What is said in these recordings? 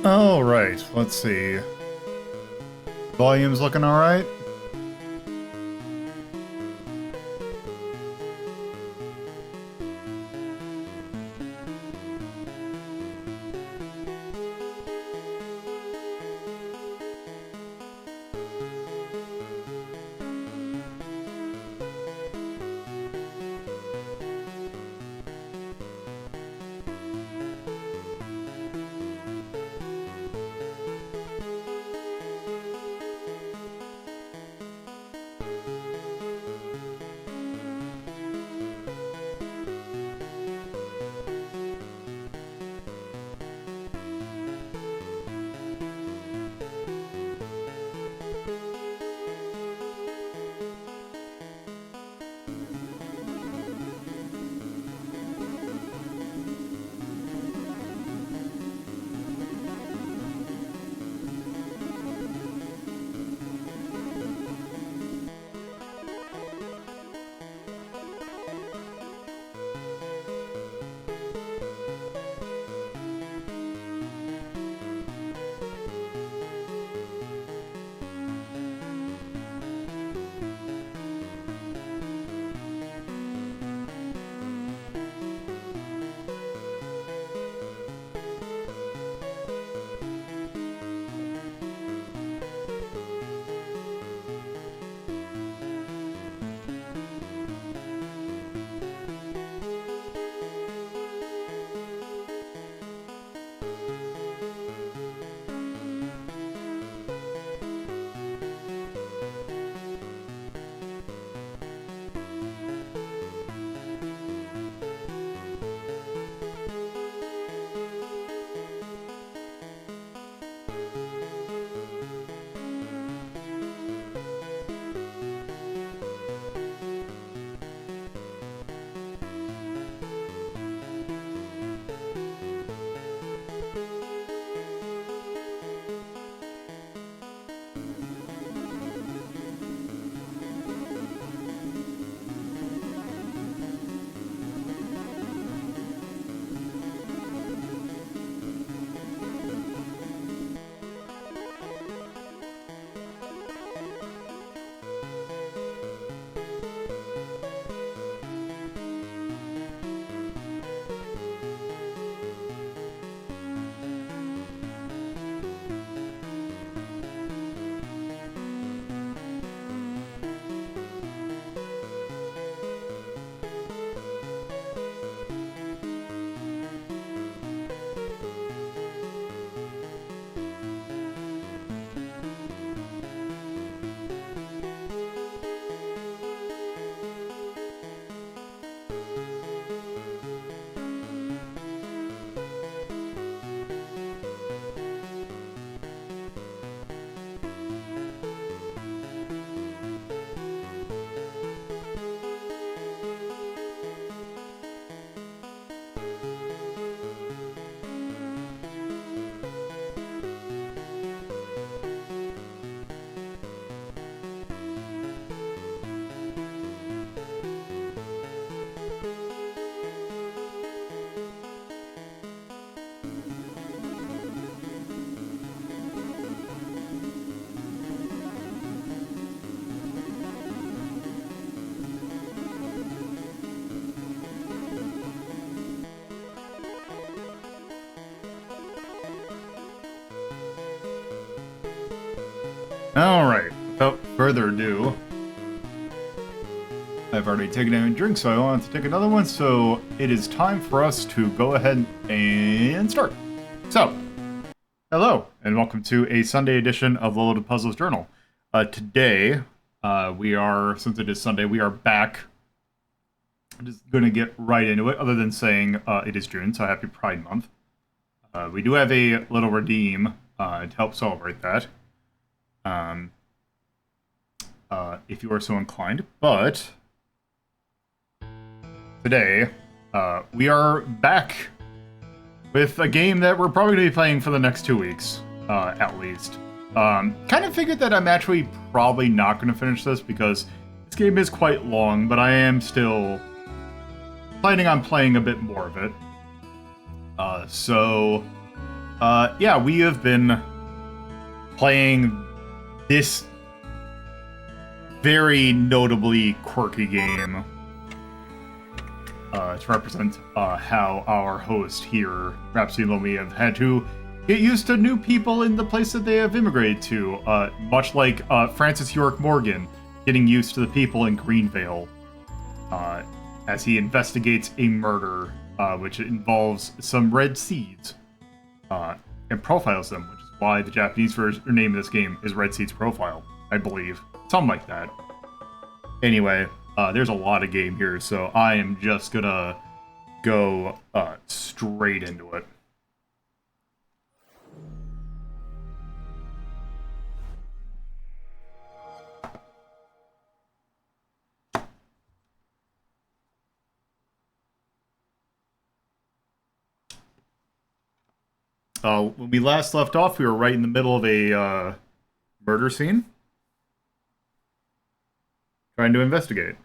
Alright, let's see. Volume's looking alright? Alright, without further ado, I've already taken a drink, so I want to take another one, so it is time for us to go ahead and start. So, hello, and welcome to a Sunday edition of Lolo De Puzlo's Journal. Today, we are, since it is Sunday, we are back. I'm just going to get right into it, other than saying it is June, so happy Pride Month. We do have a little redeem to help celebrate that. If you are so inclined. But today, we are back with a game that we're probably going to be playing for the next 2 weeks, at least. Kind of figured that I'm actually probably not going to finish this because this game is quite long, but I am still planning on playing a bit more of it. So Yeah, we have been playing this very notably quirky game to represent how our host here, Rhapsody and Lomi, have had to get used to new people in the place that they have immigrated to, much like Francis York Morgan getting used to the people in Greenvale as he investigates a murder which involves some red seeds and profiles them, which is why the Japanese version or name of this game is Red Seeds Profile, I believe. Something like that. Anyway, there's a lot of game here, so I am just gonna go straight into it. When we last left off, we were right in the middle of a murder scene. Trying to investigate.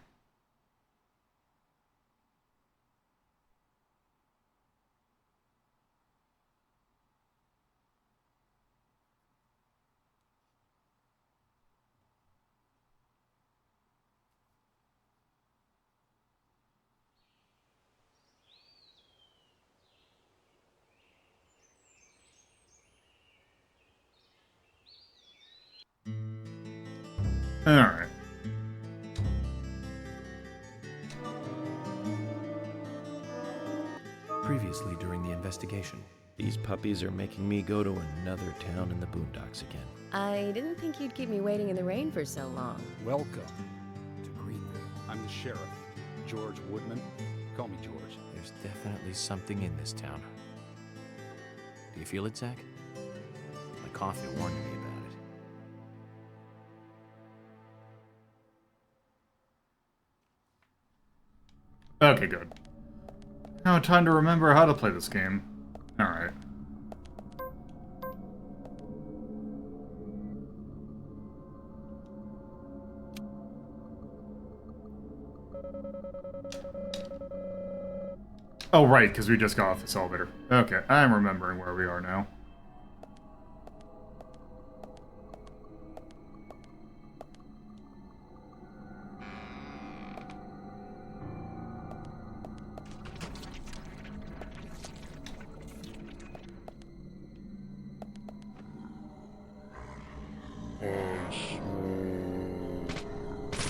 Alright. Previously during the investigation. These puppies are making me go to another town in the boondocks again. I didn't think you'd keep me waiting in the rain for so long. Welcome to Greenville. I'm the sheriff, George Woodman. Call me George. There's definitely something in this town. Do you feel it, Zach? My coffee warned me about it. Okay, good. Now time to remember how to play this game. Alright. Oh, right, because we just got off this elevator. Okay, I'm remembering where we are now.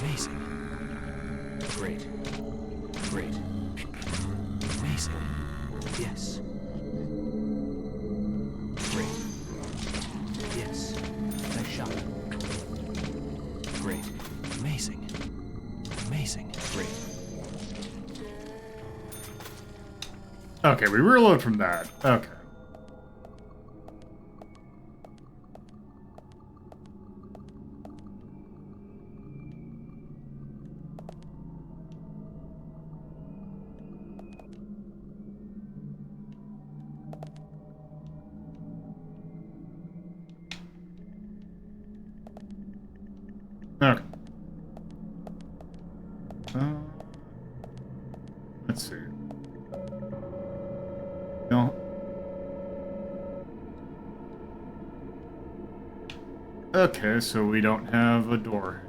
Amazing. Great. Great. Amazing. Yes. Great. Yes. Nice shot. Great. Amazing. Amazing. Great. Okay, we reload from that. Okay. Okay. Let's see. No. Okay, so we don't have a door.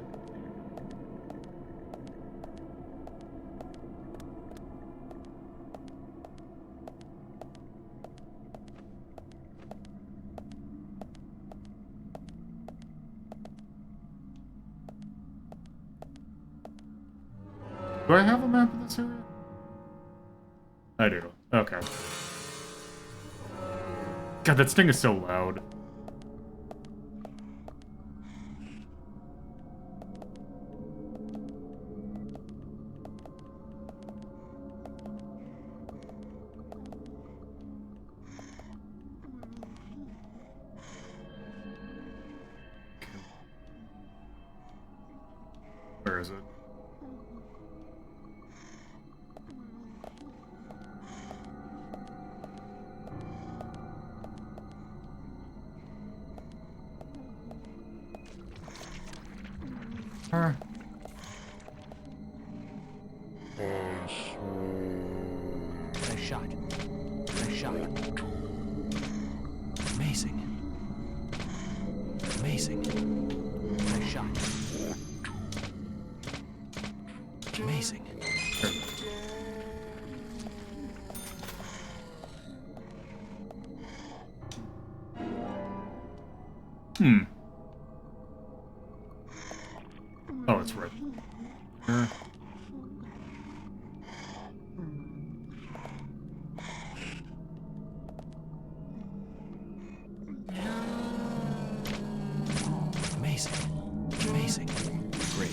Do I have a map of this area? I do. Okay. God, that sting is so loud. Where is it? Nice shot. Nice shot. Amazing. Nice shot. Amazing. Oh, it's right here. Amazing. Amazing. Great.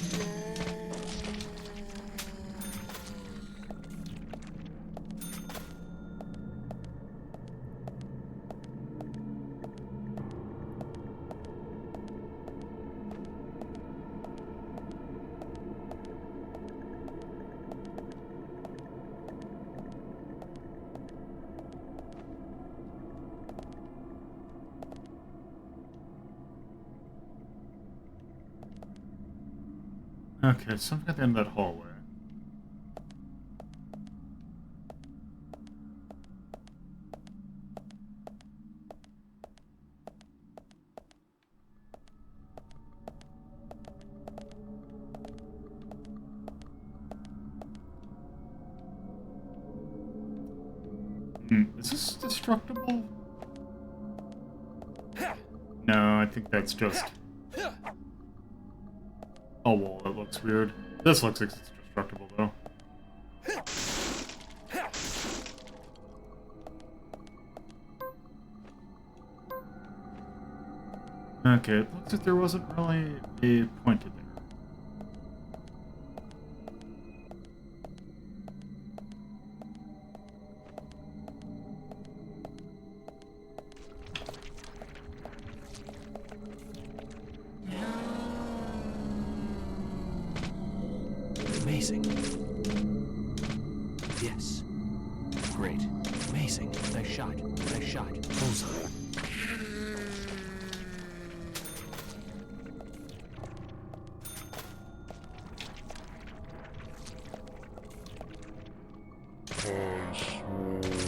Okay, something at the end of that hallway. Is this destructible? No, I think that's just a wall that looks weird. This looks like it's destructible, though. Okay, it looks like there wasn't really a point to there. Amazing. Yes. Great. Amazing. Nice shot. Nice shot. Bullseye.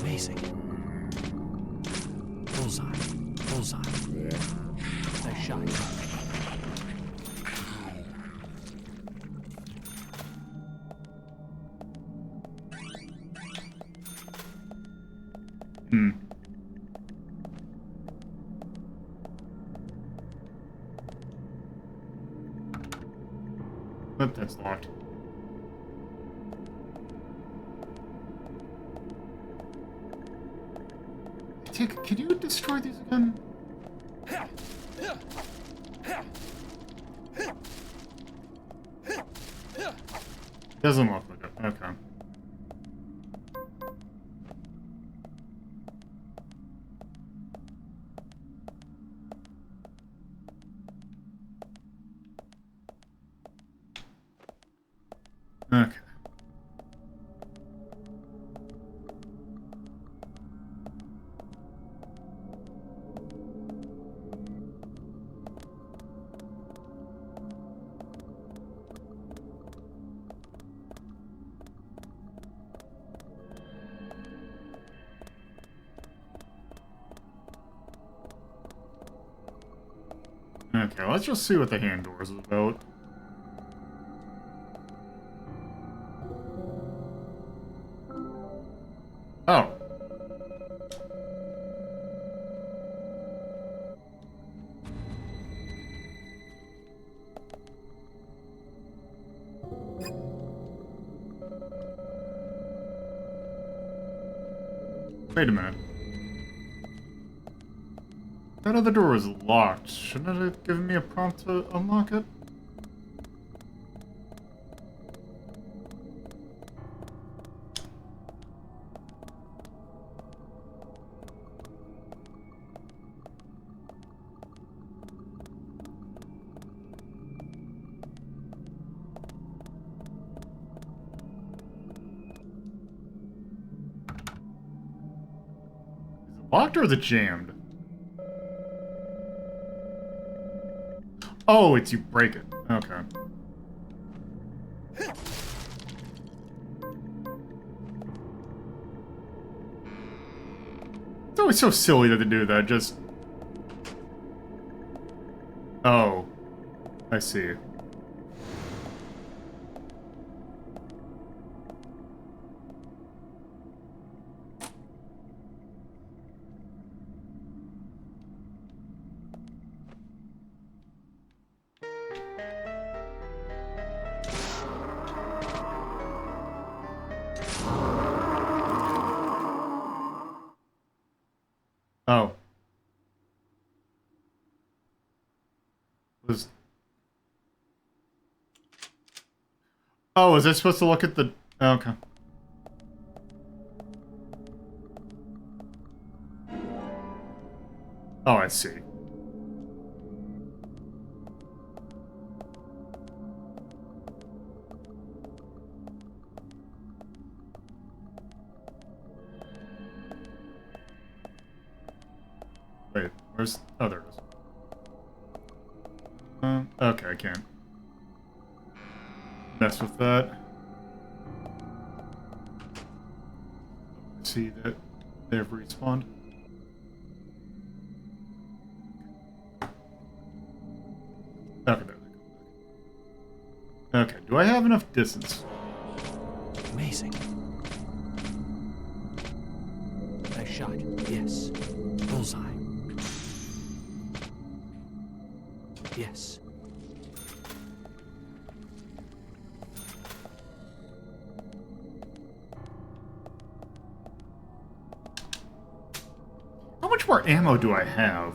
Amazing. Bullseye. Bullseye. Nice shot. But that's locked. Can you destroy these again? Doesn't look like it. Okay. Okay. Okay, let's just see what the hand doors is about. Oh. Wait a minute. That other door is locked. Shouldn't it have given me a prompt to unlock it? Is it locked or is it jammed? Oh, it's you break it. Okay. It's always so silly that they do that, just... Oh, I see. Oh. Was... Oh, was I supposed to look at the... Okay. Oh, I see. Wait, where's... Oh, there it is. Okay, I can't mess with that. See that they've respawned. Okay, there they go. Okay, do I have enough distance? Amazing. Nice shot. Yes. Bullseye. Yes. How much more ammo do I have?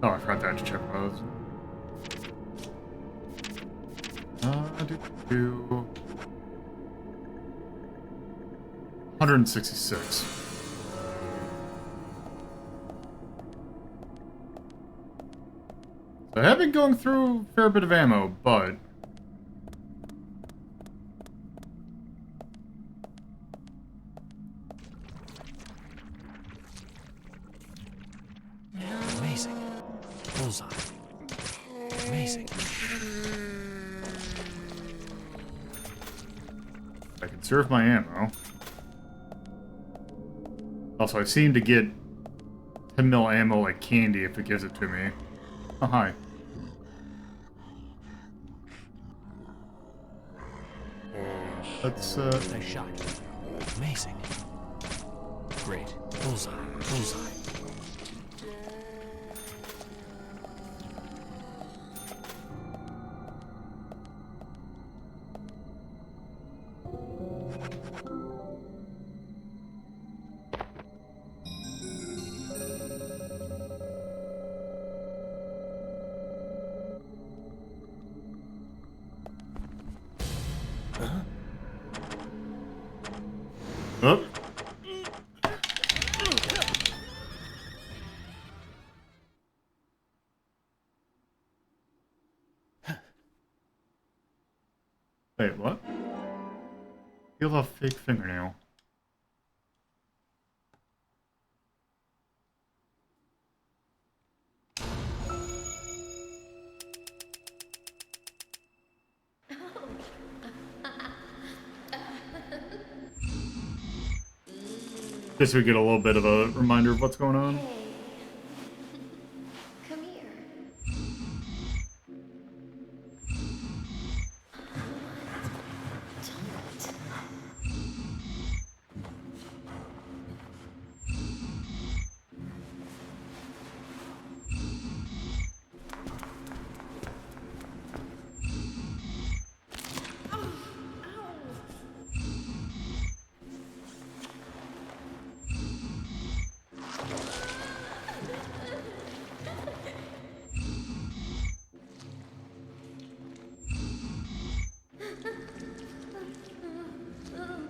Oh, I forgot to check those. Do 166. So I have been going through a fair bit of ammo, but Amazing. Bullseye. Amazing. I conserve my ammo. Also, I seem to get 10 mil ammo like candy if it gives it to me. Oh, hi. Let's, Nice shot. Amazing. Great. Bullseye. Bullseye. oh. Wait, what? Peel off fake fingernail. Just so we get a little bit of a reminder of what's going on. Hey. Come here. Don't.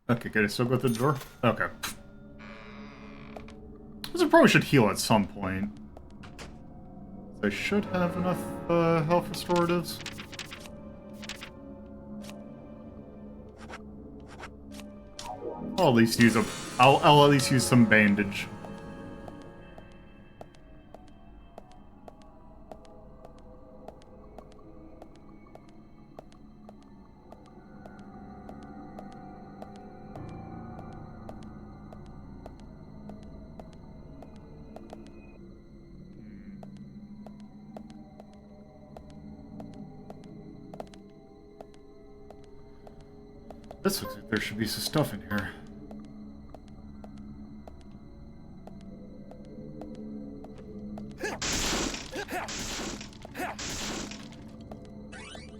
Okay, good. I still go through the door? Okay. I probably should heal at some point. I should have enough health restoratives. I'll at least use I'll at least use some bandage. This looks like there should be some stuff in here.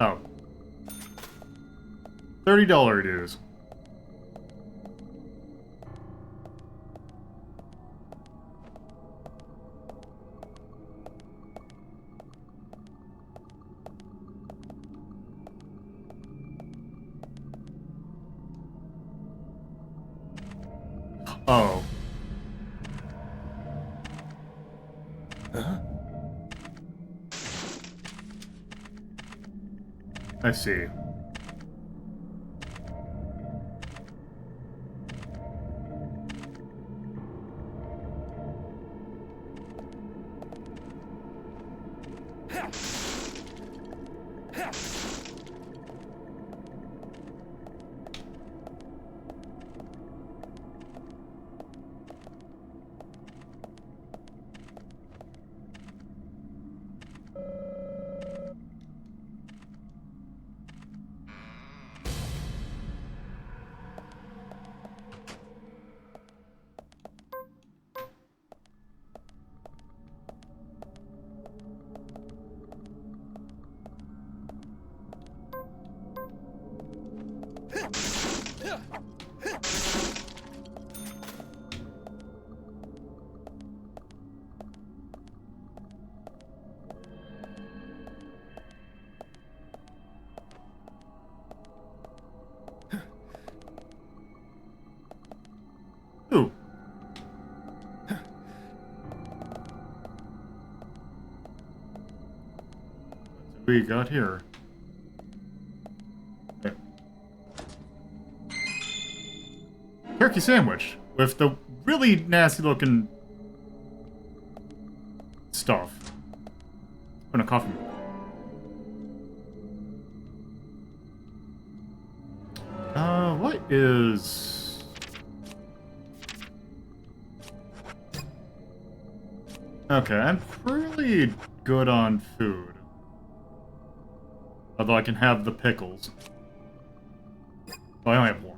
Oh. $30 dues. Oh. Huh? I see. Ooh. What we got here? Okay. Turkey sandwich with the really nasty looking stuff. And a coffee. What is... Okay, I'm pretty good on food. Although I can have the pickles. Well, I only have one.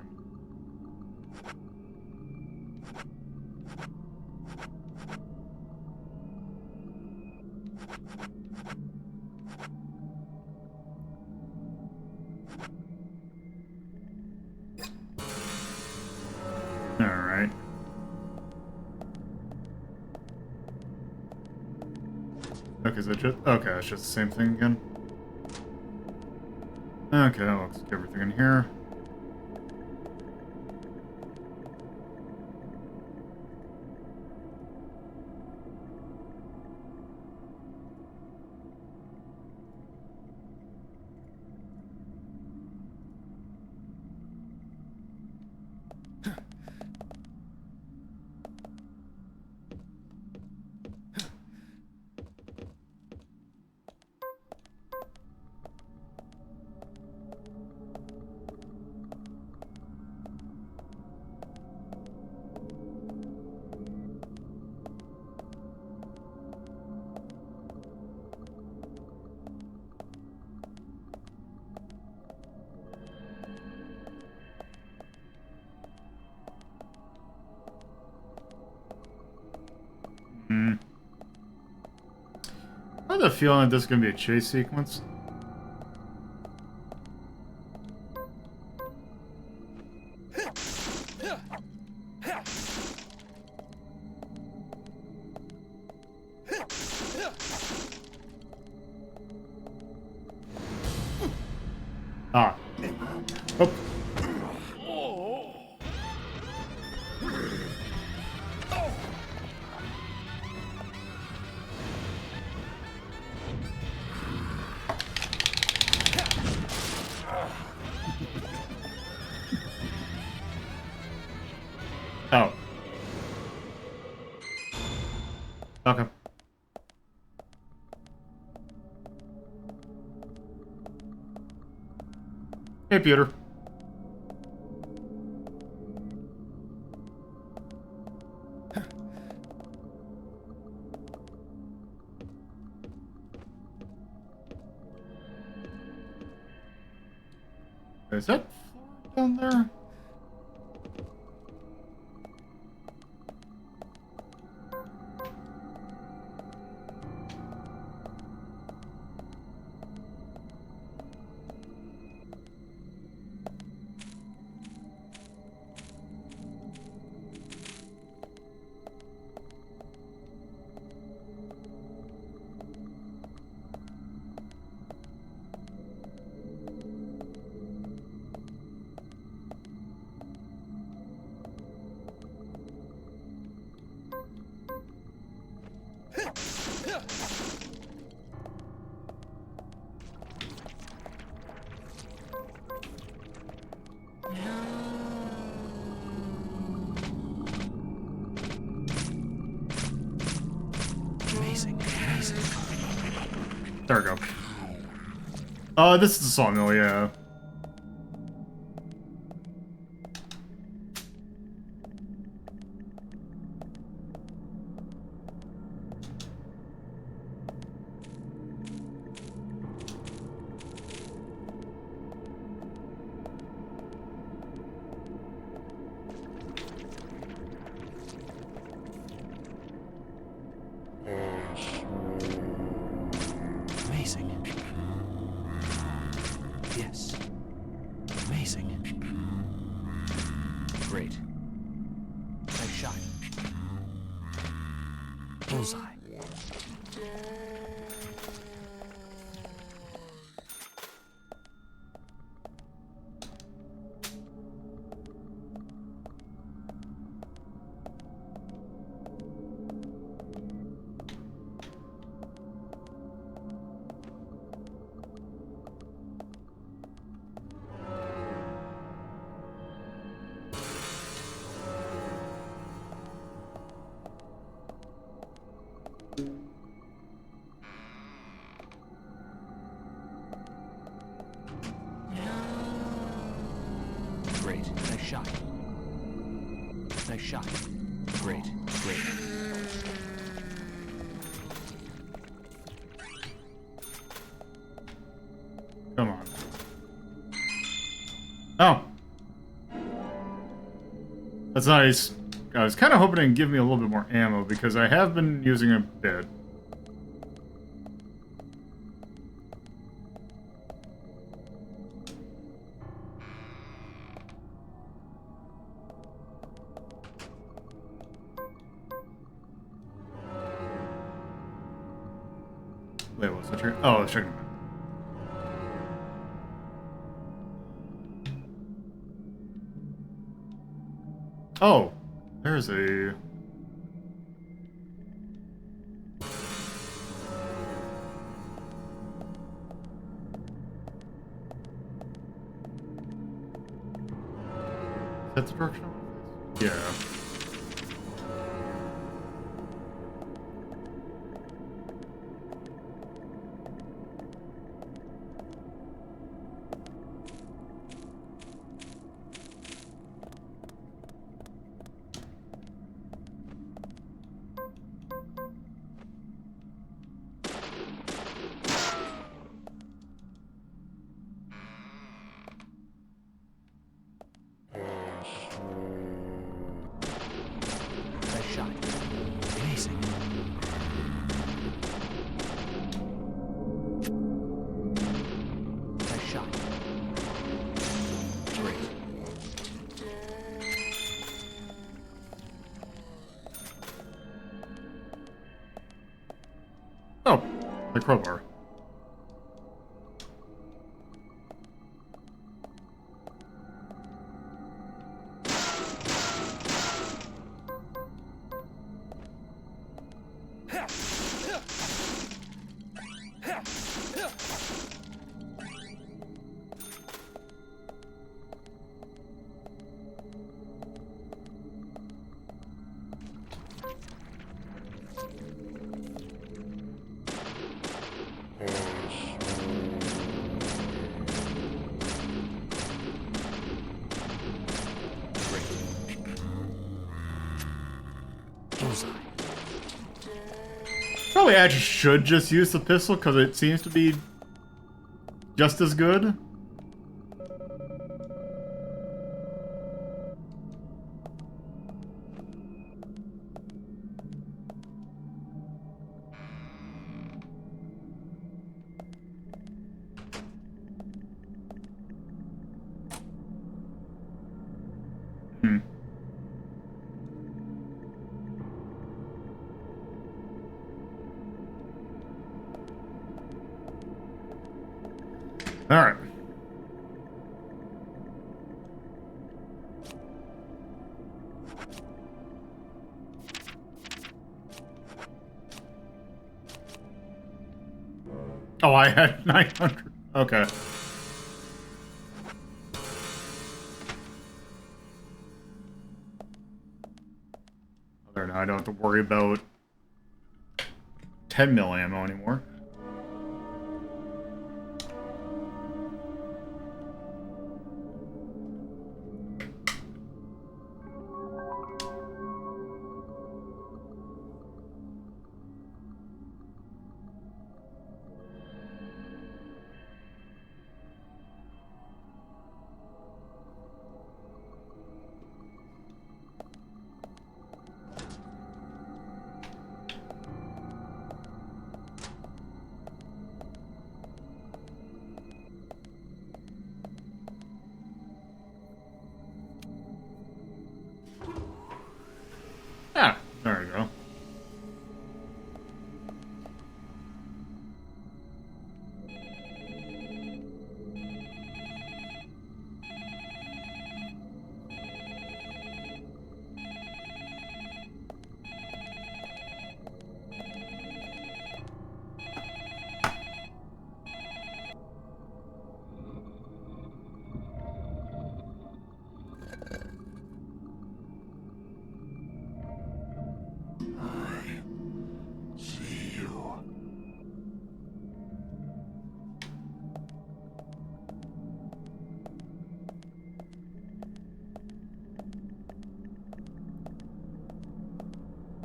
Alright. Okay, is that just... Okay, it's just the same thing again. Okay, that looks like everything in here. I have a feeling that this is going to be a chase sequence. Ah. Oh. Oh. Okay. Hey, Peter. Is that down there? Amazing. There we go. This is the sawmill, yeah. Amazing. Yes. Amazing. Great. Nice shot. Bullseye. Great. Nice shot. Nice shot. Great. Great. Come on. Oh. That's nice. I was kind of hoping it'd give me a little bit more ammo, because I have been using a bit. Wait, what's that? Oh, I was checking. Oh, there's a... Is that the direction I want to face? Yeah. Nice shot. Amazing. Nice shot. Great. Oh, the crowbar. probably actually should just use the pistol because it seems to be just as good. All right. Oh, I had 900. Okay. There, now I don't have to worry about 10 mil ammo anymore. Ah, there we go.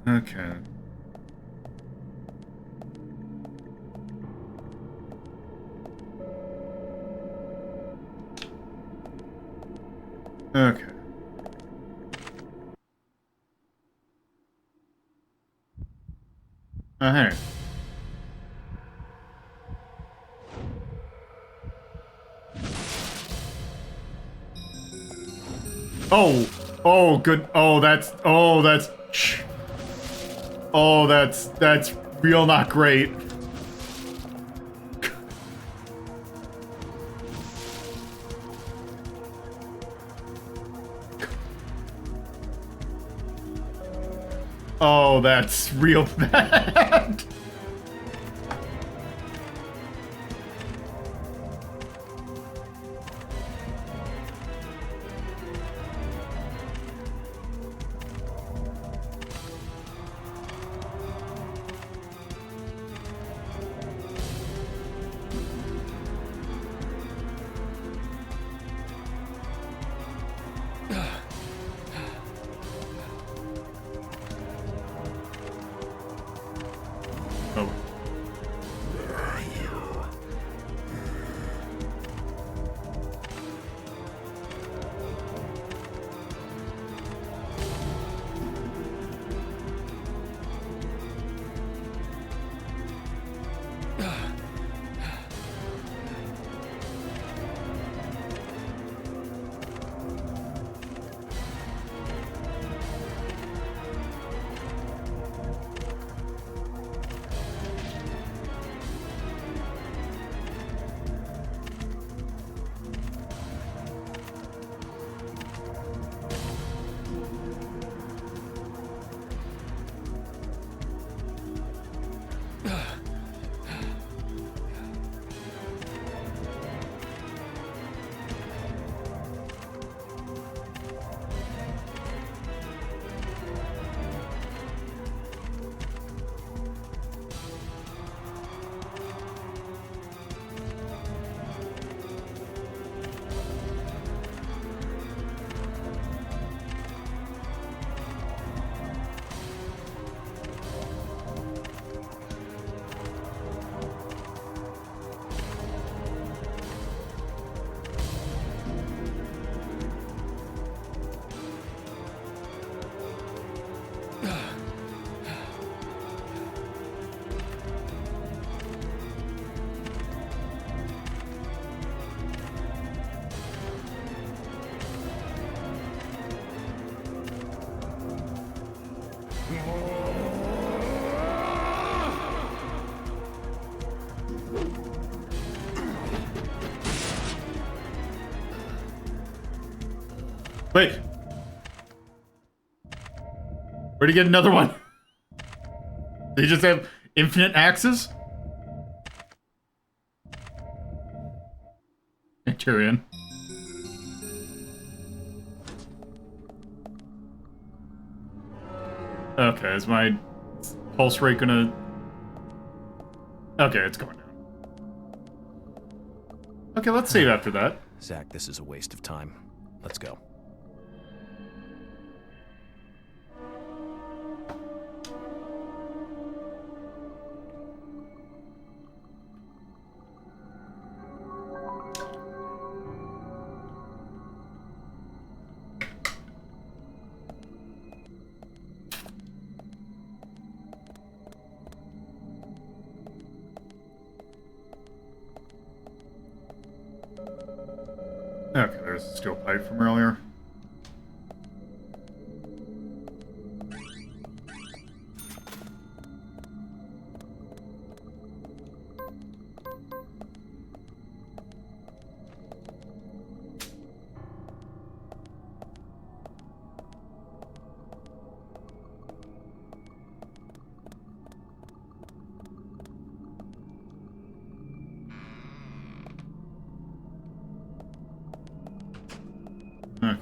Okay. Okay. Hey. Oh, oh, good. Oh, that's real not great. Oh, that's real bad. Wait. Where'd he get another one? They just have infinite axes? Tyrion. Okay, is my pulse rate gonna... Okay, it's going down. Okay, let's save after that. Zach, this is a waste of time. Let's go. Okay, there's a steel pipe from earlier. Okay.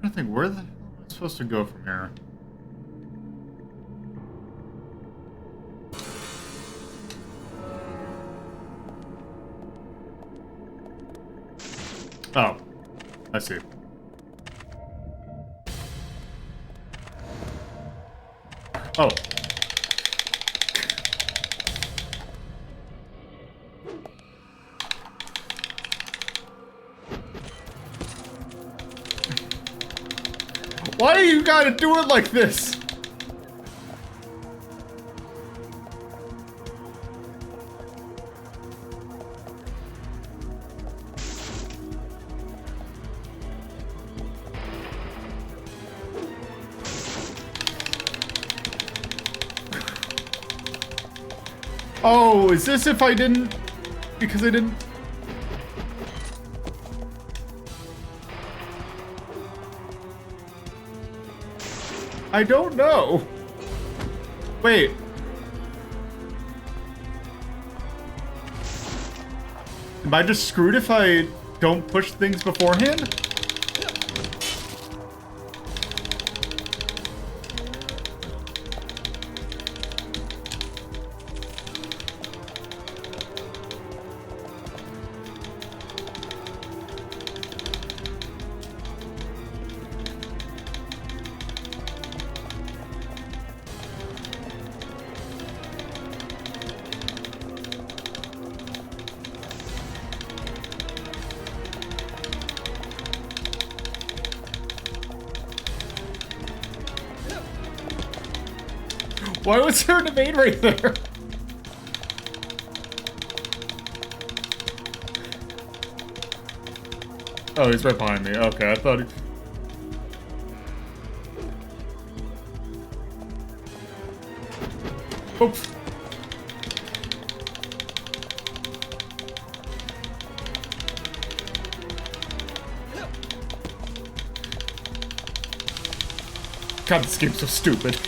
I'm trying to think, where the hell am I supposed to go from here? Oh, I see. Oh. Why do you gotta do it like this? Oh, is this if I didn't... Because I didn't... I don't know. Wait. Am I just screwed if I don't push things beforehand? Why was there an evade right there? Oh, he's right behind me. Okay, I thought he... Oops. God, this game's so stupid.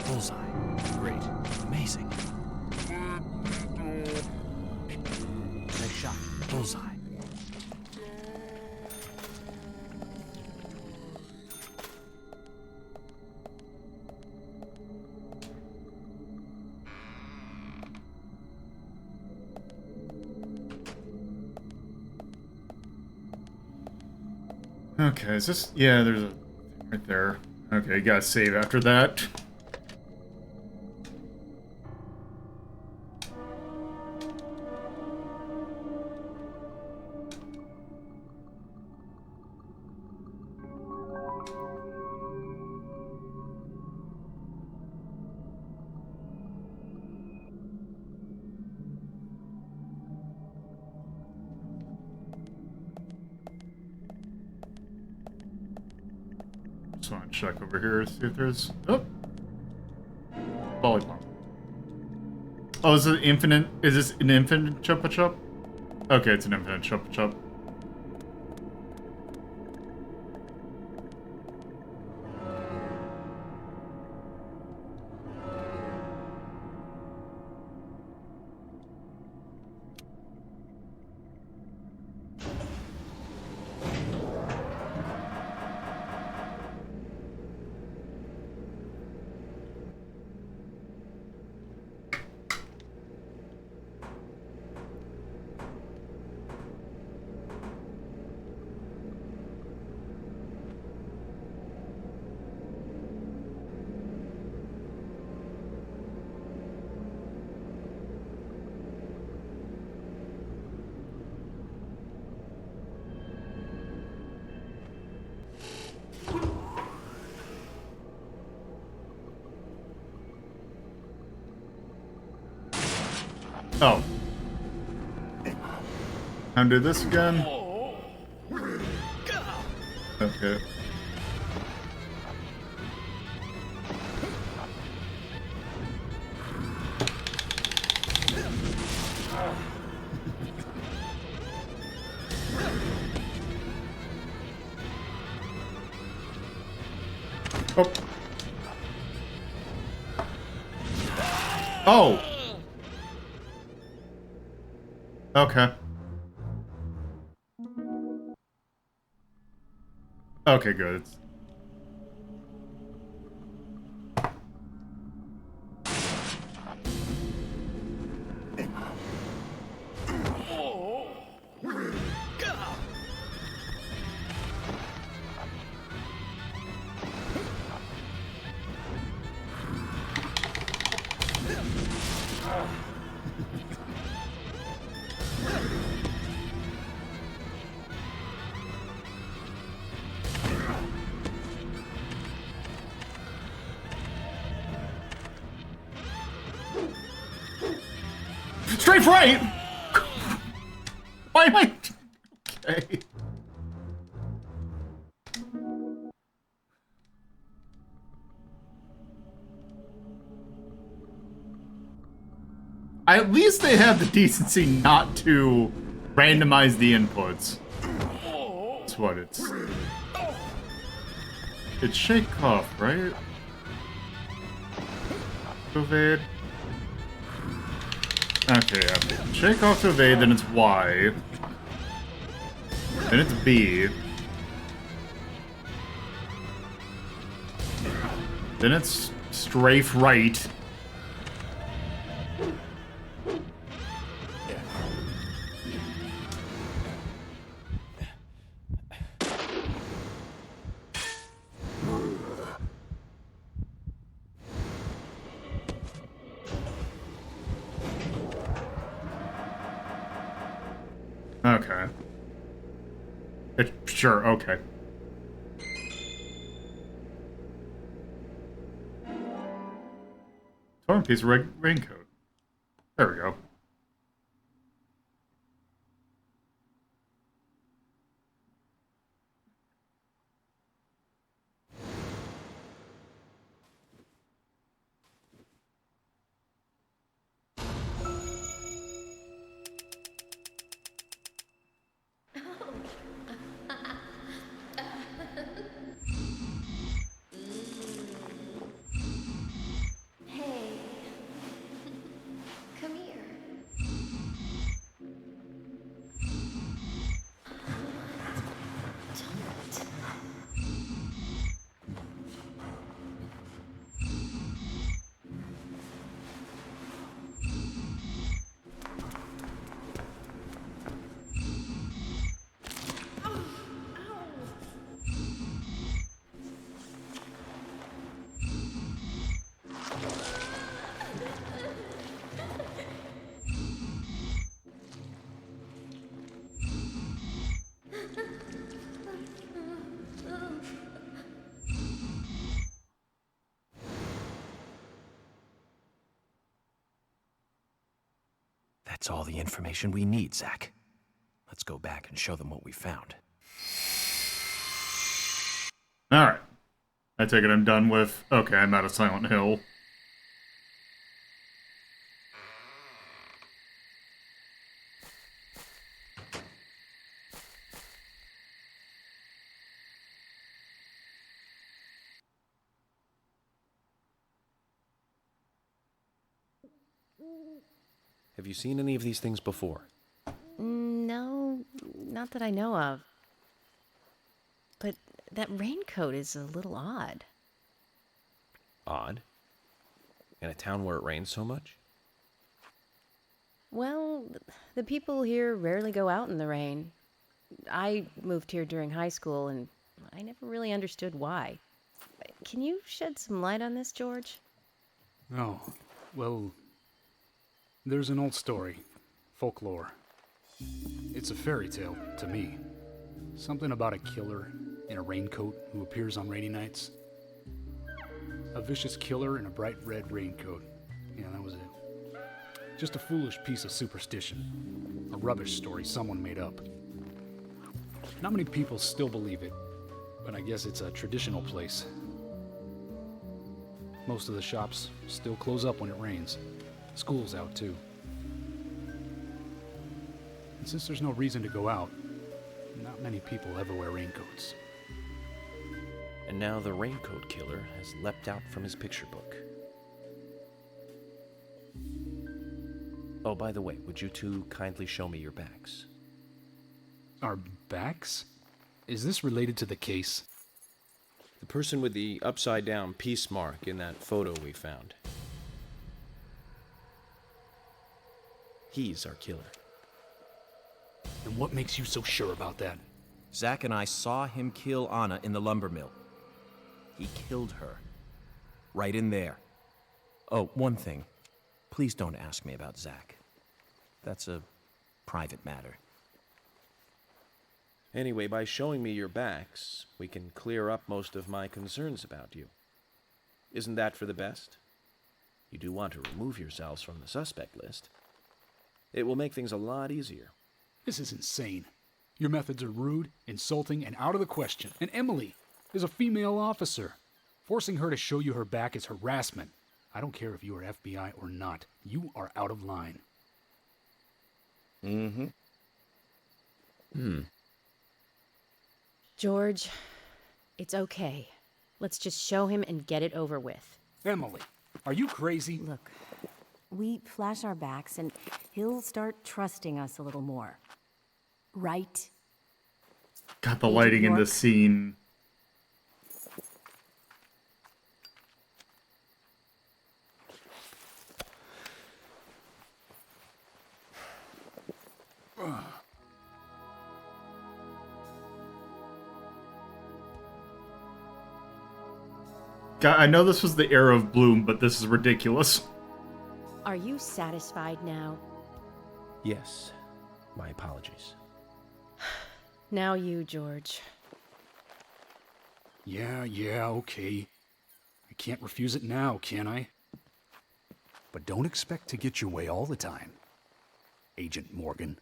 Bullseye. Great. Amazing. Nice shot. Bullseye. Okay, is this... Yeah, there's a thing right there. Okay, you gotta save after that. Just want to check over here, see if there's... Oh! Volleyball. Oh, is it infinite? Is this an infinite Chupa-Chup? Okay, it's an infinite Chupa-Chup. Oh. Undo this again. Okay. Oh. Oh. Okay. Okay, good. Strafe right! Why am I... Okay. At least they have the decency not to randomize the inputs. That's what it's... It's shake off, right? Evade. Okay, yeah. Shake off to evade, then it's Y. Then it's B. Then it's strafe right. Okay. Sure, okay. Torn piece of raincoat. There we go. Hey. Come here. That's all the information we need, Zach. Let's go back and show them what we found. Alright. I take it I'm done with... Okay, I'm out of Silent Hill. Have you seen any of these things before? No, not that I know of. But that raincoat is a little odd. Odd? In a town where it rains so much? Well, the people here rarely go out in the rain. I moved here during high school, and I never really understood why. Can you shed some light on this, George? Oh, well, there's an old story, folklore. It's a fairy tale to me. Something about a killer in a raincoat who appears on rainy nights. A vicious killer in a bright red raincoat. Yeah, that was it. Just a foolish piece of superstition. A rubbish story someone made up. Not many people still believe it, but I guess it's a traditional place. Most of the shops still close up when it rains. School's out too. And since there's no reason to go out, not many people ever wear raincoats. And now the raincoat killer has leapt out from his picture book. Oh, by the way, would you two kindly show me your backs? Our backs? Is this related to the case? The person with the upside-down peace mark in that photo we found. He's our killer. And what makes you so sure about that? Zach and I saw him kill Anna in the lumber mill. He killed her. Right in there. Oh, one thing. Please don't ask me about Zach. That's a private matter. Anyway, by showing me your backs, we can clear up most of my concerns about you. Isn't that for the best? You do want to remove yourselves from the suspect list. It will make things a lot easier. This is insane. Your methods are rude, insulting, and out of the question. And Emily is a female officer. Forcing her to show you her back is harassment. I don't care if you are FBI or not. You are out of line. George, it's okay. Let's just show him and get it over with. Emily, are you crazy? Look, we flash our backs and he'll start trusting us a little more. Right? Got the lighting in this scene. God, I know this was the era of Bloom, but this is ridiculous. Are you satisfied now? Yes. My apologies. Now you, George. Yeah, okay. I can't refuse it now, can I? But don't expect to get your way all the time, Agent Morgan.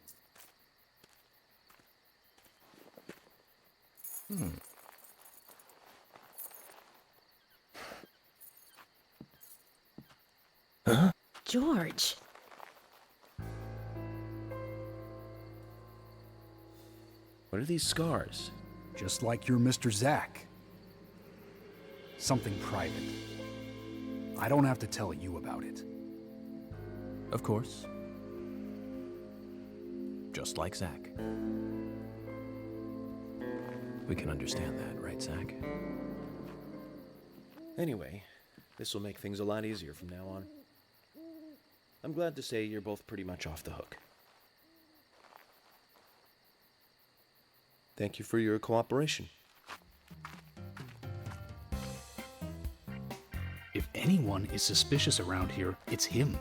George. What are these scars? Just like your Mr. Zach. Something private. I don't have to tell you about it. Of course. Just like Zach. We can understand that, right, Zach? Anyway, this will make things a lot easier from now on. I'm glad to say you're both pretty much off the hook. Thank you for your cooperation. If anyone is suspicious around here, it's him.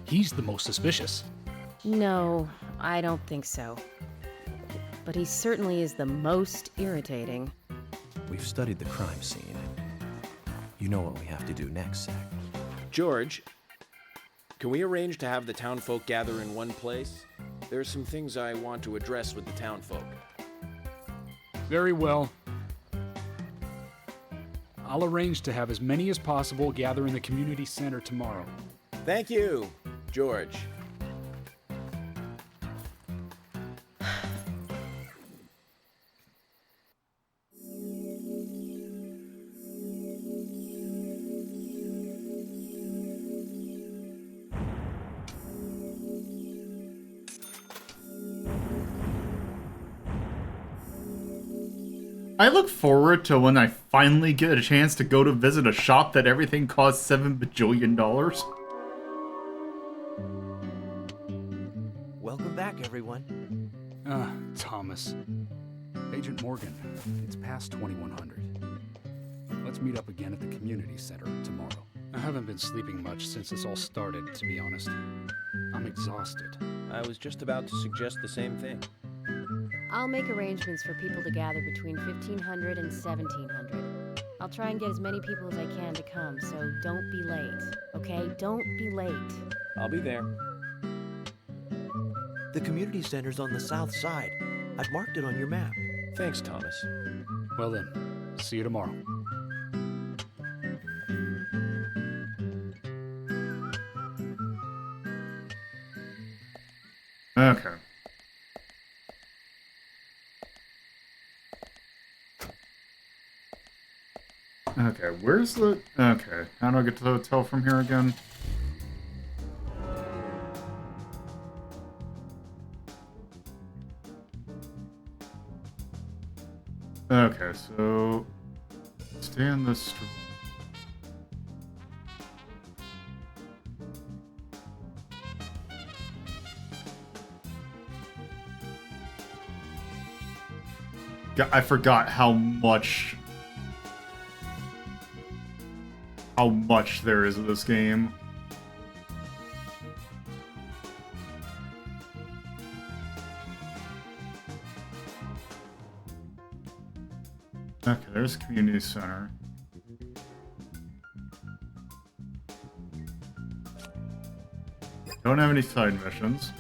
He's the most suspicious. No, I don't think so. But he certainly is the most irritating. We've studied the crime scene. You know what we have to do next, Zach. George, Can we arrange to have the townfolk gather in one place? There are some things I want to address with the townfolk. Very well. I'll arrange to have as many as possible gather in the community center tomorrow. Thank you, George. I look forward to when I finally get a chance to go to visit a shop that everything costs $7 bajillion. Welcome back, everyone. Thomas. Agent Morgan, it's past 2100. Let's meet up again at the community center tomorrow. I haven't been sleeping much since this all started, to be honest. I'm exhausted. I was just about to suggest the same thing. I'll make arrangements for people to gather between 1500 and 1700. I'll try and get as many people as I can to come, so don't be late. Okay? Don't be late. I'll be there. The community center's on the south side. I've marked it on your map. Thanks, Thomas. Well then, see you tomorrow. Okay. Okay, where's the... Okay, how do I get to the hotel from here again? Okay, so... Stay in this street. I forgot how much there is of this game. Okay, there's community center. Don't have any side missions.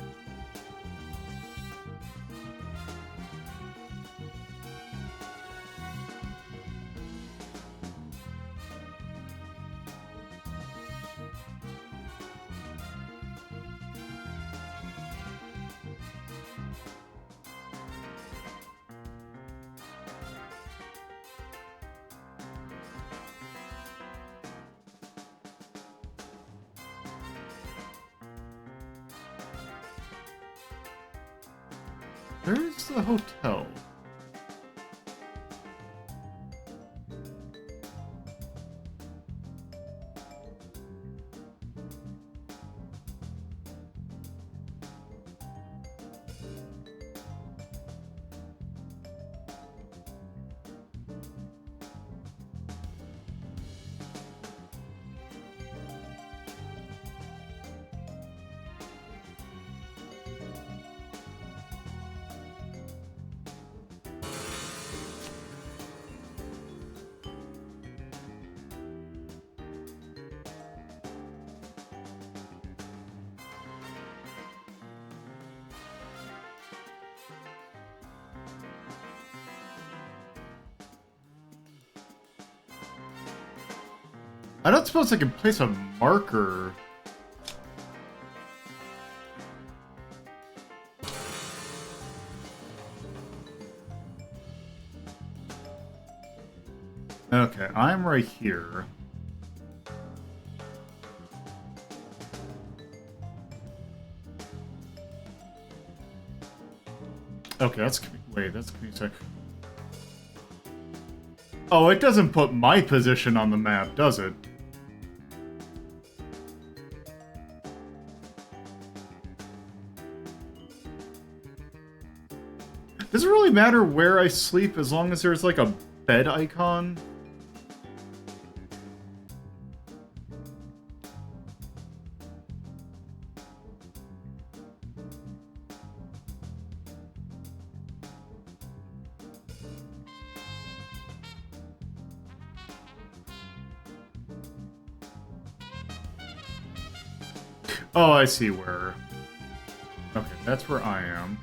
Where's the hotel? I don't suppose I can place a marker. Okay, I'm right here. Okay, that's... Wait, that's music. Oh, it doesn't put my position on the map, does it? Does it really matter where I sleep as long as there's like a bed icon? Oh, I see where. Okay, that's where I am.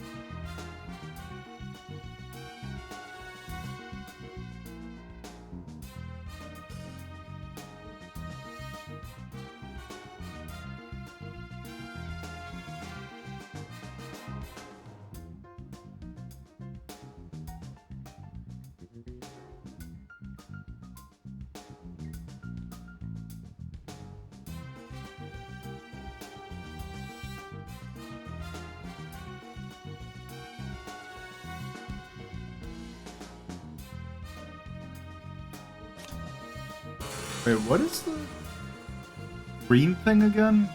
Wait, what is the green thing again?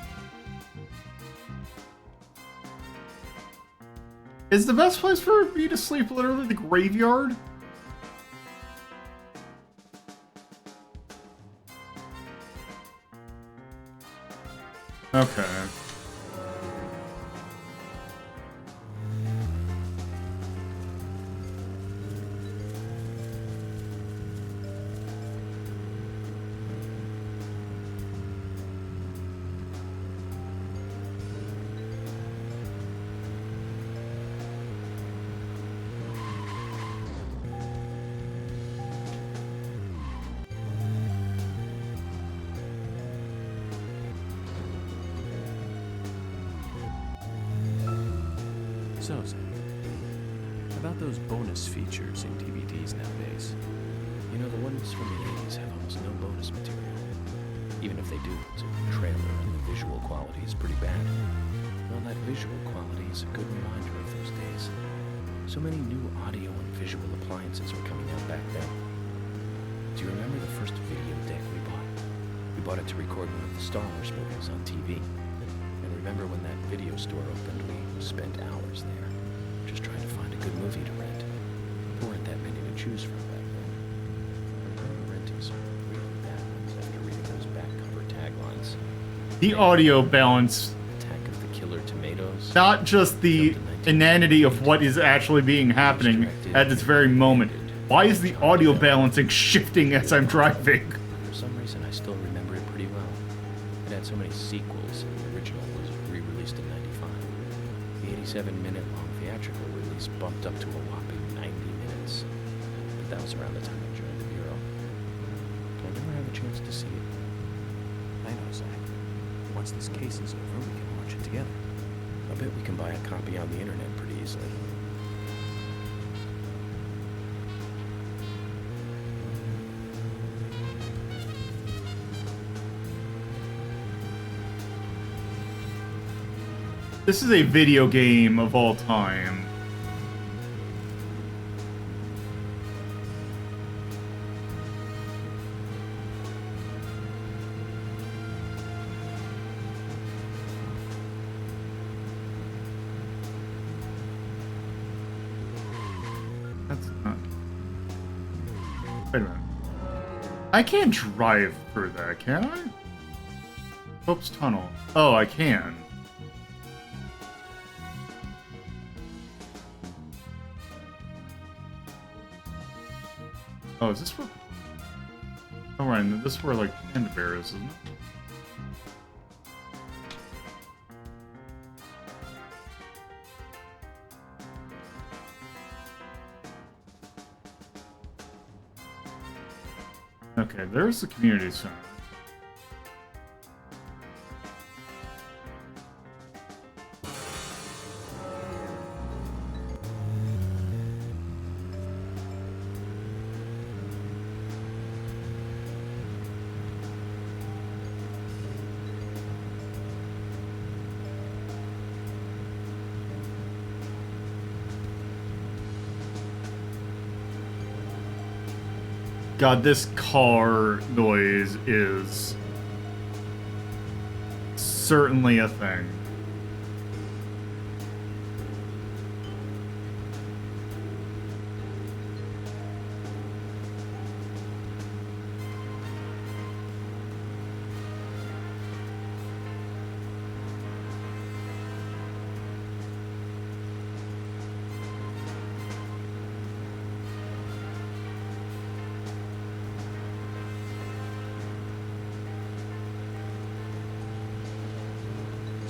Is the best place for me to sleep literally the graveyard? Okay. So, Zach, about those bonus features in DVDs nowadays. You know, the ones from the 80s have almost no bonus material. Even if they do, it's a trailer and the visual quality is pretty bad. Well, that visual quality is a good reminder of those days. So many new audio and visual appliances were coming out back then. Do you remember the first video deck we bought? We bought it to record one of the Star Wars movies on TV. And remember when that video store opened, we spent hours there, just trying to find a good movie to rent. There weren't that many to choose from back then. I remember renting some really bad ones after reading those back cover taglines. The audio balance, Attack of the Killer Tomatoes. not just the inanity of what is actually being happening at this very moment. Why is the audio balancing shifting as I'm driving? For some reason, I still remember it pretty well. It had so many sequels, and the original was re-released in '95. The 87-minute long theatrical release bumped up to a whopping 90 minutes. But that was around the time I joined the Bureau. I'll never have a chance to see it. I know, Zach. Once this case is over, we can watch it together. I bet we can buy a copy on the internet pretty easily. This is a video game of all time. That's not... Wait a minute. I can't drive through that, can I? Pope's Tunnel. Oh, I can. Oh, is this where... Oh, right, this is where, like, Panda Bear is, isn't it? Okay, there's the community center. God, this car noise is certainly a thing.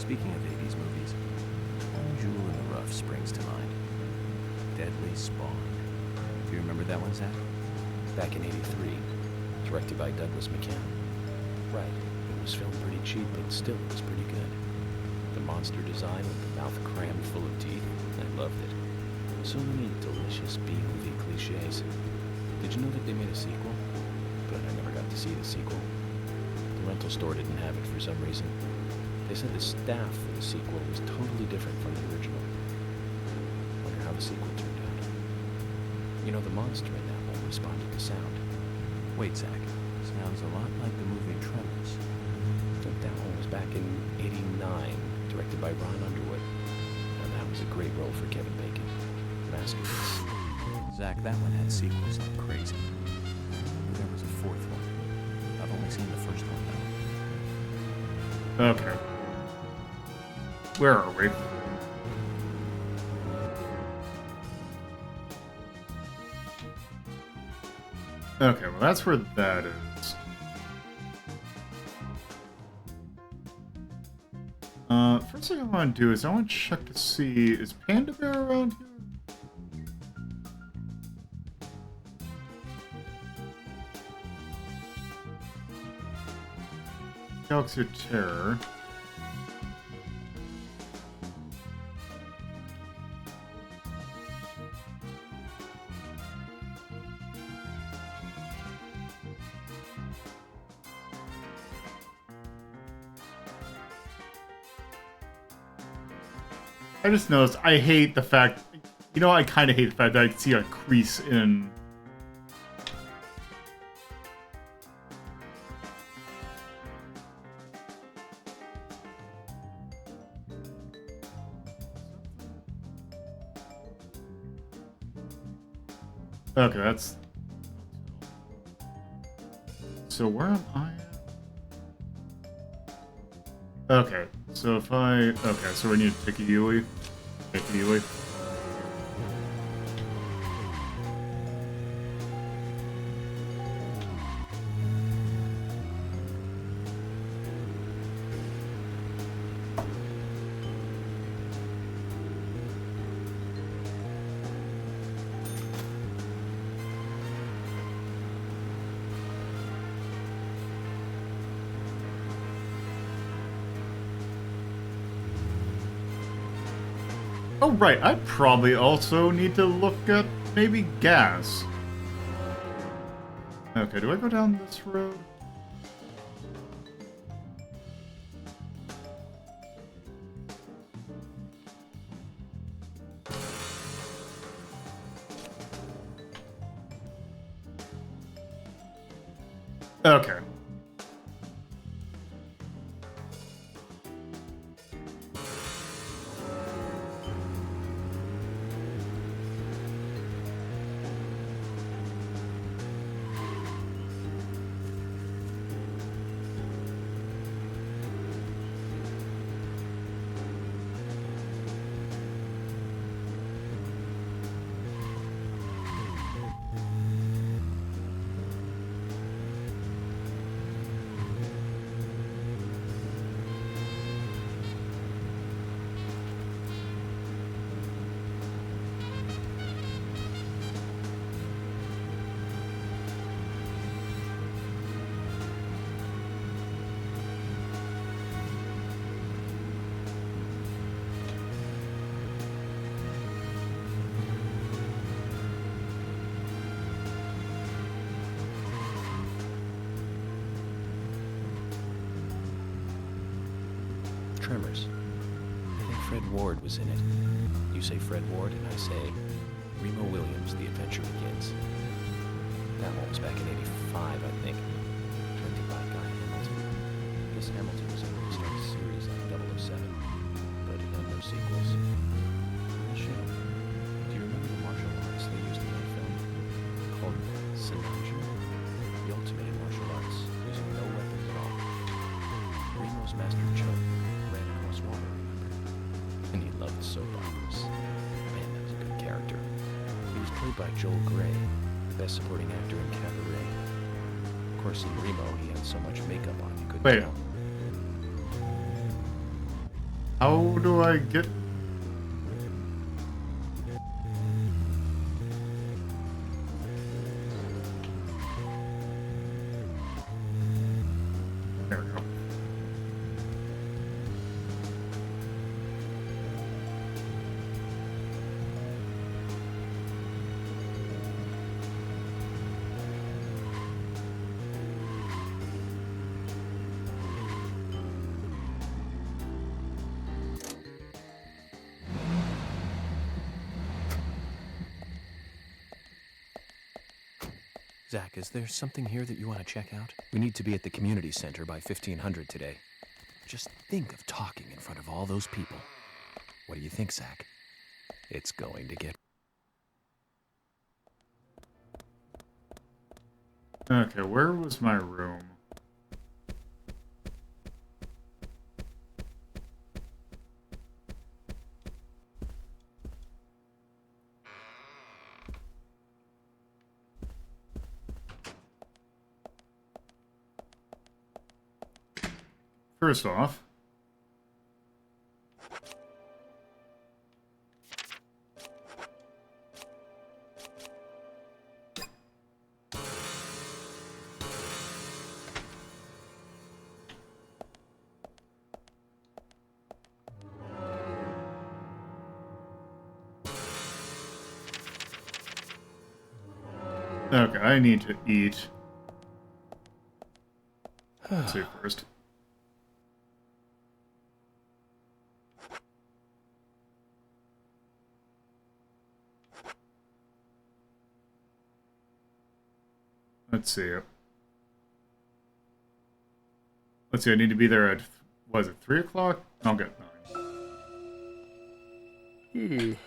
Speaking of 80s movies, Jewel in the Rough springs to mind. Deadly Spawn. Do you remember that one, Zach? Back in 83, directed by Douglas McCann. Right, it was filmed pretty cheap, but still it was pretty good. The monster design with the mouth crammed full of teeth, I loved it. So many delicious B-movie cliches. Did you know that they made a sequel? But I never got to see the sequel. The rental store didn't have it for some reason. They said the staff for the sequel was totally different from the original. Wonder how the sequel turned out. You know, the monster in that one responded to sound. Wait, Zach. Sounds a lot like the movie Tremors. I think that one was back in '89, directed by Ron Underwood. Now that was a great role for Kevin Bacon. Masterpiece. Zach, that one had sequels like crazy. There was a fourth one. I've only seen the first one, though. Okay. Where are we? Okay, well that's where that is. First thing I want to do is I want to check to see, is Panda Bear around here? Galaxy of Terror. I just noticed, I hate the fact, you know, I kind of hate the fact that I can see a crease in... Okay, that's... So where am I at? Okay, so if I... Okay, so we need to take a Yui. Take a Yui. Oh, right, I probably also need to look at maybe gas. Okay, do I go down this road? Okay. Tremors. I think Fred Ward was in it. You say Fred Ward, and I say Remo Williams, The Adventure Begins. That one was back in '85, I think. Directed by Guy Hamilton. I guess Hamilton was able to start a series like 007, but it had no sequels. A shame. Do you remember the martial arts they used in that film? Called Sinanju? The ultimate in martial arts, using no weapons at all. Remo's master Choke ran across water, remember? And he loved soap operas. Man, that was a good character. He was played by Joel Grey, the best supporting actor in Cabaret. Of course, in Remo, he had so much makeup on you couldn't Wait. tell. How do I get... There we go. Zach, is there something here that you want to check out? We need to be at the community center by 1500 today. Just think of talking in front of all those people. What do you think, Zach? It's going to get... Okay, where was my room? First off, okay, I need to eat. Let's see first. Let's see. Let's see, I need to be there at, was it 3 o'clock? I'll get 9.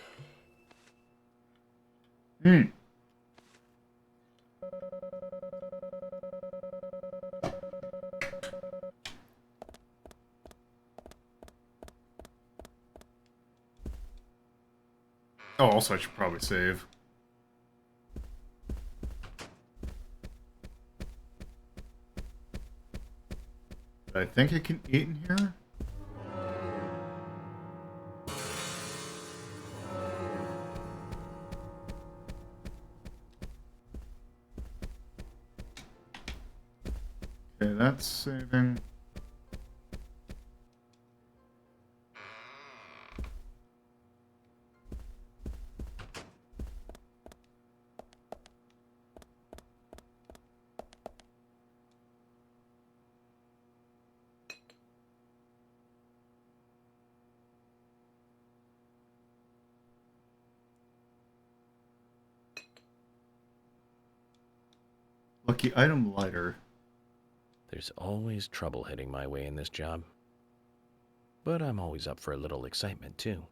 Oh, also I should probably save. I think I can eat in here? Okay, that's saving. Lucky item lighter. There's always trouble heading my way in this job. But I'm always up for a little excitement, too.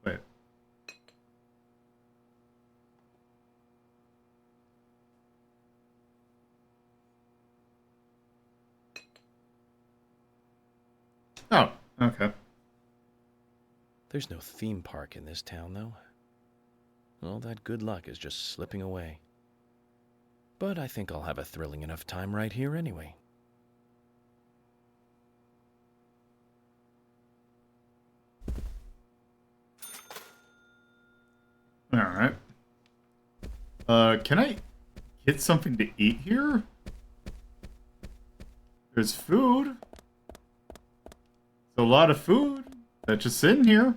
Wait. Oh, okay. There's no theme park in this town, though. All that good luck is just slipping away. But I think I'll have a thrilling enough time right here anyway. Alright. Can I get something to eat here? There's food. There's a lot of food that's just sitting here.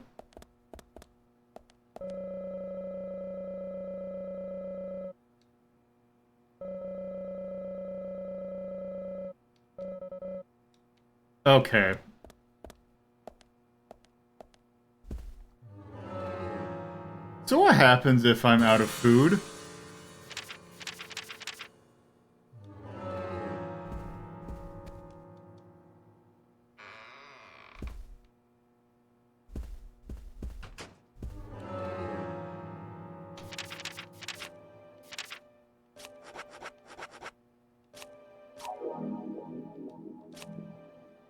Okay. So what happens if I'm out of food?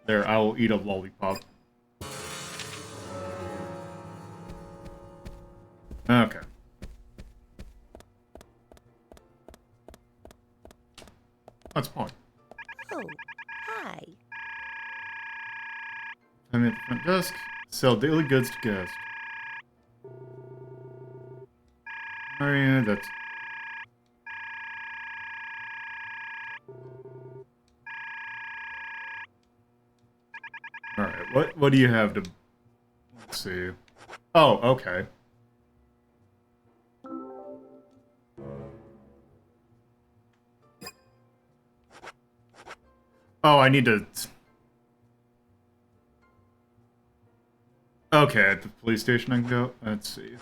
There, I will eat a lollipop. Okay. That's fine. Oh, hi. I'm at the front desk. Sell daily goods to guests. Alright, that's... Alright, what do you have to... Let's see. Oh, okay. Oh, I need to... Okay, at the police station I can go. Let's see.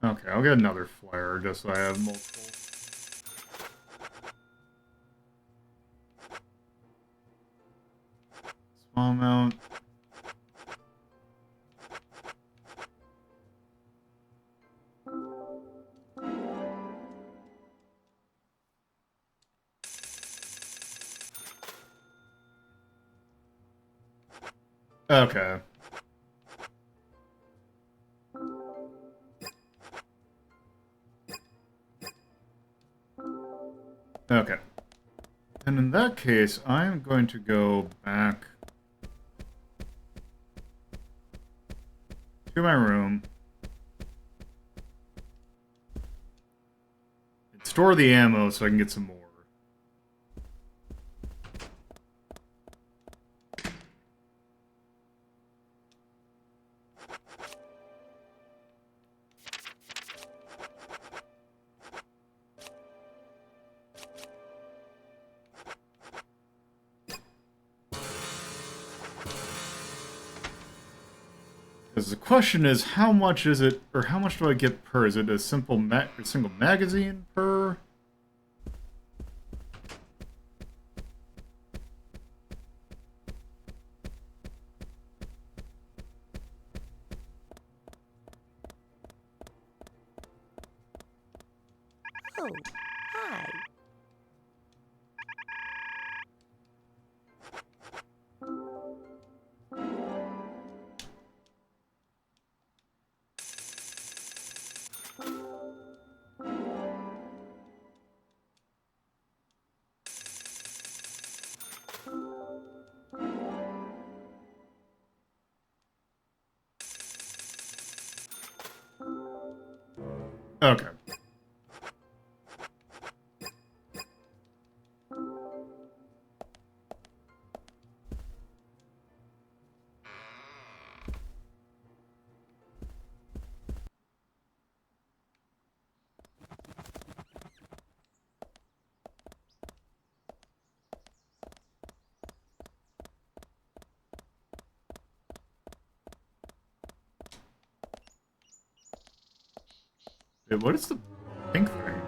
Okay, I'll get another flare just so I have multiple. Small amount. Okay. Okay. And in that case, I'm going to go back to my room and store the ammo so I can get some more. Because the question is, how much is it, or how much do I get per? Is it a simple single magazine per? Oh, hi. Okay. Wait, what is the pink thing?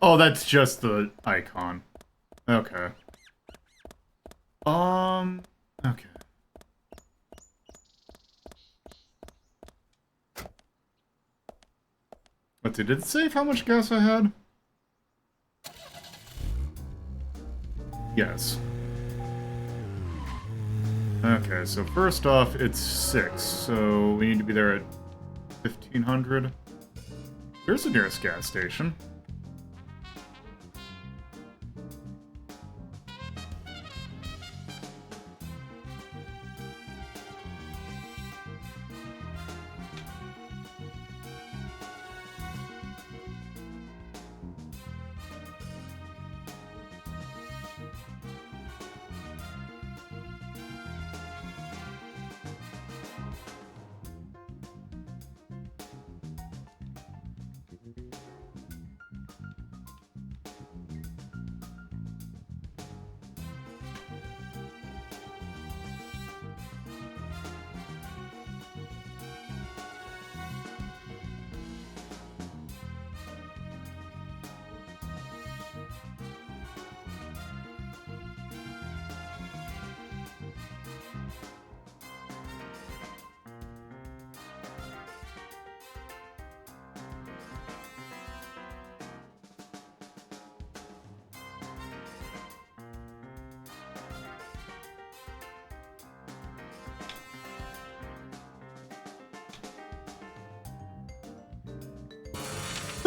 Oh, that's just the icon. Okay. Okay. Did it say how much gas I had? Yes. Okay, so first off, it's 6, so we need to be there at 1500. Here's the nearest gas station.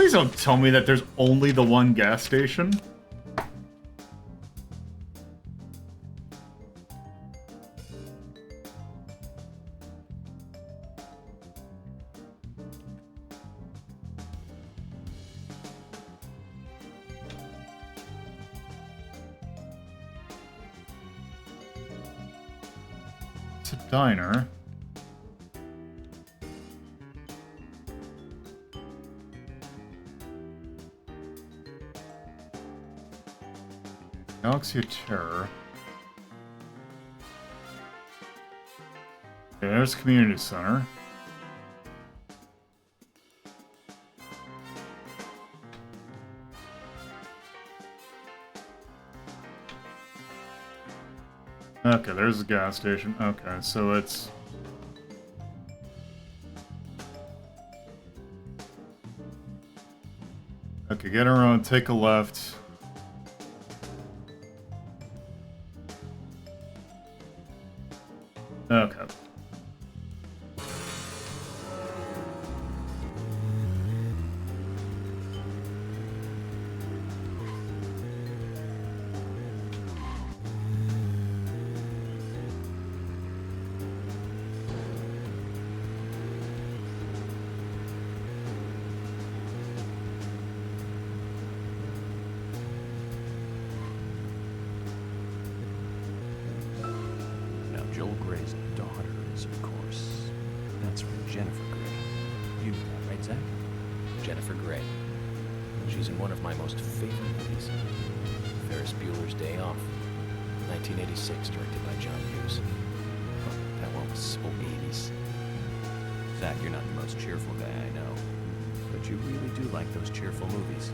Please don't tell me that there's only the one gas station. It's a diner. Galaxy of Terror. Okay, there's the community center. Okay, there's the gas station. Okay, so it's... Okay, get around, take a left. Okay. Now, Joel Gray's daughter is, of course, that's from Jennifer Gray. You know that, right, Zach? Jennifer Gray. She's in one of my most favorite movies, Ferris Bueller's Day Off, 1986, directed by John Hughes. Oh, that one was so 80s. Zach, you're not the most cheerful guy I know, but you really do like those cheerful movies.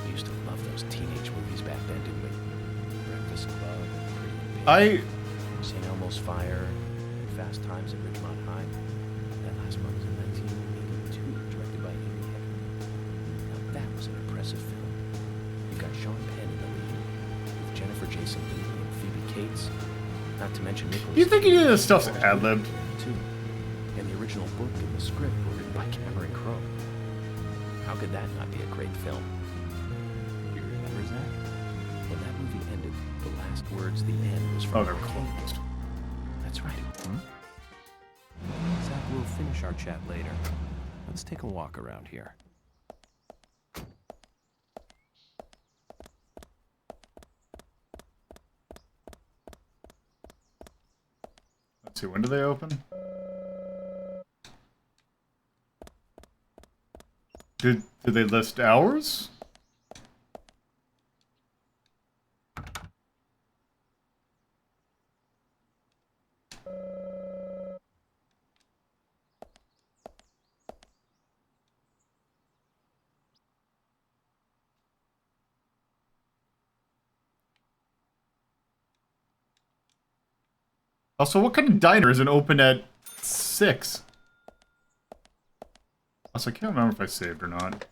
We used to love those teenage movies back then, didn't we? Breakfast Club, Pretty in Pink, St. Elmo's Fire, and Fast Times at Ridgemont High. That last one was in 1982, directed by Amy Hector. Now that was an impressive film. You got Sean Penn in the lead, with Jennifer Jason Leigh and Phoebe Cates, not to mention Nicholas. You think any of this stuff's ad-libbed? Too. And the original book and the script were written by Cameron Crowe. How could that not be a great film? You remember that? When that movie ended, the last words, the end, was from... Oh, they're closed. That's right. Zach, we'll finish our chat later. Let's take a walk around here. Let's see, when do they open? Did they list hours? Also, what kind of diner isn't open at 6? Also, I can't remember if I saved or not.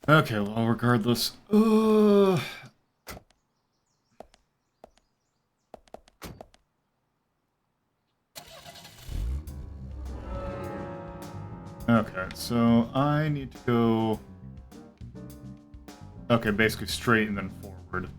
Okay, well, regardless. Okay, so I need to go... Okay, basically straight and then forward.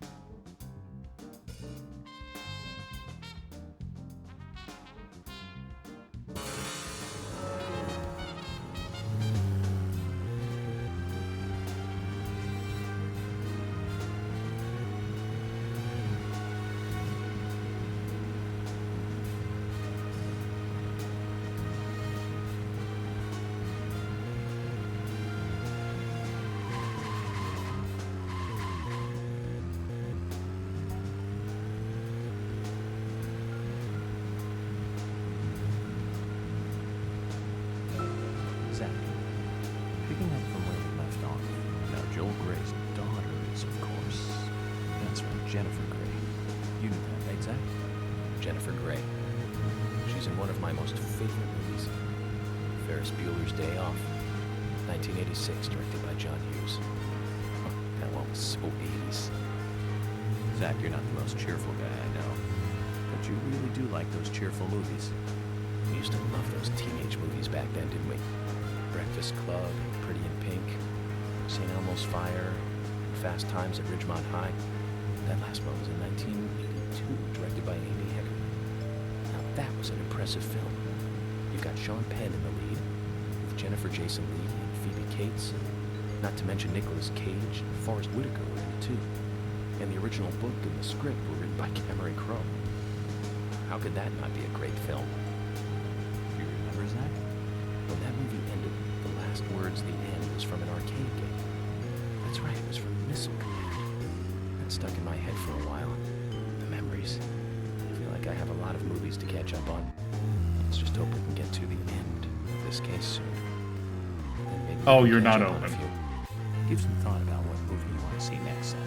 Zach, picking up from where we left off, now Joel Gray's daughter is, of course, that's from Jennifer Gray. You know that, right, Zach? Jennifer Gray. She's in one of my most favorite movies, Ferris Bueller's Day Off, 1986, directed by John Hughes. That one was so 80s. Zach, you're not the most cheerful guy I know, but you really do like those cheerful movies. We used to love those teenage movies back then, didn't we? Breakfast Club, Pretty in Pink, St. Elmo's Fire, Fast Times at Ridgemont High. That last one was in 1982, directed by Amy Hecker. Now that was an impressive film. You've got Sean Penn in the lead, with Jennifer Jason Leigh and Phoebe Cates, not to mention Nicolas Cage and Forrest Whitaker were in it too. And the original book and the script were written by Cameron Crowe. How could that not be a great film? Do you remember, Zach? When that movie ended, the last words at the end was from an arcade game. That's right, it was from Missile Command. That stuck in my head for a while. The memories. I feel like I have a lot of movies to catch up on. Let's just hope we can get to the end of this case soon. Then maybe we Oh, can you're catch not up on a open. few. Give some thought about what movie you want to see next, Zach.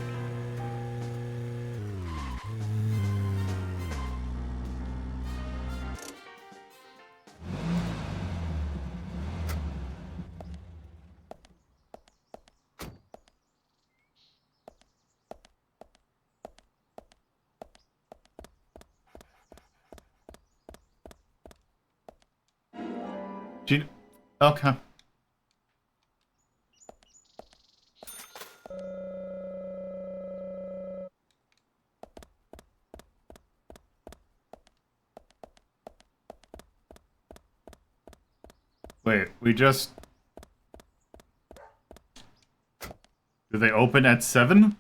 Okay. Wait, we just... Do they open at 7?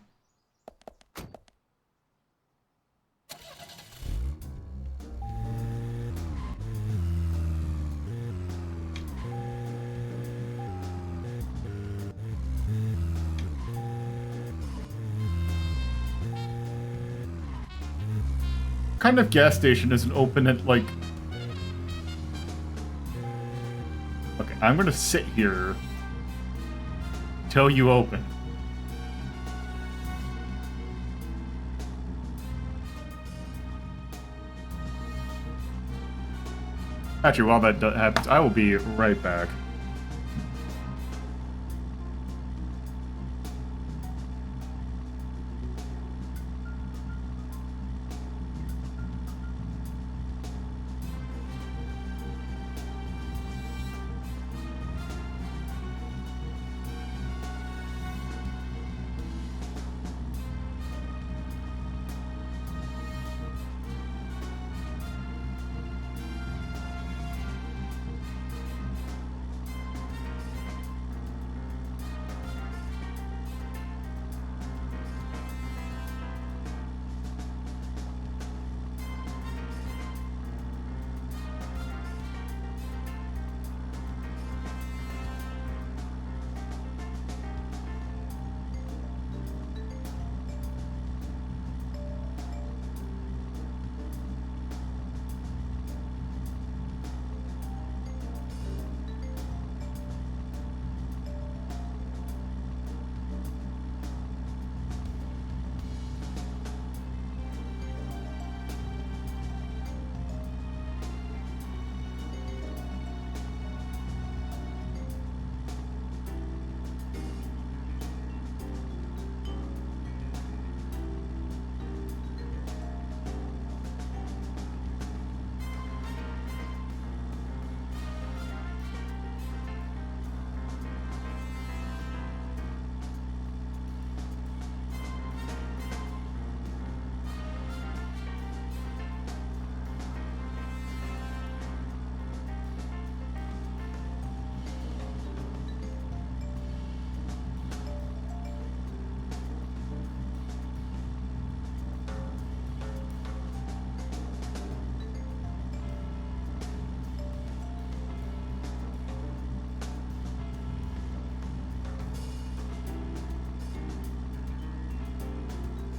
What kind of gas station isn't open at, like... Okay, I'm gonna sit here till you open. Actually, while that happens, I will be right back.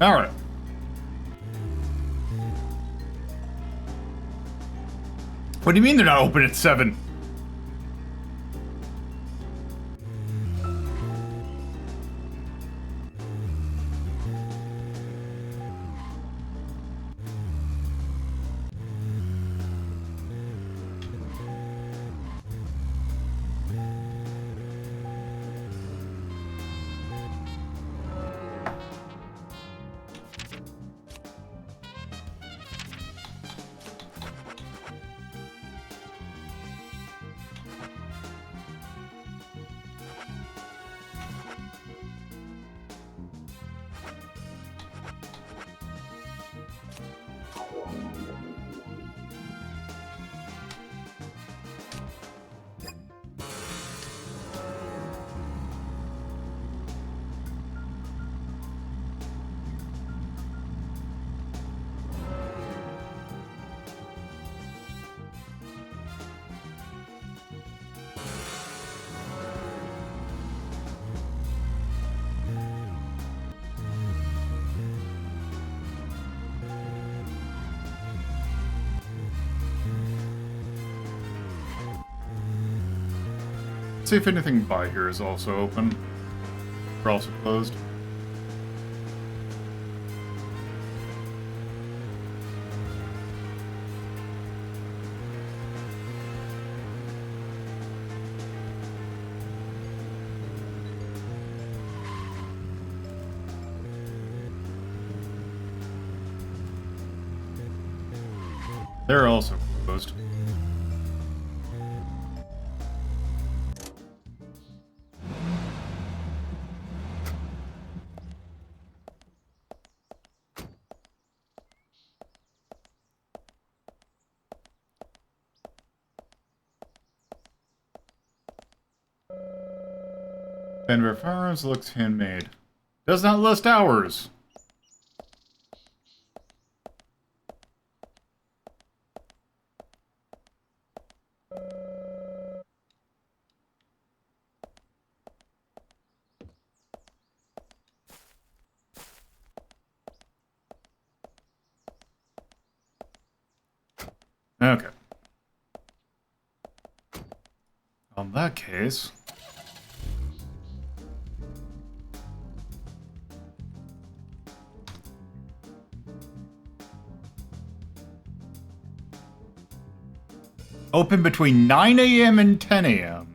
Alright. What do you mean they're not open at 7? See if anything by here is also open. Or also closed. They're also closed. Denver Firearms looks handmade. Does not list hours. Okay. In that case... Open between 9 a.m. and 10 a.m.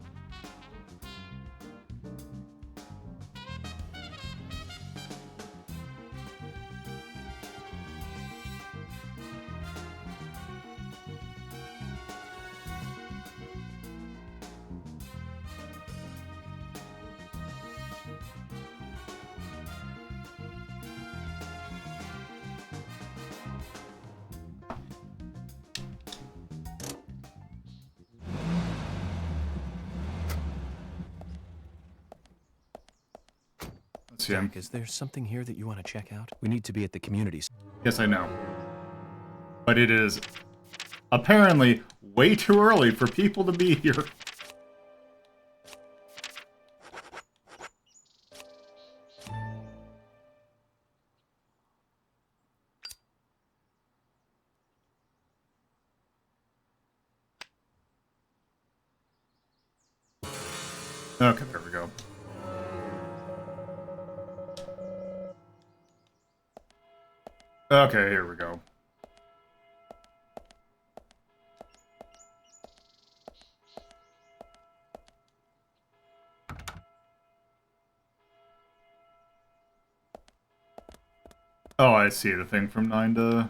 Zach, is there something here that you want to check out? We need to be at the community. Yes, I know. But it is apparently way too early for people to be here. Okay, there we go. Okay, here we go. Oh, I see the thing from 9 to...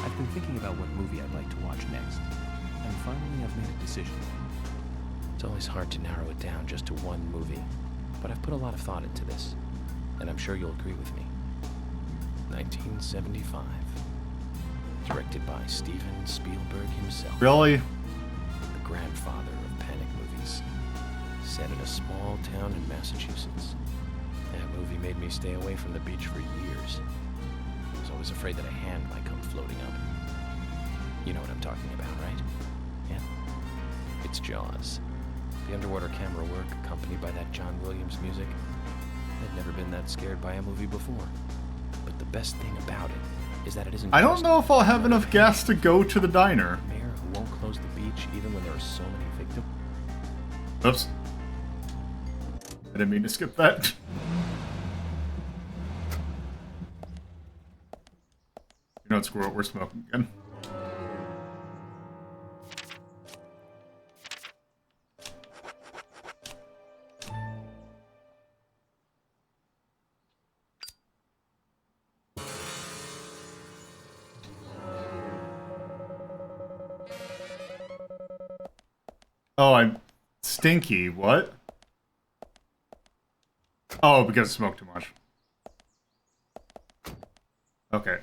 I've been thinking about what movie I'd like to watch next, and finally I've made a decision. It's always hard to narrow it down just to one movie, but I've put a lot of thought into this, and I'm sure you'll agree with me. 1975. Directed by Steven Spielberg himself. Really? The grandfather of panic movies. Set in a small town in Massachusetts. That movie made me stay away from the beach for years. I was always afraid that a hand might come floating up. You know what I'm talking about, right? Yeah. It's Jaws. The underwater camera work, accompanied by that John Williams music. I'd never been that scared by a movie before. But the best thing about it is that it isn't. I don't know if I'll have enough gas to go to the diner. A mayor who won't close the beach even when there are so many victims. Oops. I didn't mean to skip that. You know what, screw it, we're smoking again. Oh, I'm stinky. What? Oh, because I smoked too much. Okay.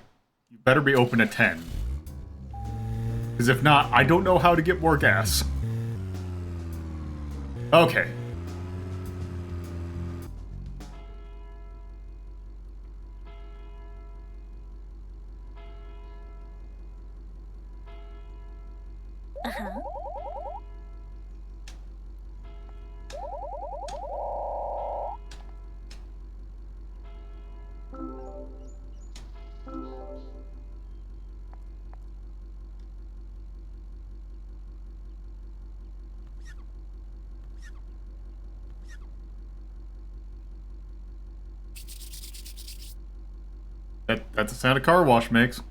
You better be open at 10. Because if not, I don't know how to get more gas. Okay. Uh-huh. That's the sound a car wash makes.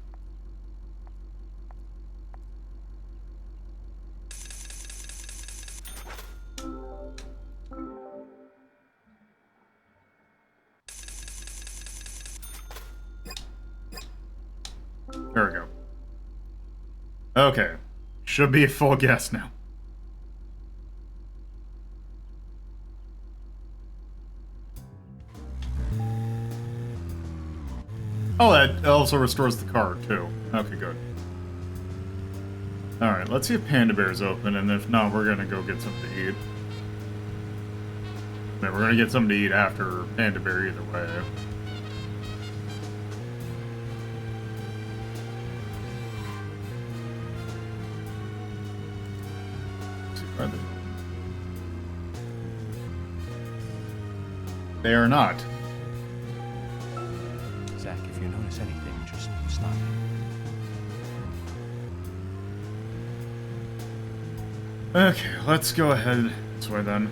There we go. Okay. Should be at full gas now. Oh, that also restores the car, too. Okay, good. Alright, let's see if Panda Bear's open, and if not, we're gonna go get something to eat. I mean, we're gonna get something to eat after Panda Bear either way. Let's see, are they are not. Zach, if you notice anything, just stop. Okay, let's go ahead this way then.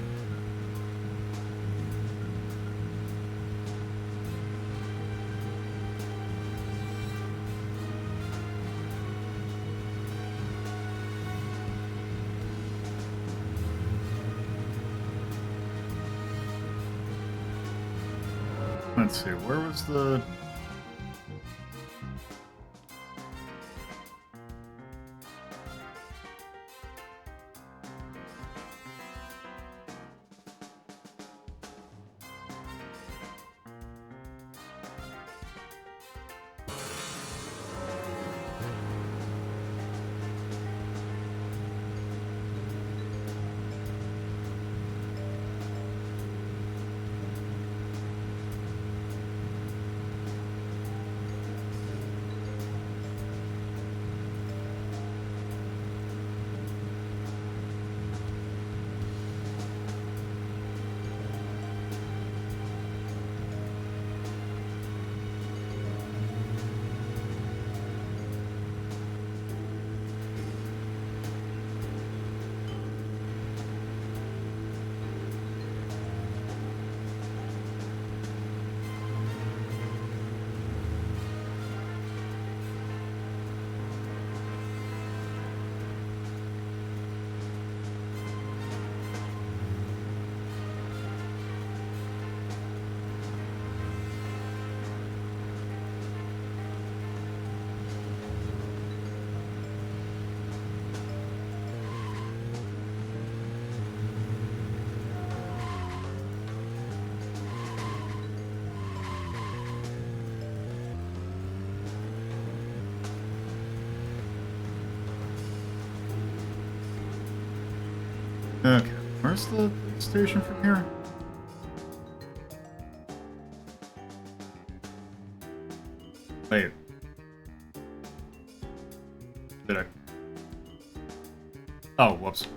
Let's see, where was the... Okay, where's the station from here? Wait. Did I? Oh, whoops.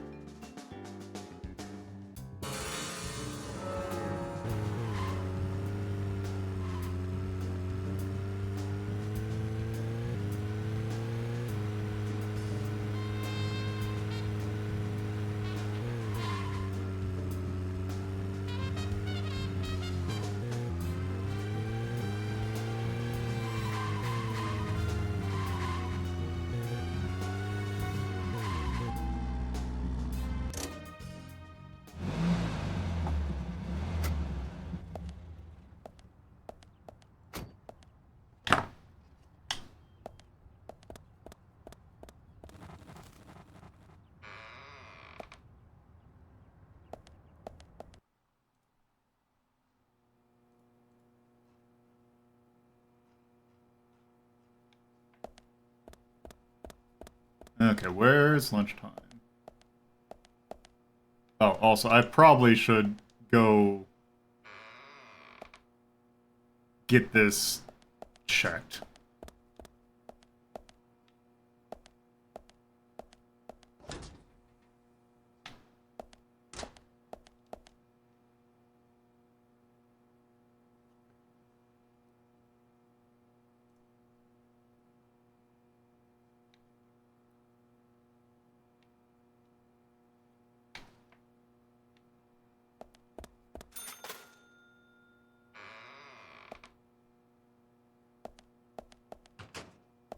Okay, where's lunchtime? Oh, also, I probably should go get this checked.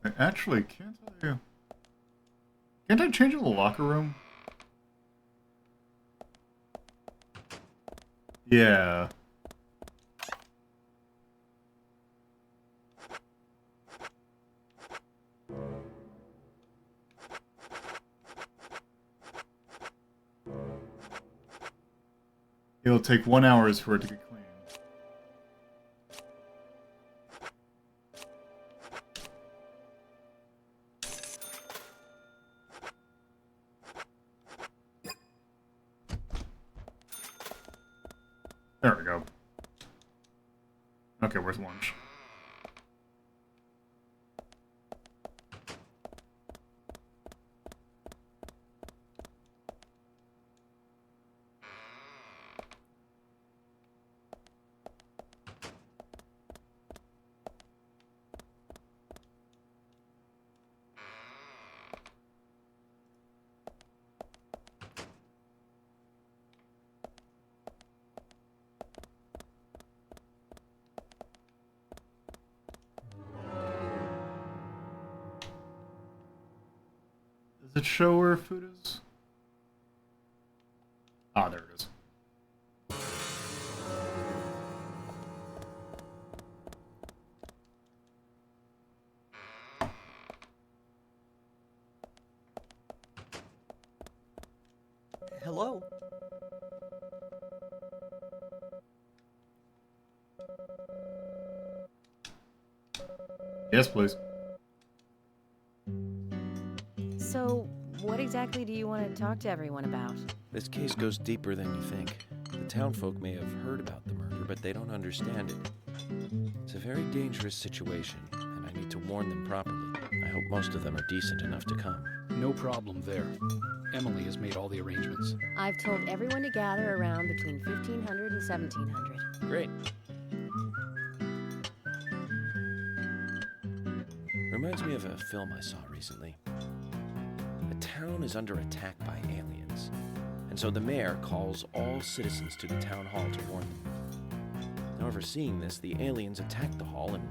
I actually can't tell you. Can't I change in the locker room? Yeah. It'll take 1 hour for it to get clean. There we go. Okay, where's lunch? Does it show where food is? Ah, there it is. Hello? Yes, please. So, what exactly do you want to talk to everyone about? This case goes deeper than you think. The townfolk may have heard about the murder, but they don't understand it. It's a very dangerous situation, and I need to warn them properly. I hope most of them are decent enough to come. No problem there. Emily has made all the arrangements. I've told everyone to gather around between 1500 and 1700. Great. Reminds me of a film I saw recently. A town is under attack by aliens, and so the mayor calls all citizens to the town hall to warn them. However, seeing this, the aliens attack the hall and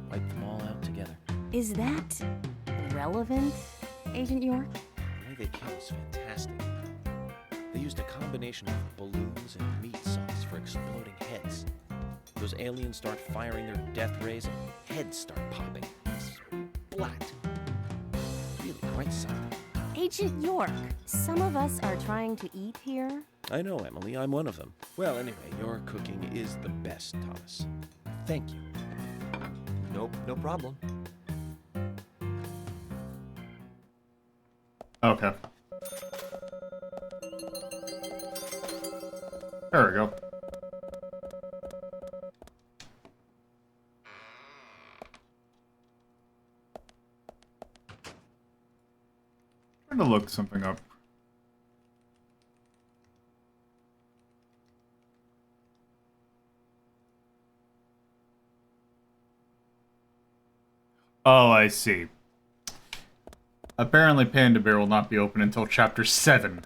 wipe them all out together. Is that relevant, Agent York? The way they came was fantastic. They used a combination of balloons and meat sauce for exploding heads. Those aliens start firing their death rays and heads start popping. Splat. Really quite something. Agent York, some of us are trying to eat here. I know, Emily. I'm one of them. Well, anyway, your cooking is the best, Thomas. Thank you. Nope, no problem. Okay. There we go. Trying to look something up. Oh, I see. Apparently Panda Bear will not be open until Chapter 7.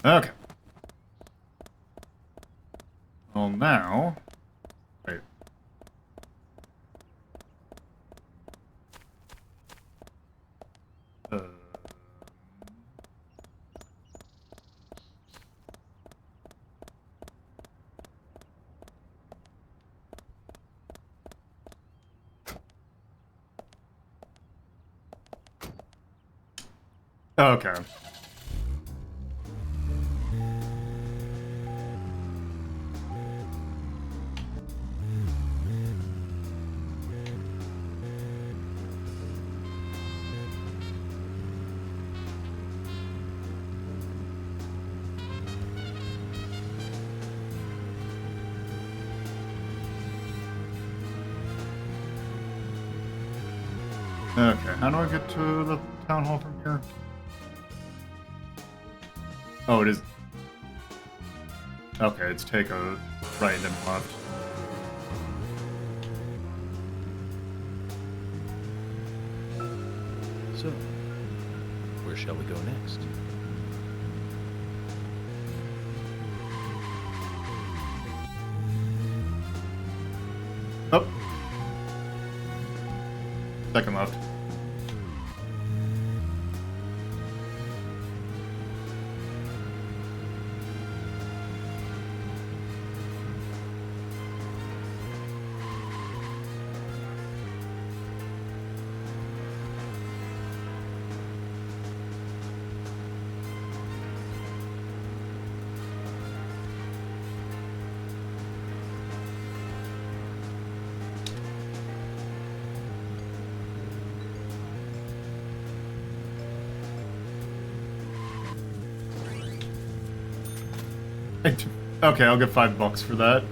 Okay. Well, now... Wait. Okay. Okay, how do I get to the town hall from here? Oh, it is. Okay, it's take a right and then left. So, where shall we go next? Oh. Second left. Okay, I'll get $5 for that.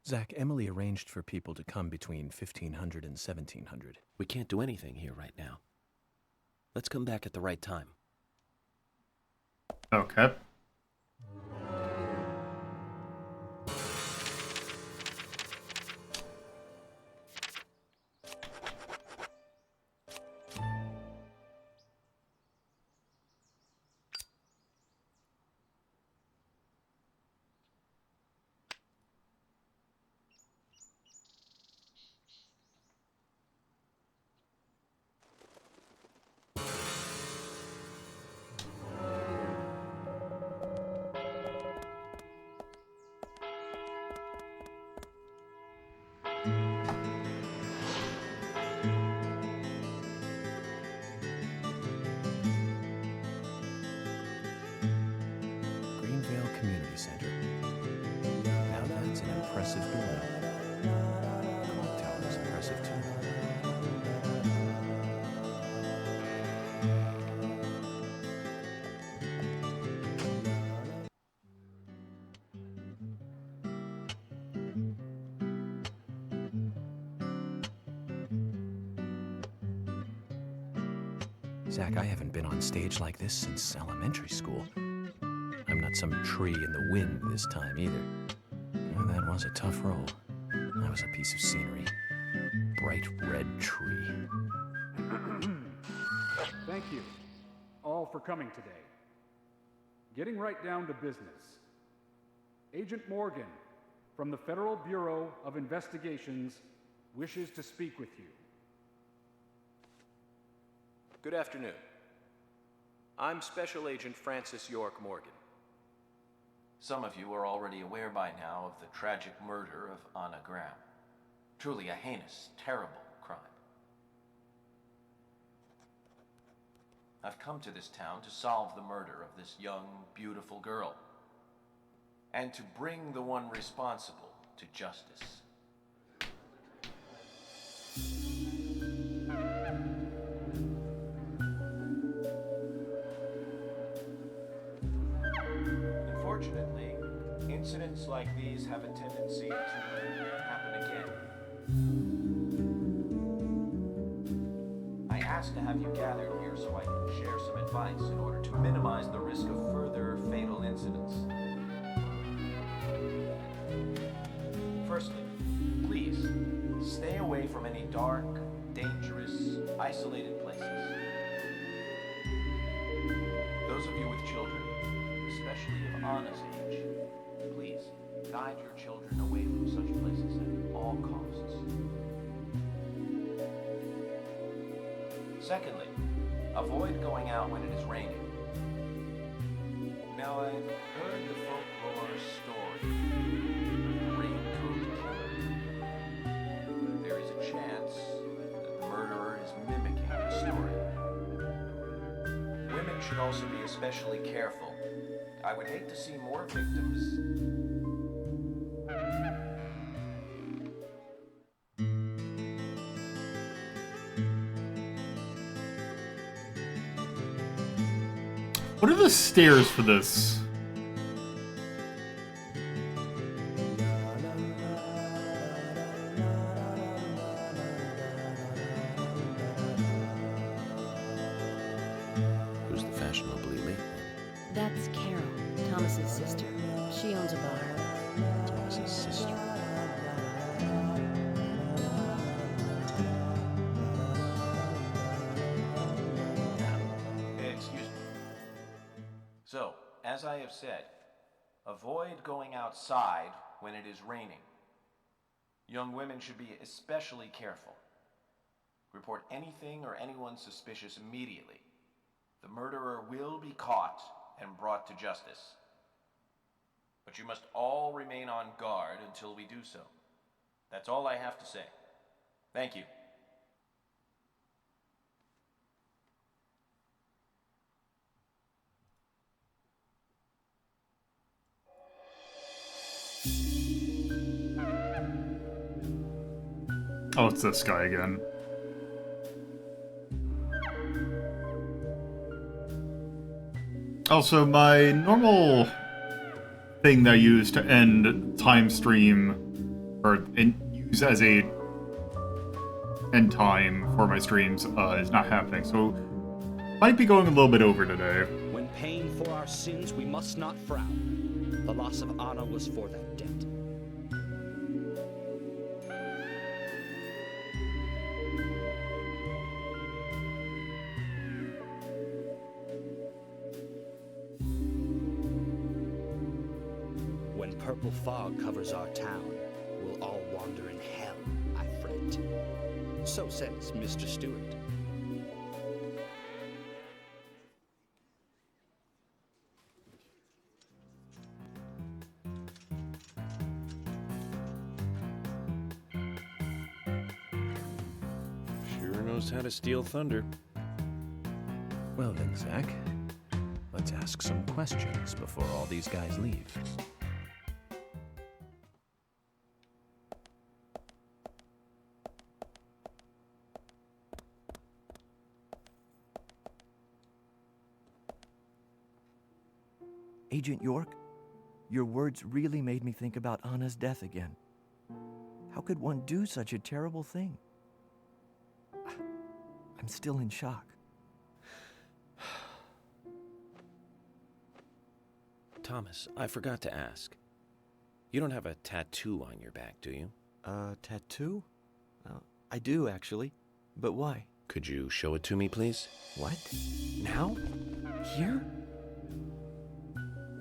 Zach, Emily arranged for people to come between 1500 and 1700. We can't do anything here right now. Let's come back at the right time. Okay. Greenvale Community Center. Now that's an impressive building. Clock tower is impressive too. Zach, I haven't been on stage like this since elementary school. I'm not some tree in the wind this time either. Well, that was a tough role. That was a piece of scenery. Bright red tree. Thank you all for coming today. Getting right down to business. Agent Morgan from the Federal Bureau of Investigations wishes to speak with you. Good afternoon. I'm Special Agent Francis York Morgan. Some of you are already aware by now of the tragic murder of Anna Graham. Truly a heinous, terrible crime. I've come to this town to solve the murder of this young, beautiful girl, and to bring the one responsible to justice. Unfortunately, incidents like these have a tendency to happen again. I asked to have you gathered here so I can share some advice in order to minimize the risk of further fatal incidents. Firstly, please, stay away from any dark, dangerous, isolated places. Those of you with children, especially of Anna's age, please guide your children away from such places at all costs. Secondly, avoid going out when it is raining. Now, I've heard the folklore story of the raincoat killer. There is a chance that the murderer is mimicking the story. should also be especially careful. I would hate to see more victims. What are the stairs for this? Who's the fashionably late one? That's Carol, Thomas's sister. She owns a bar. Thomas's sister. Excuse me. So, as I have said, avoid going outside when it is raining. Young women should be especially careful. Report anything or anyone suspicious immediately. The murderer will be caught and brought to justice. But you must all remain on guard until we do so. That's all I have to say. Thank you. Oh, it's this guy again. Also, my normal thing that I use to end time stream, or use as a end time for my streams, is not happening. So, might be going a little bit over today. When paying for our sins, we must not frown. The loss of Anna was for that debt. When purple fog covers our town, we'll all wander in hell, I fret. So says Mr. Stewart. Sure knows how to steal thunder. Well then, Zach, let's ask some questions before all these guys leave. Agent York, your words really made me think about Anna's death again. How could one do such a terrible thing? I'm still in shock. Thomas, I forgot to ask. You don't have a tattoo on your back, do you? Tattoo? I do, actually. But why? Could you show it to me, please? What? Now? Here?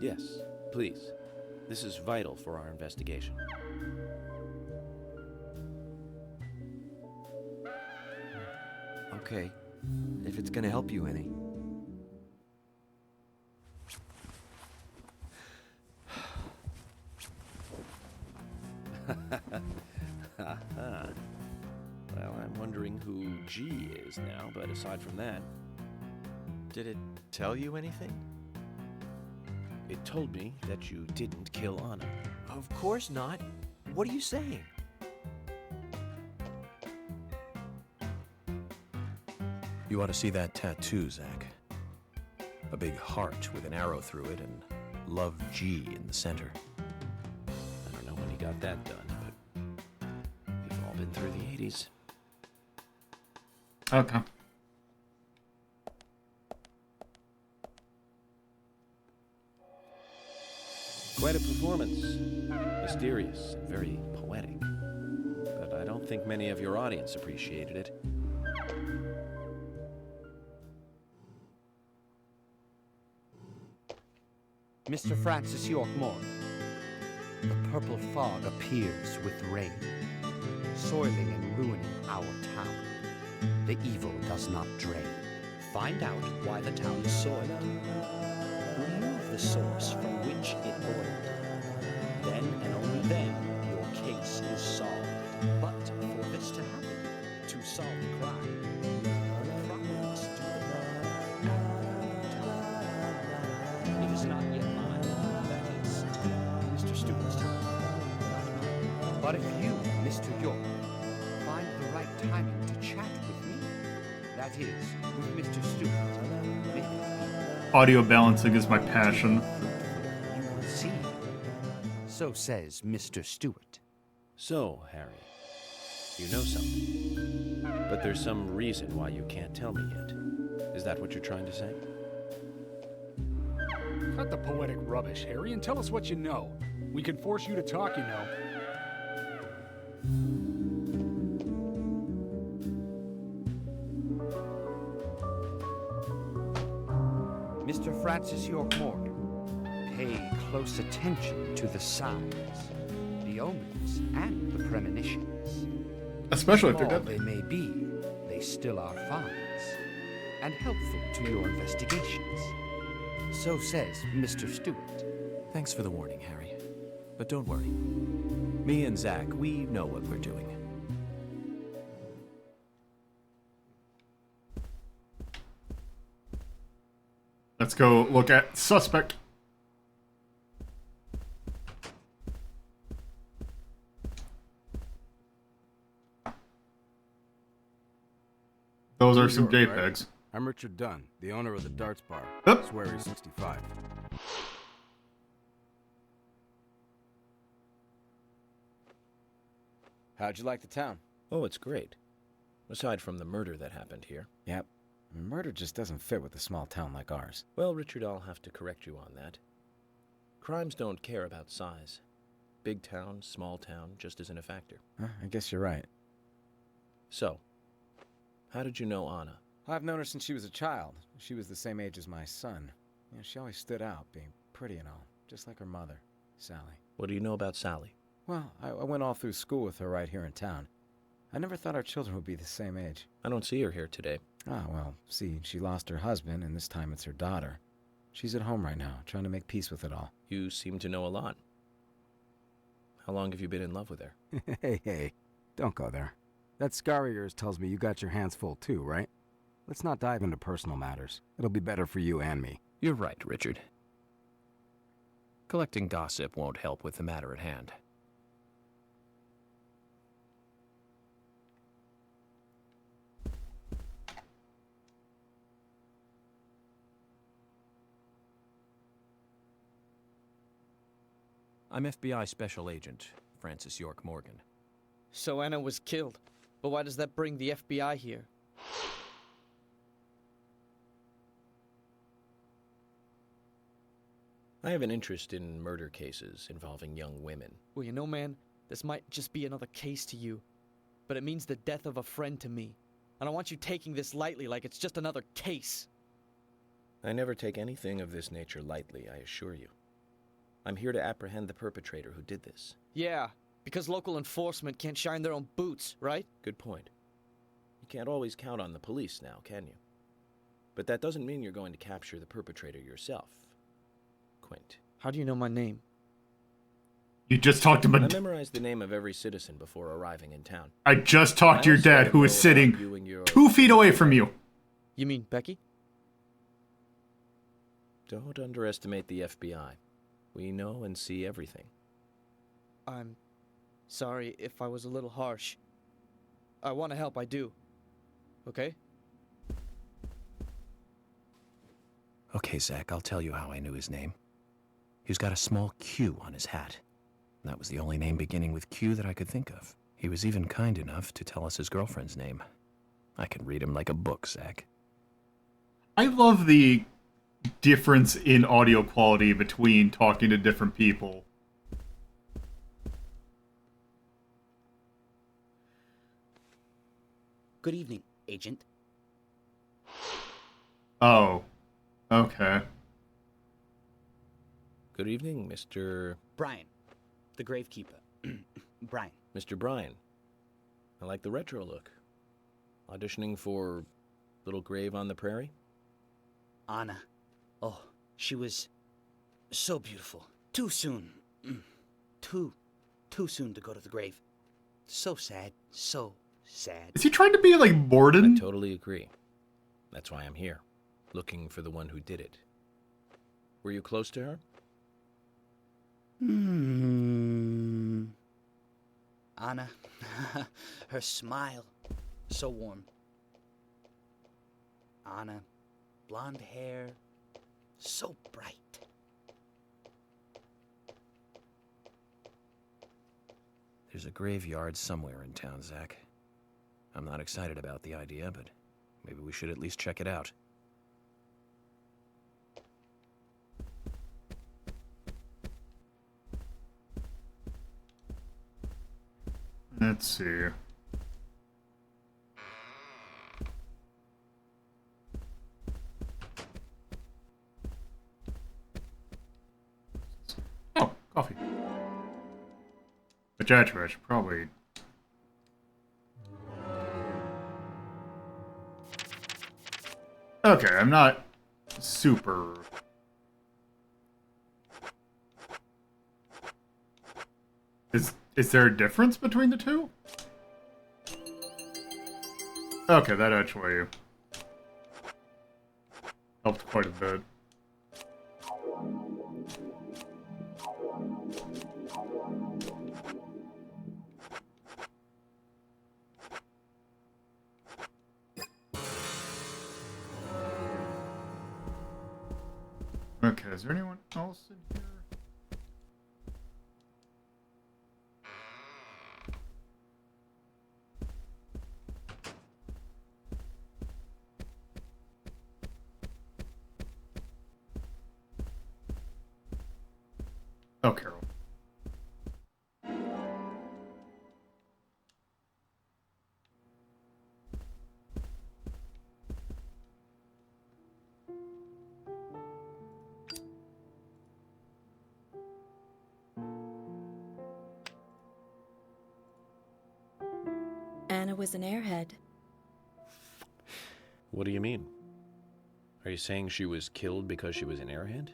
Yes, please. This is vital for our investigation. Okay, if it's gonna help you any. Well, I'm wondering who G is now, but aside from that... Did it tell you anything? It told me that you didn't kill Anna. Of course not. What are you saying? You ought to see that tattoo, Zach. A big heart with an arrow through it and Love G in the center. I don't know when he got that done, but we've all been through the 80s. Okay. Quite a performance. Mysterious and very poetic. But I don't think many of your audience appreciated it. Mr. Francis York Moore. The purple fog appears with rain, soiling and ruining our town. The evil does not drain. Find out why the town is soiled. Remove the source from which it boiled. Then and only then your case is solved. But for this to happen, to solve the crime, the proper must do the wrong at the wrong time. is not yet mine. That is, Mr. Stewart's time. Not mine. But if you, Mr. York, find the right timing to chat with me, that is, with Mr. Stewart, with Audio balancing is my passion. you will see. So says Mr. Stewart. So, Harry, you know something. But there's some reason why you can't tell me yet. Is that what you're trying to say? Cut the poetic rubbish, Harry, and tell us what you know. We can force you to talk, you know. Mr. Francis York Morgan, pay close attention to the signs, the omens, and the premonitions. Especially if they're Small deadly. they may be, they still are finds, and helpful to your investigations. So says Mr. Stewart. Thanks for the warning, Harry. But don't worry. Me and Zach, we know what we're doing. Let's go look at suspect. Those are some York, right? JPEGs. I'm Richard Dunn, the owner of the Darts Bar, Yep. Swery 65. How'd you like the town? Oh, it's great. Aside from the murder that happened here. Yep. Murder just doesn't fit with a small town like ours. Well, Richard, I'll have to correct you on that. Crimes don't care about size. Big town, small town, just isn't a factor. I guess you're right. So, how did you know Anna? I've known her since she was a child. She was the same age as my son. You know, she always stood out, being pretty and all, just like her mother, Sally. What do you know about Sally? Well, I went all through school with her right here in town. I never thought our children would be the same age. I don't see her here today. Ah, well, see, she lost her husband, and this time it's her daughter. She's at home right now, trying to make peace with it all. You seem to know a lot. How long have you been in love with her? Hey, don't go there. That scar of yours tells me you got your hands full too, right? Let's not dive into personal matters. It'll be better for you and me. You're right, Richard. Collecting gossip won't help with the matter at hand. I'm FBI Special Agent Francis York Morgan. So Anna was killed. But why does that bring the FBI here? I have an interest in murder cases involving young women. Well, you know, man, this might just be another case to you. But it means the death of a friend to me. I don't want you taking this lightly like it's just another case. I never take anything of this nature lightly, I assure you. I'm here to apprehend the perpetrator who did this. Yeah, because local enforcement can't shine their own boots, right? Good point. You can't always count on the police now, can you? But that doesn't mean you're going to capture the perpetrator yourself, Quint. How do you know my name? You just talked to I my... memorized the name of every citizen before arriving in town. I just talked to your dad, who is sitting 2 feet away from you. You mean Becky? Don't underestimate the FBI. We know and see everything. I'm sorry if I was a little harsh. I want to help, I do. Okay? Okay, Zach, I'll tell you how I knew his name. He's got a small Q on his hat. That was the only name beginning with Q that I could think of. He was even kind enough to tell us his girlfriend's name. I can read him like a book, Zach. I love the difference in audio quality between talking to different people. Good evening, Agent. Oh. Okay. Good evening, Mr. Brian, the gravekeeper. Brian. Mr. Bryan. I like the retro look. Auditioning for Little Grave on the Prairie? Anna. Oh, she was so beautiful. Too soon. Too soon to go to the grave. So sad. So sad. Is he trying to be like Borden? I totally agree. That's why I'm here, looking for the one who did it. Were you close to her? Anna, her smile, so warm. Anna, blonde hair, so bright. There's a graveyard somewhere in town, Zach. I'm not excited about the idea, but maybe we should at least check it out. Let's see. Oh, coffee. Which actually I should probably... Okay, I'm not super... Is there a difference between the two? Okay, that actually helped quite a bit. Okay, is there anyone else in here? Oh, Carol. Anna was an airhead. What do you mean? Are you saying she was killed because she was an airhead?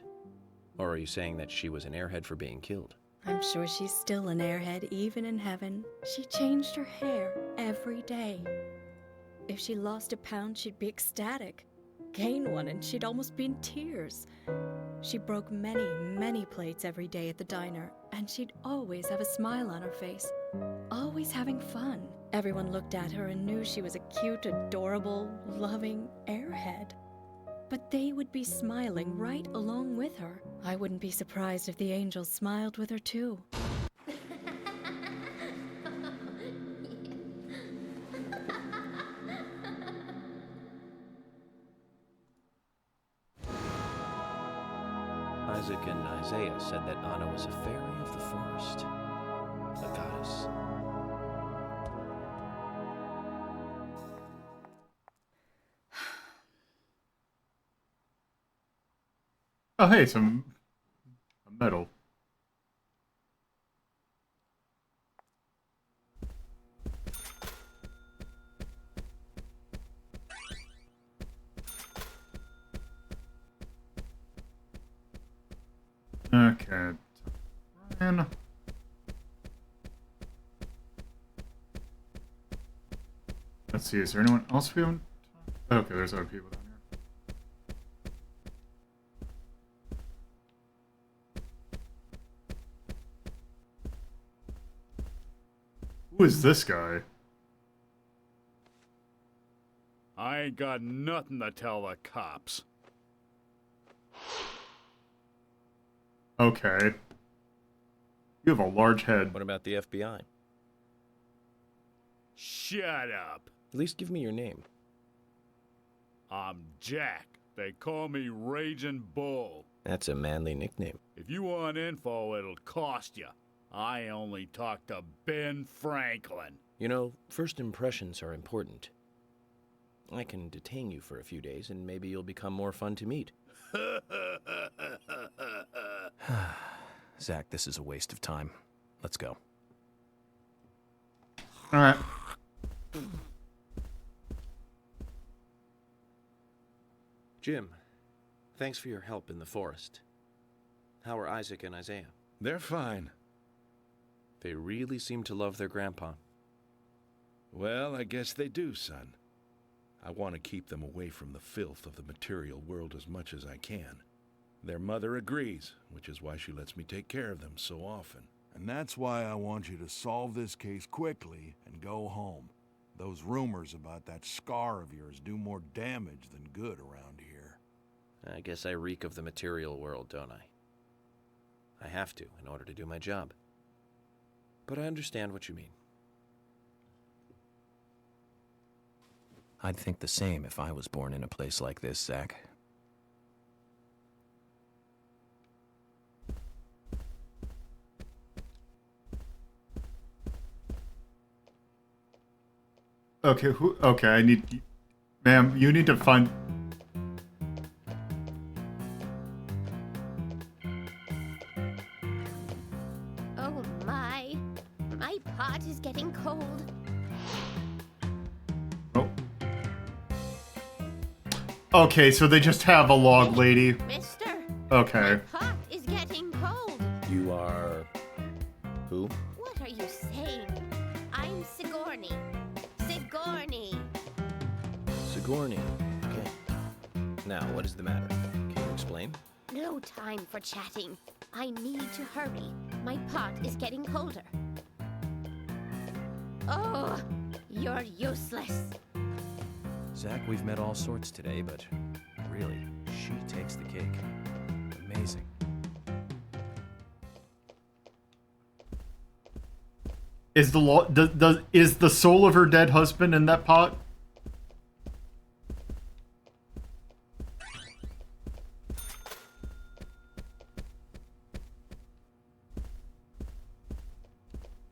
Or are you saying that she was an airhead for being killed? I'm sure she's still an airhead even in heaven. She changed her hair every day. If she lost a pound, she'd be ecstatic. Gain one and she'd almost be in tears. She broke many, many plates every day at the diner, and she'd always have a smile on her face. Always having fun. Everyone looked at her and knew she was a cute, adorable, loving airhead. But they would be smiling right along with her. I wouldn't be surprised if the angels smiled with her too. Isaac and Isaiah said that Anna was a fairy of the forest, a goddess. Oh, hey, some metal. Okay. Ryan. Let's see, is there anyone else we haven't? Okay, there's other people down here. Who is this guy? I ain't got nothing to tell the cops. Okay. You have a large head. What about the FBI? Shut up. At least give me your name. I'm Jack. They call me Raging Bull. That's a manly nickname. If you want info, it'll cost you. I only talk to Ben Franklin. You know, first impressions are important. I can detain you for a few days, and maybe you'll become more fun to meet. Zach, this is a waste of time. Let's go. All right. Jim, thanks for your help in the forest. How are Isaac and Isaiah? They're fine. They really seem to love their grandpa. Well, I guess they do, son. I want to keep them away from the filth of the material world as much as I can. Their mother agrees, which is why she lets me take care of them so often. And that's why I want you to solve this case quickly and go home. Those rumors about that scar of yours do more damage than good around here. I guess I reek of the material world, don't I? I have to, in order to do my job. But I understand what you mean. I'd think the same if I was born in a place like this, Zach. Okay, okay, I need... Ma'am, you need to find... Oh my pot is getting cold. Oh. Okay, so they just have a log lady. Mister, Okay. my pot is getting cold. You are... who? What are you saying? I'm Sigourney. Sigourney. Sigourney. Okay. Now, what is the matter? Can you explain? No time for chatting. I need to hurry. My pot is getting colder. Oh, you're useless. Zach, we've met all sorts today, but really, she takes the cake. Amazing. Is is the soul of her dead husband in that pot?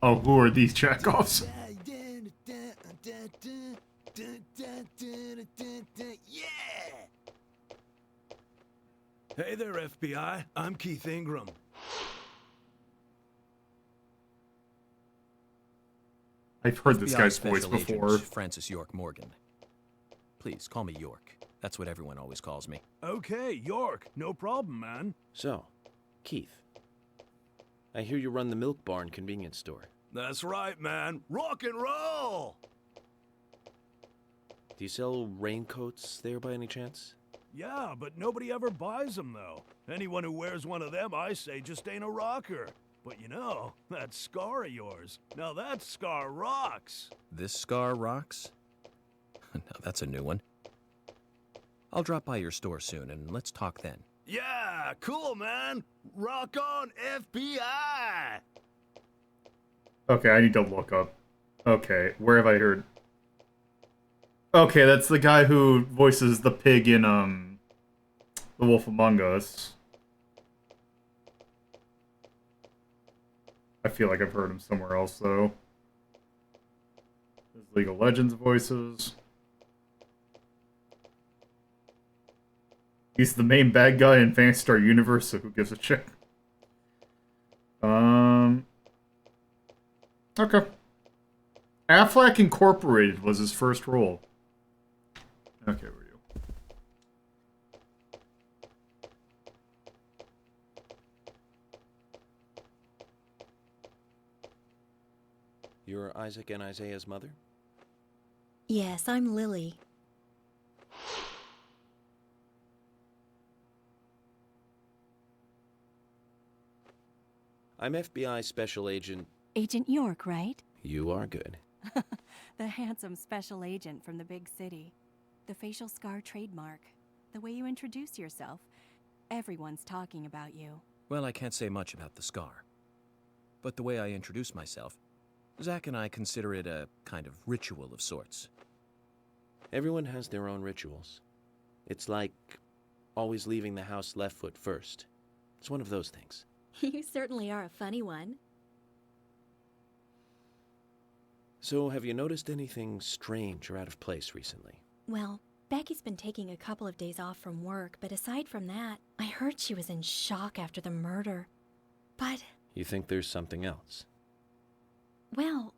Oh, who are these jackoffs? Hey there, FBI. I'm Keith Ingram. I've heard this FBI guy's voice Special Agent before. Francis York Morgan. Please, call me York. That's what everyone always calls me. Okay, York. No problem, man. So, Keith, I hear you run the Milk Barn convenience store. That's right, man. Rock and roll! Do you sell raincoats there by any chance? Yeah, but nobody ever buys them, though. Anyone who wears one of them, I say, just ain't a rocker. But you know, that scar of yours, now that scar rocks. This scar rocks? Now that's a new one. I'll drop by your store soon, and let's talk then. Yeah, cool, man. Rock on, FBI! Okay, I need to look up. Okay, where have I heard? Okay, that's the guy who voices the pig in, The Wolf Among Us. I feel like I've heard him somewhere else, though. His League of Legends voices. He's the main bad guy in Phantasy Star Universe, so who gives a shit? Okay. Affleck Incorporated was his first role. Okay, where are you? You're Isaac and Isaiah's mother? Yes, I'm Lily. I'm FBI Special Agent... Agent York, right? You are good. The handsome special agent from the big city. The facial scar trademark. The way you introduce yourself. Everyone's talking about you. Well, I can't say much about the scar. But the way I introduce myself, Zach and I consider it a kind of ritual of sorts. Everyone has their own rituals. It's like always leaving the house left foot first. It's one of those things. You certainly are a funny one. So, have you noticed anything strange or out of place recently? Well, Becky's been taking a couple of days off from work, but aside from that, I heard she was in shock after the murder. But... You think there's something else? Well,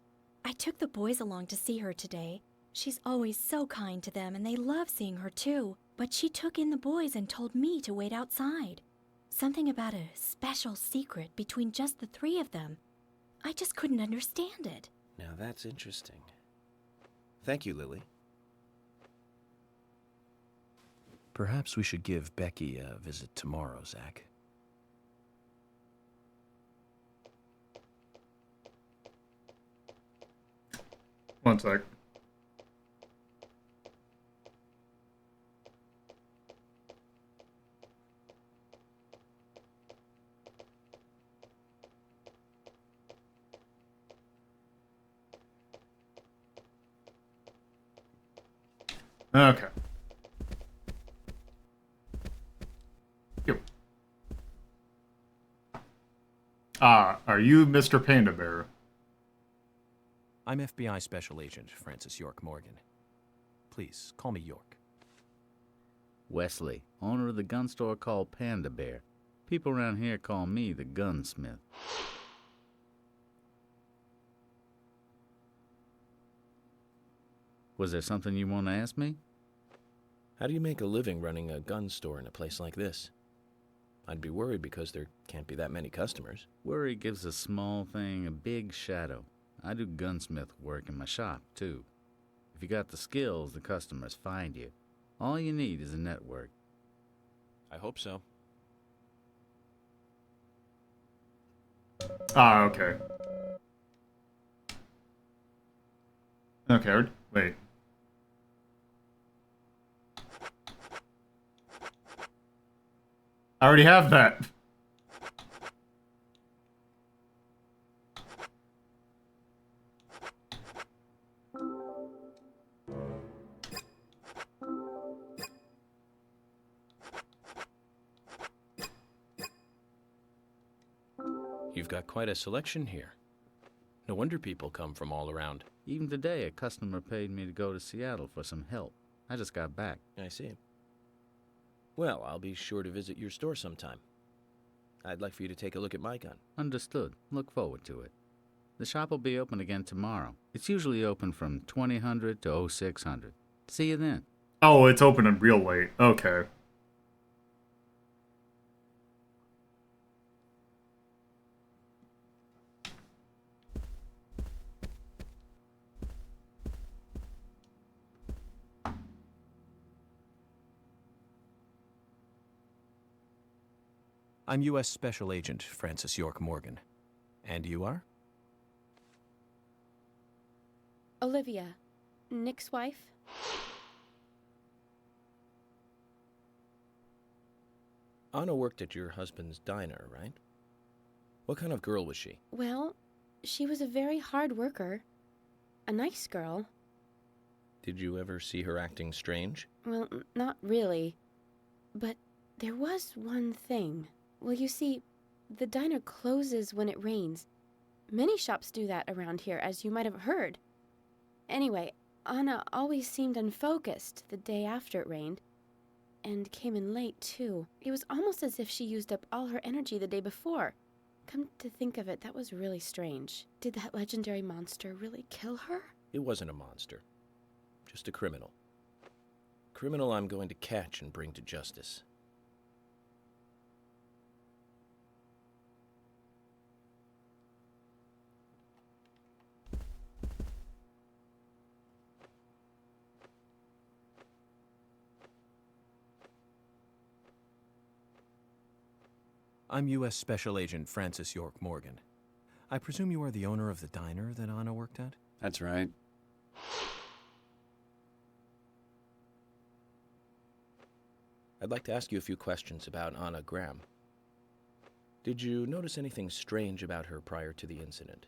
I took the boys along to see her today. She's always so kind to them, and they love seeing her too. But she took in the boys and told me to wait outside. Something about a special secret between just the three of them. I just couldn't understand it. Now that's interesting. Thank you, Lily. Perhaps we should give Becky a visit tomorrow, Zach. One sec. Okay. Yep. Are you Mr. Panda Bear? I'm FBI Special Agent Francis York Morgan. Please, call me York. Wesley, owner of the gun store called Panda Bear. People around here call me the gunsmith. Was there something you want to ask me? How do you make a living running a gun store in a place like this? I'd be worried because there can't be that many customers. Worry gives a small thing a big shadow. I do gunsmith work in my shop, too. If you got the skills, the customers find you. All you need is a network. I hope so. Okay. Okay, wait. I already have that. You've got quite a selection here. No wonder people come from all around. Even today, a customer paid me to go to Seattle for some help. I just got back. I see. Well, I'll be sure to visit your store sometime. I'd like for you to take a look at my gun. Understood. Look forward to it. The shop will be open again tomorrow. It's usually open from 2000 to 0600. See you then. Oh, it's open in real late. Okay. I'm U.S. Special Agent Francis York Morgan. And you are? Olivia, Nick's wife. Anna worked at your husband's diner, right? What kind of girl was she? Well, she was a very hard worker. A nice girl. Did you ever see her acting strange? Well, not really. But there was one thing. Well, you see, the diner closes when it rains. Many shops do that around here, as you might have heard. Anyway, Anna always seemed unfocused the day after it rained. And came in late, too. It was almost as if she used up all her energy the day before. Come to think of it, that was really strange. Did that legendary monster really kill her? It wasn't a monster. Just a criminal. Criminal I'm going to catch and bring to justice. I'm U.S. Special Agent Francis York Morgan. I presume you are the owner of the diner that Anna worked at? That's right. I'd like to ask you a few questions about Anna Graham. Did you notice anything strange about her prior to the incident?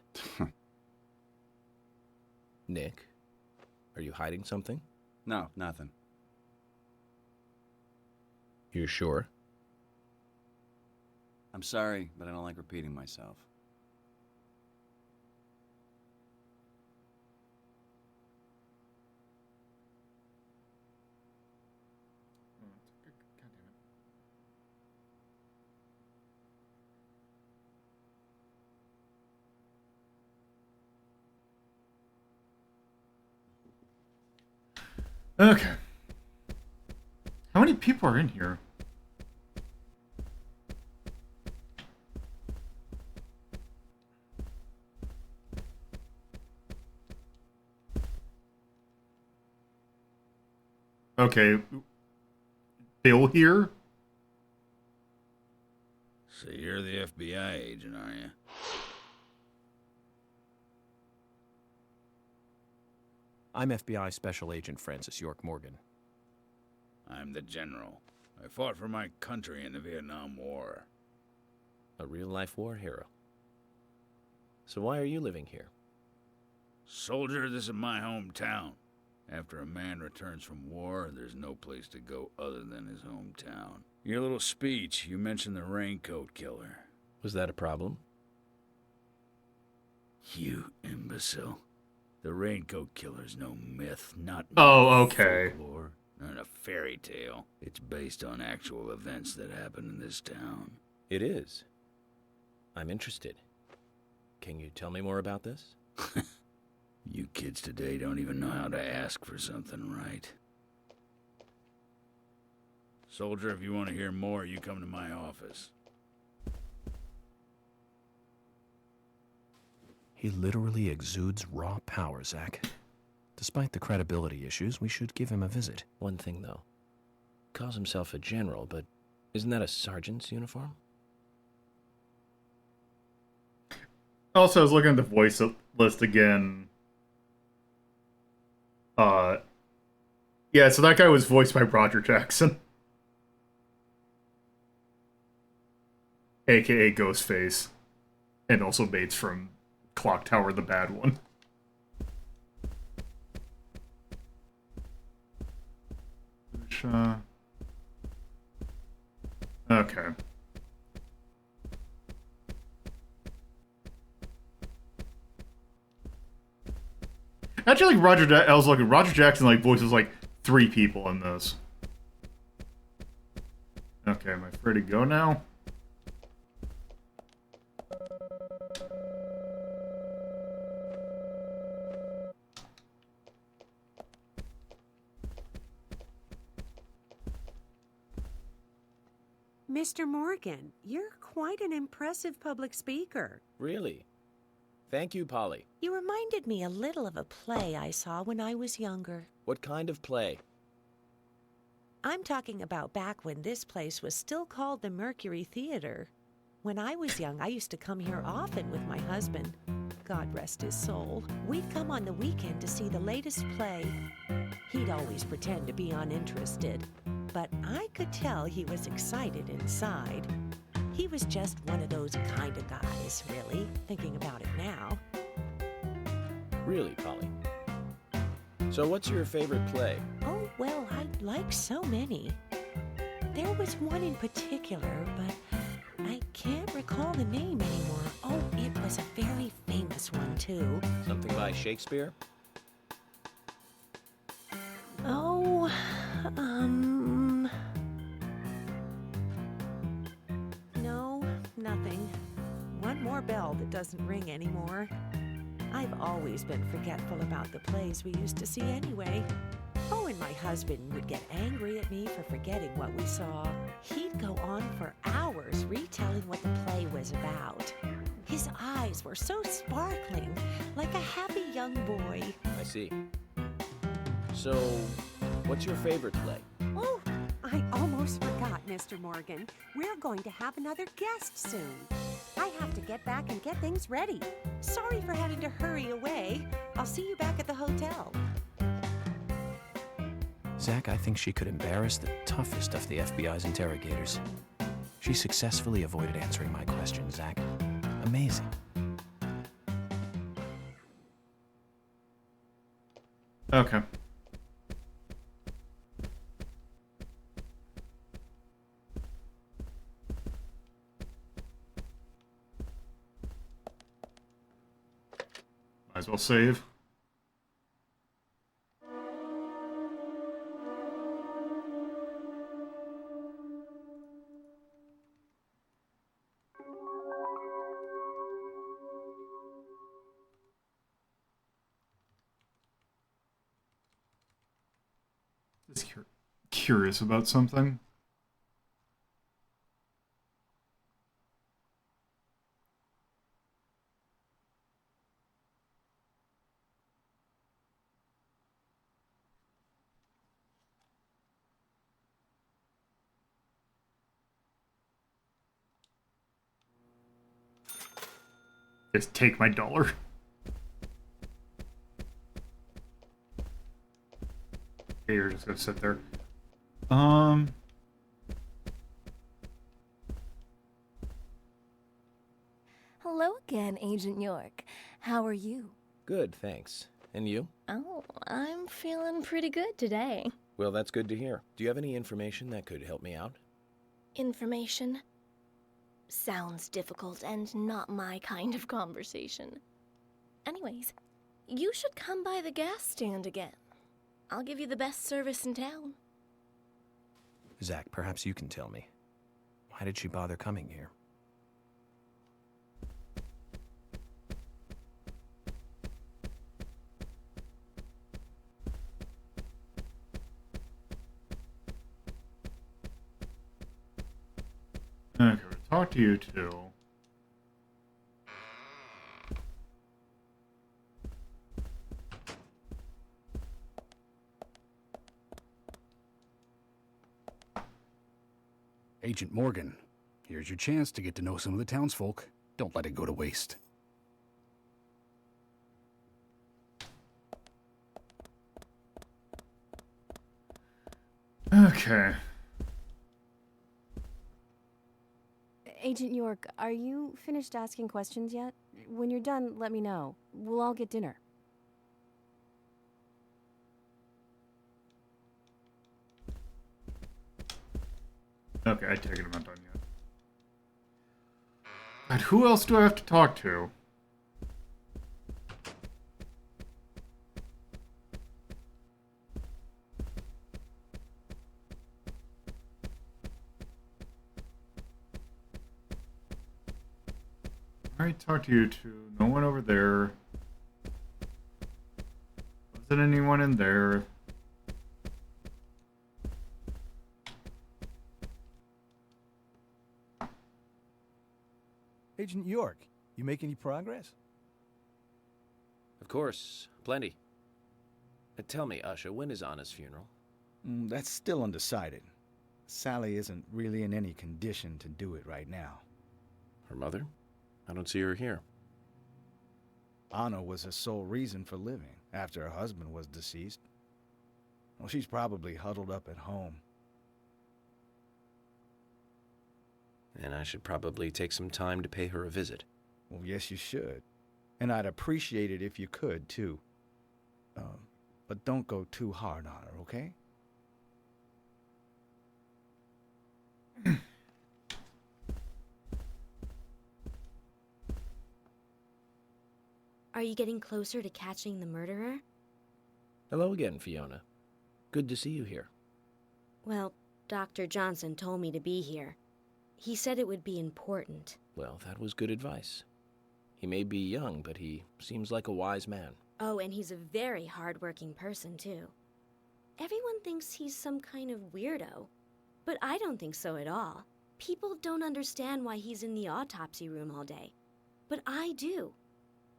Nick, are you hiding something? No, nothing. You're sure? I'm sorry, but I don't like repeating myself. Okay. How many people are in here? Okay. still here? So you're the FBI agent, are you? I'm FBI Special Agent Francis York Morgan. I'm the general. I fought for my country in the Vietnam War. A real-life war hero. So why are you living here? Soldier, this is my hometown. After a man returns from war, there's no place to go other than his hometown. Your little speech, you mentioned the raincoat killer. Was that a problem? You imbecile. The raincoat killer's no myth, not okay. folklore, not a fairy tale. It's based on actual events that happen in this town. It is. I'm interested. Can you tell me more about this? You kids today don't even know how to ask for something right. Soldier, if you want to hear more, you come to my office. He literally exudes raw power, Zach. Despite the credibility issues, we should give him a visit. One thing, though. Calls himself a general, but isn't that a sergeant's uniform? Also, I was looking at the voice list again. Yeah, so that guy was voiced by Roger Jackson. AKA Ghostface. And also Bates from Clock Tower, the bad one. Okay. Actually, like I was looking. Roger Jackson like voices like 3 people in this. Okay, am I free to go now? Mr. Morgan, you're quite an impressive public speaker. Really? Thank you, Polly. You reminded me a little of a play I saw when I was younger. What kind of play? I'm talking about back when this place was still called the Mercury Theater. When I was young, I used to come here often with my husband. God rest his soul. We'd come on the weekend to see the latest play. He'd always pretend to be uninterested, but I could tell he was excited inside. He was just one of those kind of guys, really, thinking about it now. Really, Polly? So what's your favorite play? Oh, well, I like so many. There was one in particular, but I can't recall the name anymore. Oh, it was a very famous one, too. Something by Shakespeare? Oh, no, nothing. One more bell that doesn't ring anymore. I've always been forgetful about the plays we used to see anyway. Oh, and my husband would get angry at me for forgetting what we saw. He'd go on for hours retelling what the play was about. His eyes were so sparkling, like a happy young boy. I see. So, what's your favorite play? Oh, I almost forgot, Mr. Morgan. We're going to have another guest soon. I have to get back and get things ready. Sorry for having to hurry away. I'll see you back at the hotel. Zach, I think she could embarrass the toughest of the FBI's interrogators. She successfully avoided answering my question, Zach. Amazing. Okay. Might as well save. Just curious about something. Just take my dollar. Okay, you're just gonna sit there. Hello again, Agent York. How are you? Good, thanks. And you? Oh, I'm feeling pretty good today. Well, that's good to hear. Do you have any information that could help me out? Information? Sounds difficult and not my kind of conversation. Anyways, you should come by the gas stand again. I'll give you the best service in town. Zach, perhaps you can tell me. Why did she bother coming here? Okay, we'll talk to you two. Agent Morgan, here's your chance to get to know some of the townsfolk. Don't let it go to waste. Okay. Agent York, are you finished asking questions yet? When you're done, let me know. We'll all get dinner. Okay, I take it I'm not done yet. And who else do I have to talk to? Alright, talk to you two. No one over there. Wasn't anyone in there. Agent York, you make any progress? Of course, plenty. Tell me, Usha, when is Anna's funeral? That's still undecided. Sally isn't really in any condition to do it right now. Her mother? I don't see her here. Anna was her sole reason for living after her husband was deceased. Well, she's probably huddled up at home. And I should probably take some time to pay her a visit. Well, yes, you should. And I'd appreciate it if you could, too. But don't go too hard on her, okay? Are you getting closer to catching the murderer? Hello again, Fiona. Good to see you here. Well, Dr. Johnson told me to be here. He said it would be important. Well, that was good advice. He may be young, but he seems like a wise man. Oh, and he's a very hard-working person, too. Everyone thinks he's some kind of weirdo, but I don't think so at all. People don't understand why he's in the autopsy room all day, but I do.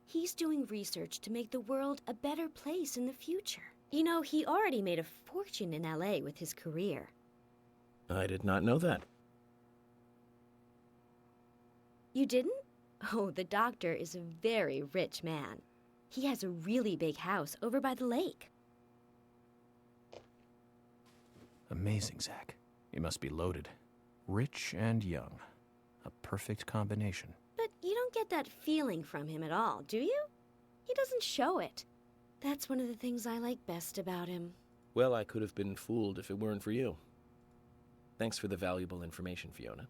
He's doing research to make the world a better place in the future. You know, he already made a fortune in LA with his career. I did not know that. You didn't? Oh, the doctor is a very rich man. He has a really big house over by the lake. Amazing, Zach. You must be loaded. Rich and young. A perfect combination. But you don't get that feeling from him at all, do you? He doesn't show it. That's one of the things I like best about him. Well, I could have been fooled if it weren't for you. Thanks for the valuable information, Fiona.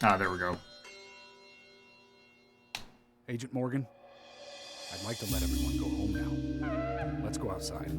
Ah, there we go. Agent Morgan, I'd like to let everyone go home now. Let's go outside.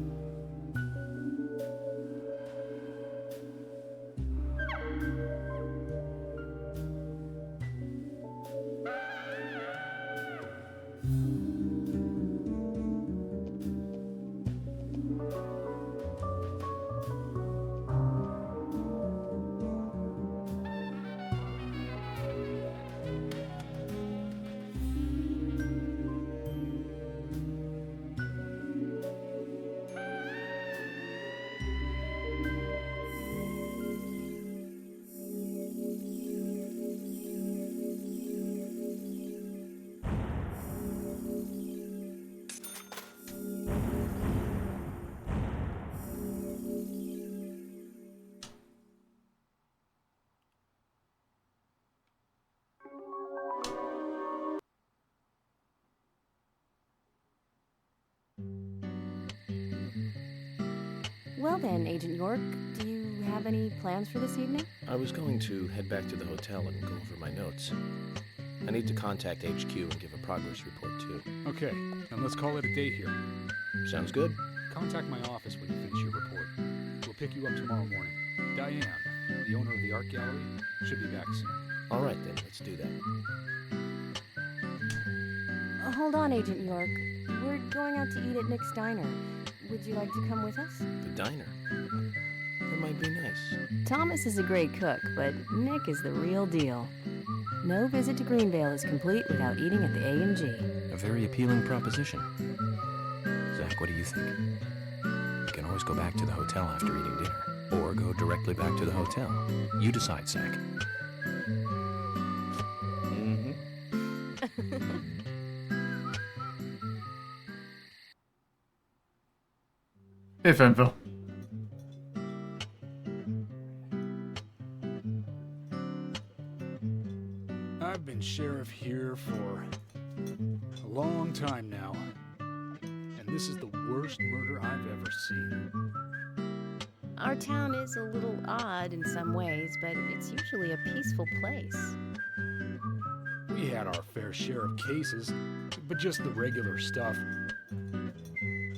Well then, Agent York, do you have any plans for this evening? I was going to head back to the hotel and go over my notes. I need to contact HQ and give a progress report, too. Okay, then let's call it a day here. Sounds good. Contact my office when you finish your report. We'll pick you up tomorrow morning. Diane, the owner of the art gallery, should be back soon. All right, then. Let's do that. Hold on, Agent York. We're going out to eat at Nick's Diner. Would you like to come with us? The diner. That might be nice. Thomas is a great cook, but Nick is the real deal. No visit to Greenvale is complete without eating at the A&G. A very appealing proposition. Zach, what do you think? You can always go back to the hotel after eating dinner, or go directly back to the hotel. You decide, Zach. Hey, Fenville. I've been sheriff here for a long time now, and this is the worst murder I've ever seen. Our town is a little odd in some ways, but it's usually a peaceful place. We had our fair share of cases, but just the regular stuff.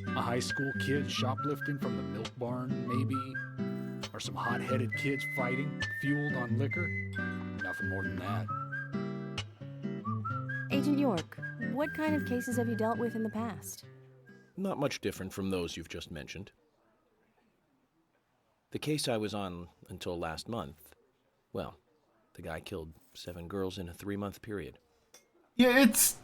A high school kid shoplifting from the milk barn, maybe? Or some hot-headed kids fighting, fueled on liquor? Nothing more than that. Agent York, what kind of cases have you dealt with in the past? Not much different from those you've just mentioned. The case I was on until last month, well, the guy killed 7 girls in a 3-month period. Yeah, it's...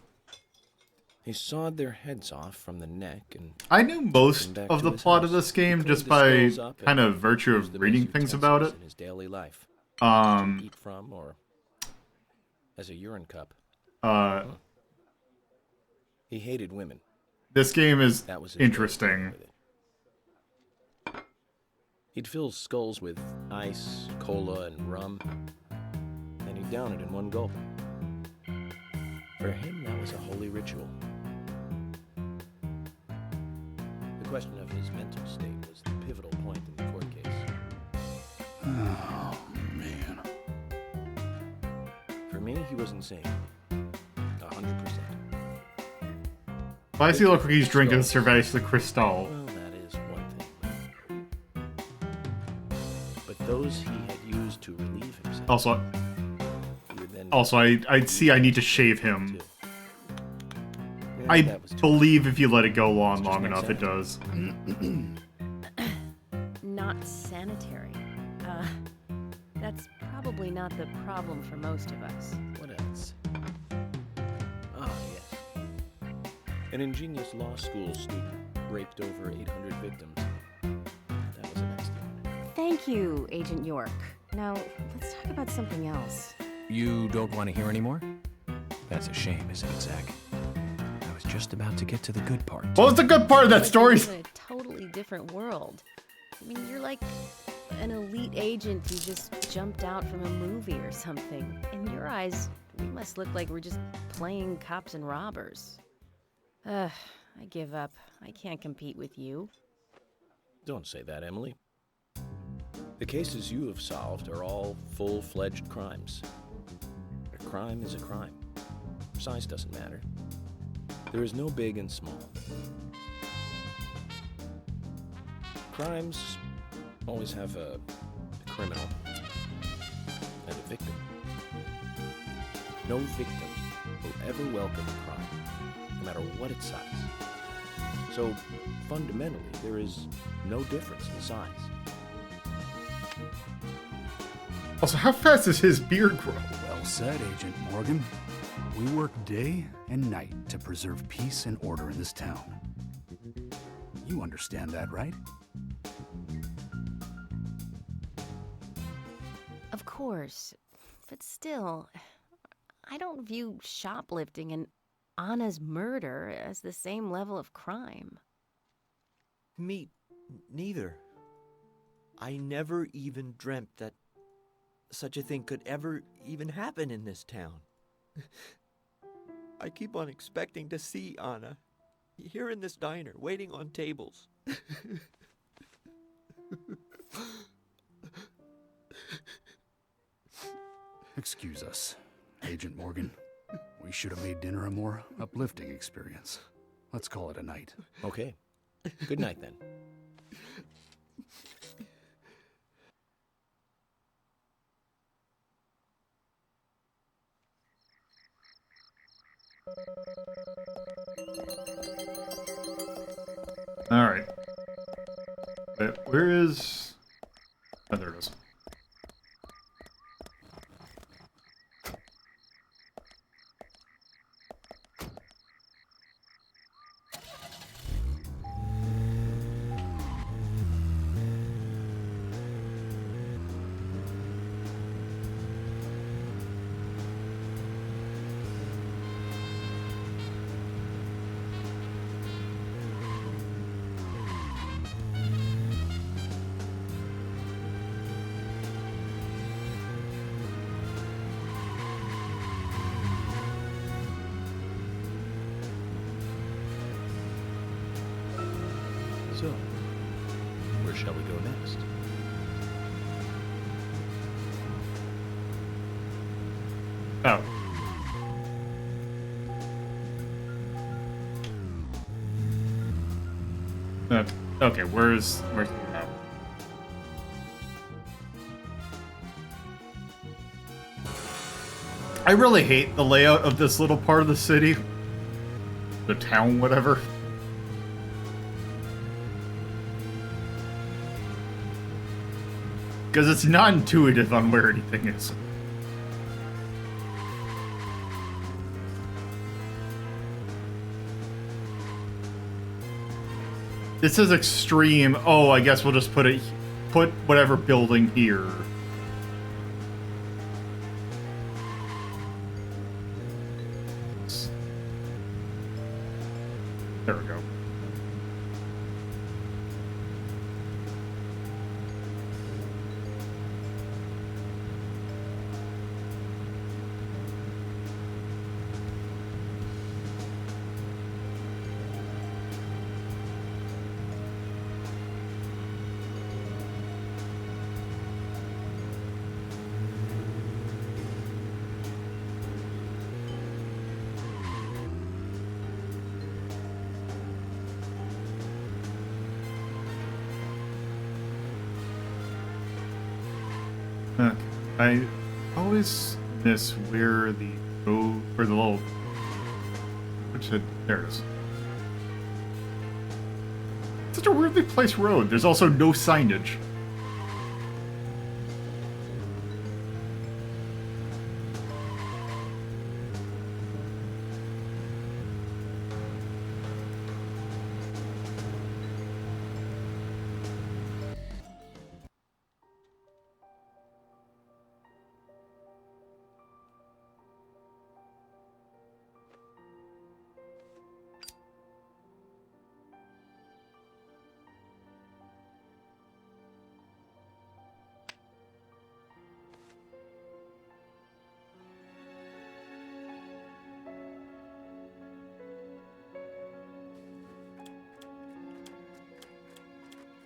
He sawed their heads off from the neck and... I knew most of the plot of this game just by kind of virtue of reading things about it. In his daily life. To eat from or as a urine cup. He hated women. This game is interesting. He'd fill skulls with ice, cola, and rum, and he'd down it in one gulp. For him, that was a holy ritual. The question of his mental state was the pivotal point in the court case. Oh, man. For me, he was insane. 100%. If I see look like he's drinking Cerveza Cristal. Well, that is one thing. But those he had used to relieve himself... Also, I'd see I need to shave him. I believe if you let it go on long enough, it does. Not sanitary. That's probably not the problem for most of us. What else? Ah, yes. An ingenious law school student raped over 800 victims. That was an accident. Thank you, Agent York. Now, let's talk about something else. You don't want to hear anymore? That's a shame, isn't it, Zach? I was just about to get to the good part. What was the good part of that story? It's a totally different world. I mean, you're like an elite agent who just jumped out from a movie or something. In your eyes, we must look like we're just playing cops and robbers. I give up. I can't compete with you. Don't say that, Emily. The cases you have solved are all full-fledged crimes. A crime is a crime. Size doesn't matter. There is no big and small. Crimes always have a criminal and a victim. No victim will ever welcome a crime, no matter what its size. So, fundamentally, there is no difference in size. Also, how fast does his beard grow? Well said, Agent Morgan. We work day and night to preserve peace and order in this town. You understand that, right? Of course. But still, I don't view shoplifting and Anna's murder as the same level of crime. Me neither. I never even dreamt that such a thing could ever even happen in this town. I keep on expecting to see Anna here in this diner, waiting on tables. Excuse us, Agent Morgan. We should have made dinner a more uplifting experience. Let's call it a night. Okay. Good night, then. Alright. Where is... Oh, there it is. So, where shall we go next? Oh. Okay, where's the map? I really hate the layout of this little part of the city. The town, whatever. Because it's not intuitive on where anything is. This is extreme. Oh, I guess we'll just put whatever building here. There we go. I always miss where the road, or the little, there it is. Such a weirdly placed road. There's also no signage.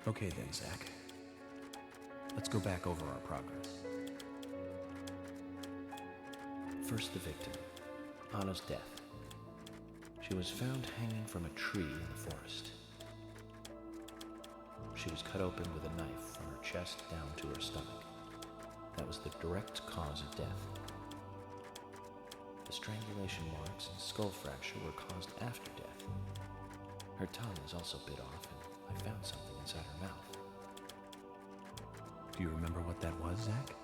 Okay then, Zach. Let's go back over our progress. First, the victim, Anna's death. She was found hanging from a tree in the forest. She was cut open with a knife from her chest down to her stomach. That was the direct cause of death. The strangulation marks and skull fracture were caused after death. Her tongue was also bit off, and I found something inside her mouth. Do you remember what that was, Zach?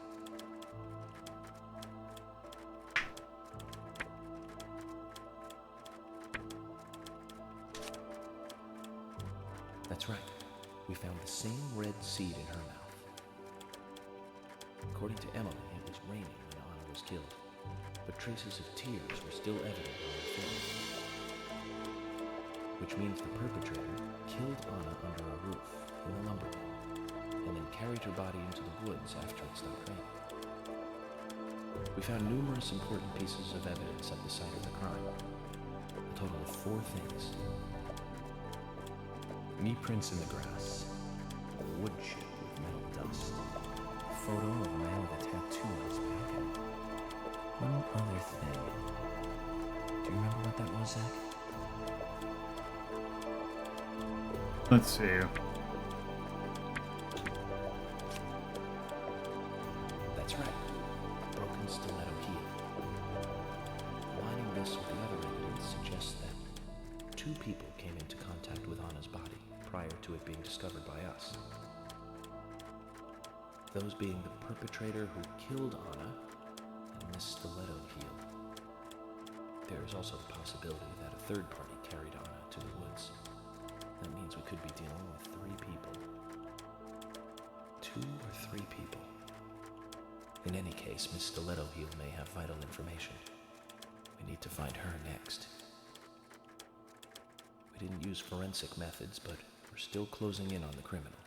That's right. We found the same red seed in her mouth. According to Emily, it was raining when Anna was killed, but traces of tears were still evident on her face. Which means the perpetrator killed Anna under a roof in a lumber mill, and then carried her body into the woods after it stopped raining. We found numerous important pieces of evidence at the site of the crime. A total of 4 things. Knee prints in the grass, a wood chip with metal dust. A photo of a man with a tattoo on his back, and one other thing. Do you remember what that was, Zach? Let's see. That's right. Broken stiletto heel. Aligning this with the other evidence suggests that 2 people came into contact with Anna's body prior to it being discovered by us. Those being the perpetrator who killed Anna and Miss Stiletto Heel. There is also the possibility that a third party carried Anna to the woods. That means we could be dealing with 3 people. 2 or 3 people. In any case, Miss Stiletto Heel may have vital information. We need to find her next. We didn't use forensic methods, but we're still closing in on the criminal.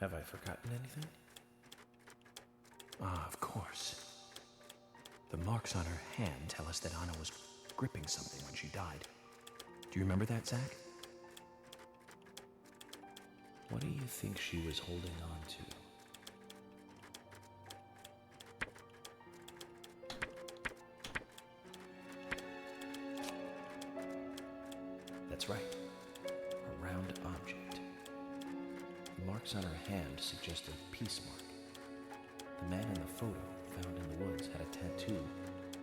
Have I forgotten anything? Ah, of course. The marks on her hand tell us that Anna was gripping something when she died. Do you remember that, Zach? What do you think she was holding on to? That's right. A round object. The marks on her hand suggest a peace mark. The man in the photo found in the woods had a tattoo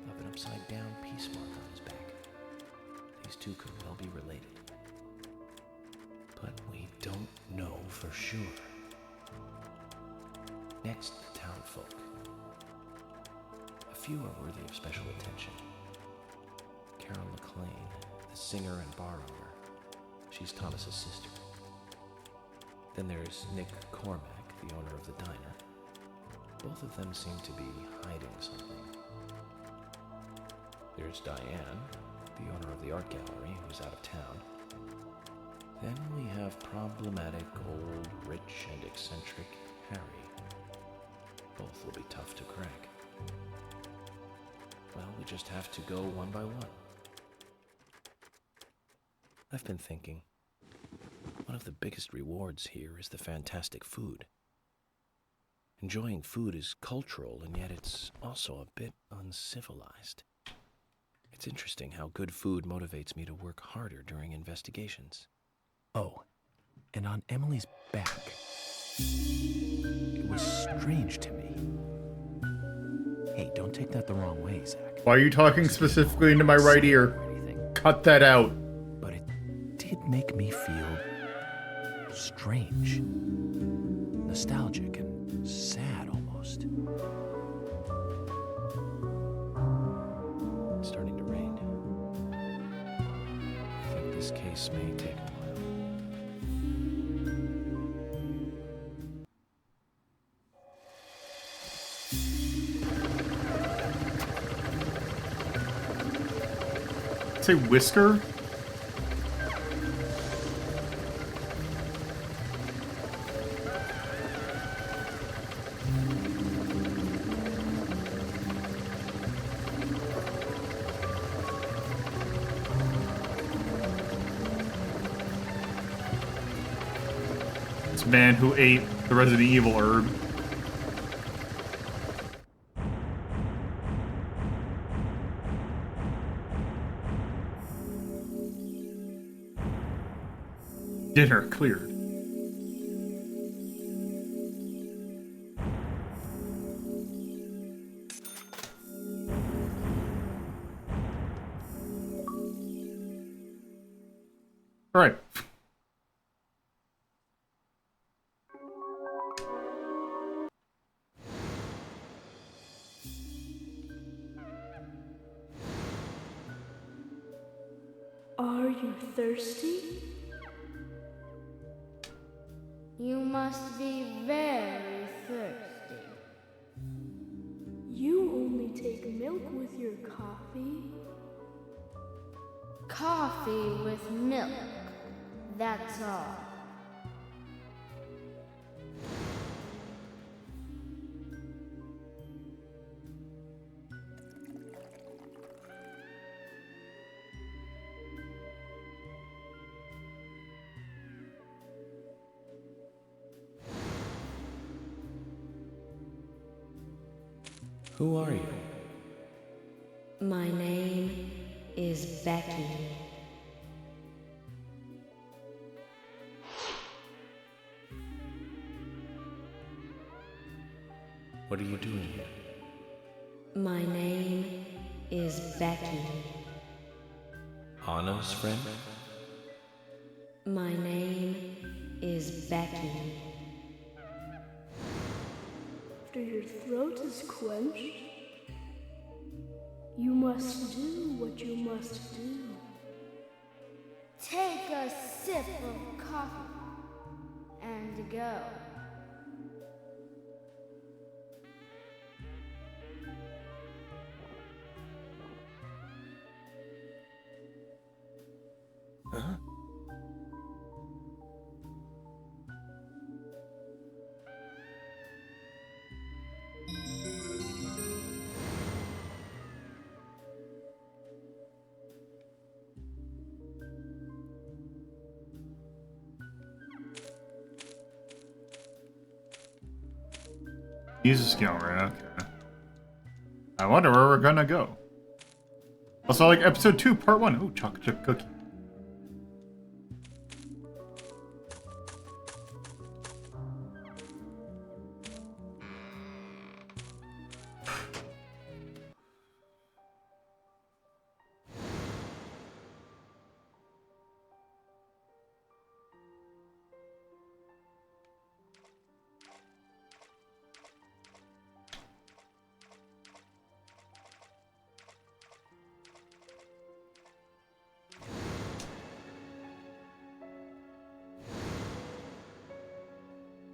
of an upside-down peace mark on his back. These 2 could well be related. But we don't know for sure. Next, the townfolk. A few are worthy of special attention. Carol McLean, the singer and bar owner. She's Thomas's sister. Then there's Nick Cormack, the owner of the diner. Both of them seem to be hiding something. There's Diane, the owner of the art gallery, who's out of town. Then we have problematic, old, rich, and eccentric Harry. Both will be tough to crack. Well, we just have to go one by one. I've been thinking, one of the biggest rewards here is the fantastic food. Enjoying food is cultural, and yet it's also a bit uncivilized. It's interesting how good food motivates me to work harder during investigations. Oh, and on Emily's back, it was strange to me. Hey, don't take that the wrong way, Zach. Why are you talking specifically into my right ear? Cut that out. But it did make me feel strange, nostalgic, and sad almost. It's starting to rain. I think this case may take a while. Say Whisker? This man who ate the Resident Evil herb. Dinner cleared. All right. Are you thirsty? You must be very thirsty. You only take milk with your coffee? Coffee with milk, that's all. Who are you? My name is Becky. What are you doing here? My name is Becky. Anna's friend? My name is Becky. After your throat is quenched, you must do what you must do. Take a sip of coffee and go. Huh? Jesus Gilmer, okay. I wonder where we're gonna go. Also, like episode 2, part 1. Ooh, chocolate chip cookie.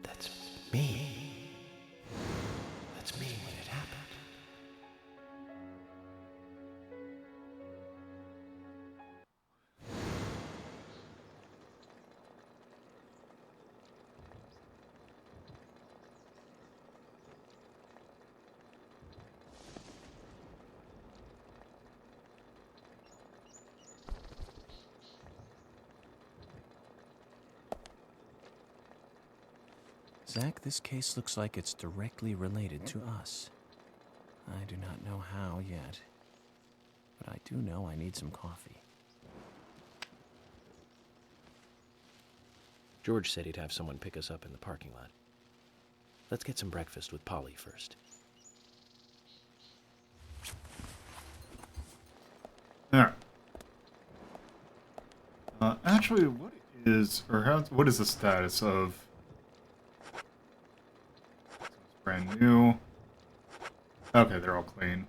That's me. That's me when it happened. Zach, this case looks like it's directly related to us. I do not know how yet, but I do know I need some coffee. George said he'd have someone pick us up in the parking lot. Let's get some breakfast with Polly first. Alright. Actually, what is the status of brand new? Okay, they're all clean.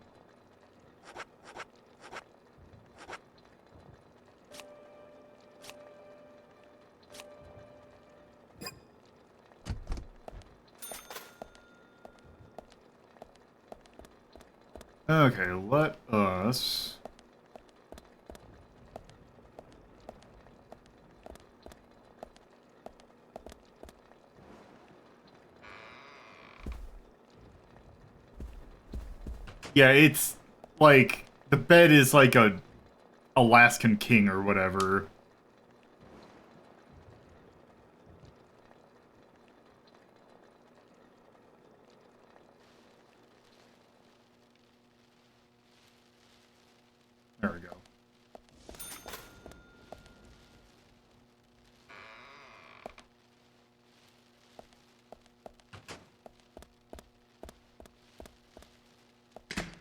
Okay, let us... Yeah, it's like the bed is like a Alaskan king or whatever. There we go.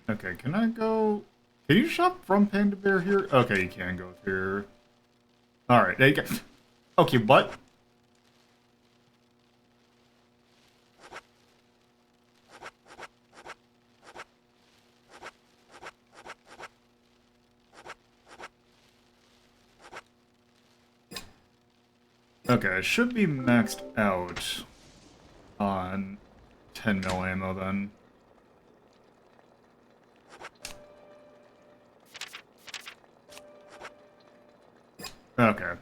Okay, can I go... Can you shop from Panda Bear here? Okay, you can go here. Alright, there you go. Okay, what? Okay, I should be maxed out on 10 mil ammo then. Okay.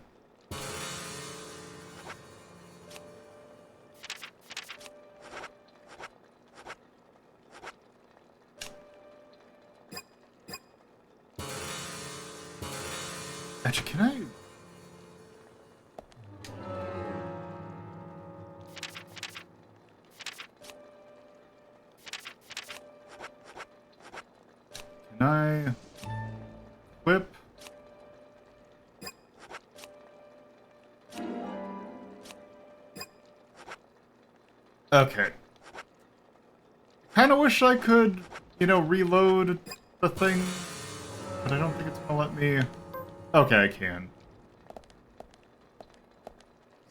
Actually, can I... Okay. Kind of wish I could, you know, reload the thing, but I don't think it's gonna let me. Okay, I can.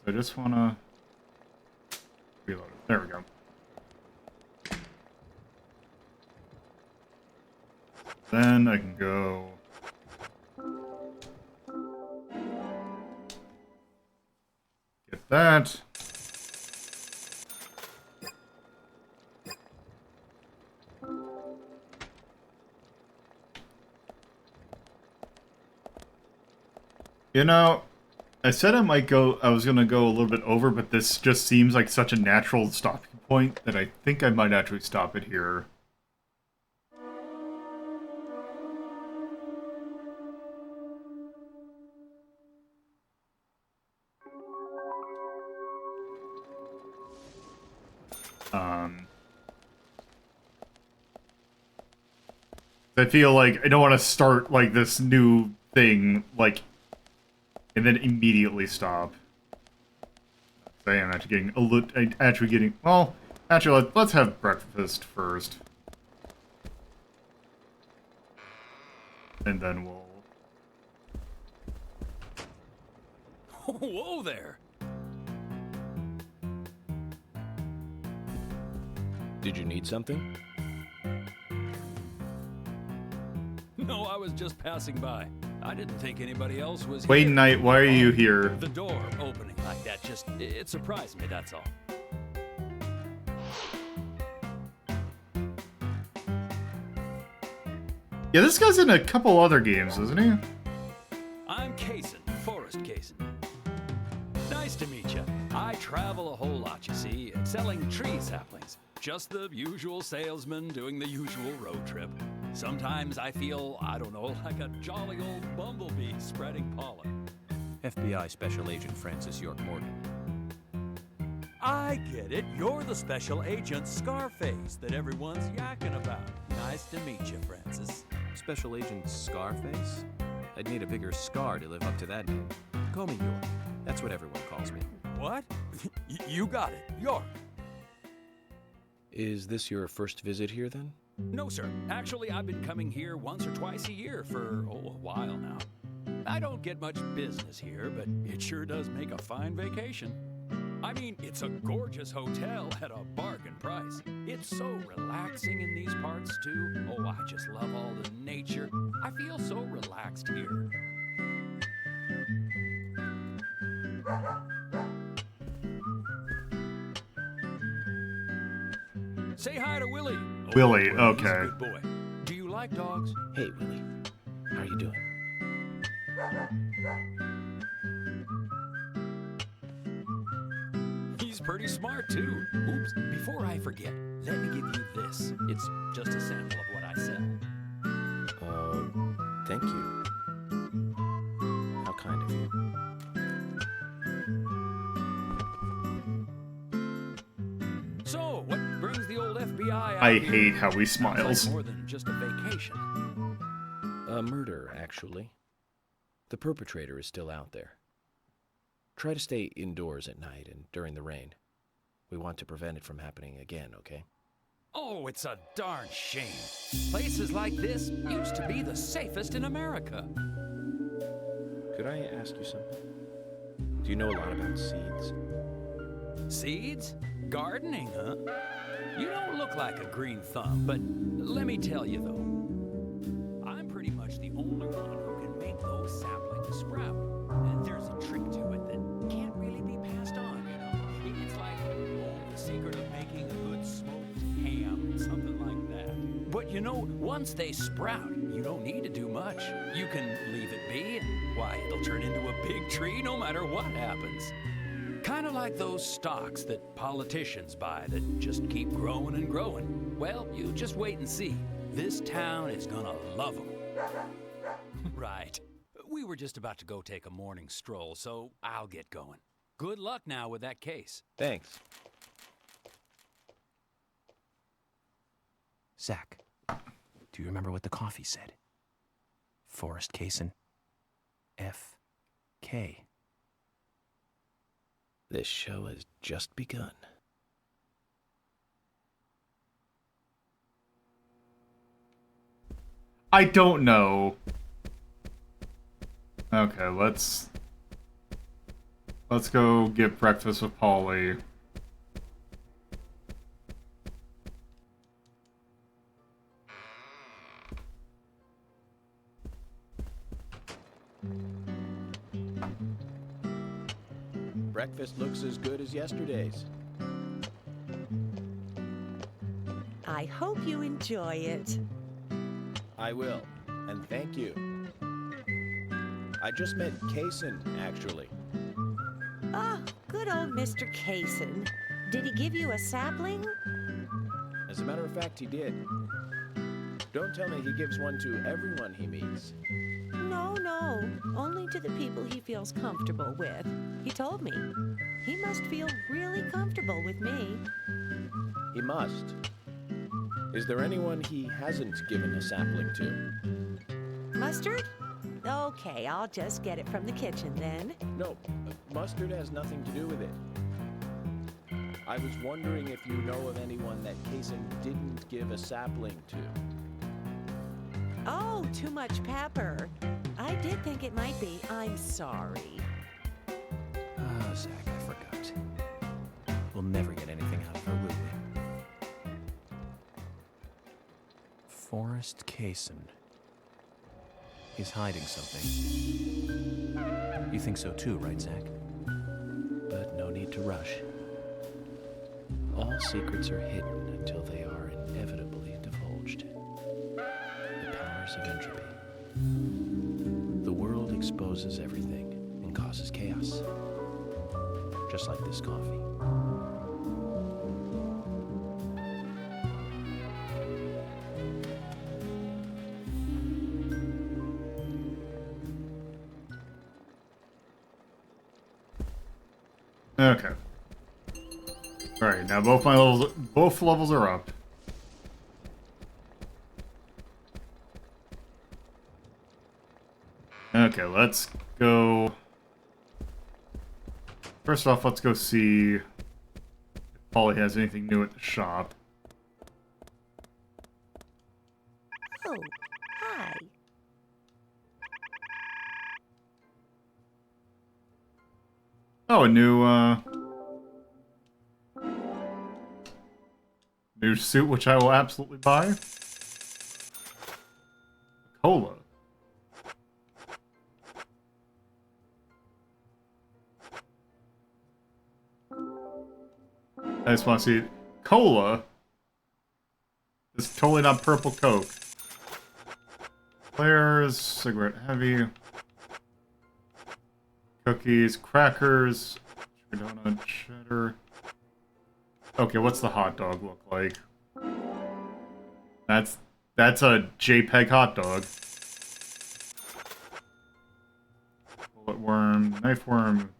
So I just wanna reload it. There we go. Then I can go. Get that. You know, I said I was gonna go a little bit over, but this just seems like such a natural stopping point that I think I might actually stop it here. I feel like I don't want to start like this new thing, like, and then immediately stop. I am actually getting well. Actually, let's have breakfast first, and then we'll. Whoa there! Did you need something? No, I was just passing by. I didn't think anybody else was Wait, here. Knight, why are you here? The door opening like that it surprised me, that's all. Yeah, this guy's in a couple other games, isn't he? I'm Kaysen, Forrest Kaysen. Nice to meet you. I travel a whole lot, you see, selling tree saplings. Just the usual salesman doing the usual road trip. Sometimes I feel, I don't know, like a jolly old bumblebee spreading pollen. FBI Special Agent Francis York Morgan. I get it. You're the special agent Scarface that everyone's yakking about. Nice to meet you, Francis. Special Agent Scarface? I'd need a bigger scar to live up to that name. Call me York. That's what everyone calls me. What? You got it. York. Is this your first visit here, then? No, sir. Actually, I've been coming here once or twice a year for, a while now. I don't get much business here, but it sure does make a fine vacation. I mean, it's a gorgeous hotel at a bargain price. It's so relaxing in these parts, too. Oh, I just love all the nature. I feel so relaxed here. Say hi to Willie. Willie, He's okay. a good boy. Do you like dogs? Hey, Willie. How are you doing? He's pretty smart, too. Oops, before I forget, let me give you this. It's just a sample of what I sell. Thank you. How kind of you. So, what brings the old FBI out I here? hate how he Sounds smiles. like more than just a vacation. A murder, actually. The perpetrator is still out there. Try to stay indoors at night and during the rain. We want to prevent it from happening again, okay? Oh, it's a darn shame. Places like this used to be the safest in America. Could I ask you something? Do you know a lot about seeds? Seeds? Gardening, huh? You don't look like a green thumb, but let me tell you, though. I'm pretty much the only one who can make those saplings sprout. And there's a trick to it that can't really be passed on, you know? It's like, the secret of making a good smoked ham, something like that. But you know, once they sprout, you don't need to do much. You can leave it be, and why, it'll turn into a big tree no matter what happens. Kind of like those stocks that politicians buy that just keep growing and growing. Well, you just wait and see. This town is gonna love them. Right. We were just about to go take a morning stroll, so I'll get going. Good luck now with that case. Thanks. Zach, do you remember what the coffee said? Forrest Kaysen. F.K. This show has just begun. I don't know. Okay, let's go get breakfast with Polly. Breakfast looks as good as yesterday's. I hope you enjoy it. I will, and thank you. I just met Kaysen, actually. Oh, good old Mr. Kaysen. Did he give you a sapling? As a matter of fact, he did. Don't tell me he gives one to everyone he meets. No, only to the people he feels comfortable with. He told me. He must feel really comfortable with me. He must. Is there anyone he hasn't given a sapling to? Mustard? Okay, I'll just get it from the kitchen then. No, mustard has nothing to do with it. I was wondering if you know of anyone that Kaysen didn't give a sapling to. Oh, too much pepper. I did think it might be. I'm sorry. Ah, Zach, I forgot. We'll never get anything out of her, will we? Forrest Kaysen. He's hiding something. You think so too, right, Zach? But no need to rush. All secrets are hidden until they are inevitably divulged. The powers of entropy. The world exposes everything and causes chaos. Just like this coffee. Okay. Alright, now both levels are up. Okay, let's go. First off, let's go see if Polly has anything new at the shop. Oh, hi. Oh, a new suit, which I will absolutely buy. Cola. I just want to see cola. It's totally not purple Coke. Flares, cigarette heavy. Cookies, crackers, sugar donut, cheddar. Okay, what's the hot dog look like? That's a JPEG hot dog. Bullet worm, knife worm.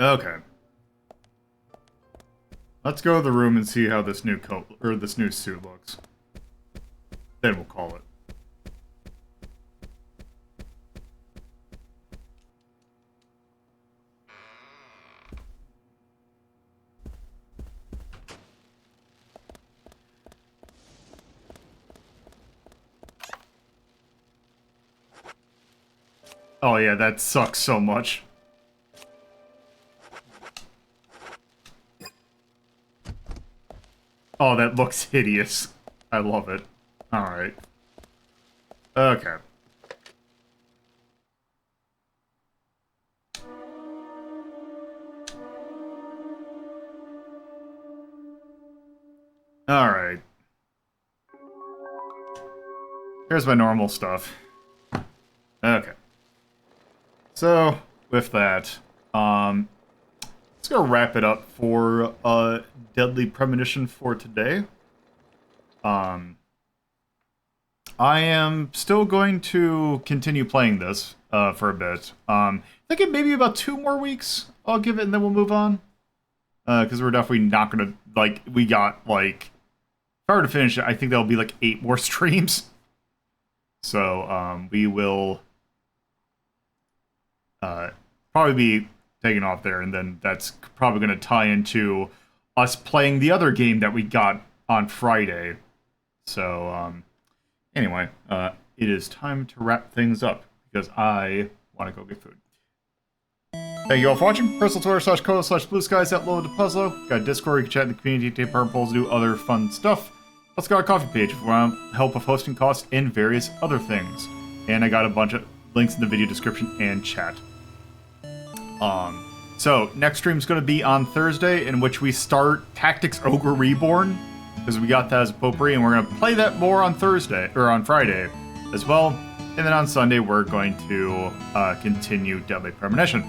Okay. Let's go to the room and see how this new coat or this new suit looks. Then we'll call it. Oh yeah, that sucks so much. Oh, that looks hideous. I love it. Alright. Okay. Alright. Here's my normal stuff. Okay. So, with that, let's go wrap it up for Deadly Premonition for today. I am still going to continue playing this for a bit. I think it maybe about 2 more weeks I'll give it and then we'll move on. Because we're definitely not going to, like, we got, like, if I were to finish it, I think there'll be, like, 8 more streams. So, we will probably be taking off there, and then that's probably going to tie into us playing the other game that we got on Friday, So, anyway, it is time to wrap things up because I want to go get food. Thank you all for watching. Personal Twitter/co/blue skies at Lolo De Puzlo. Got a Discord, you can chat in the community, take part in polls, do other fun stuff. Also got a coffee page if you want help with hosting costs and various other things. And I got a bunch of links in the video description and chat. So next stream's going to be on Thursday, in which we start Tactics Ogre Reborn, because we got that as a potpourri, and we're going to play that more on Thursday or on Friday as well. And then on Sunday we're going to continue Deadly Premonition.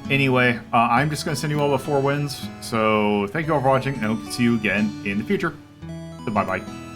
Anyway, I'm just going to send you all the 4 wins. So thank you all for watching, and I hope to see you again in the future. Bye-bye.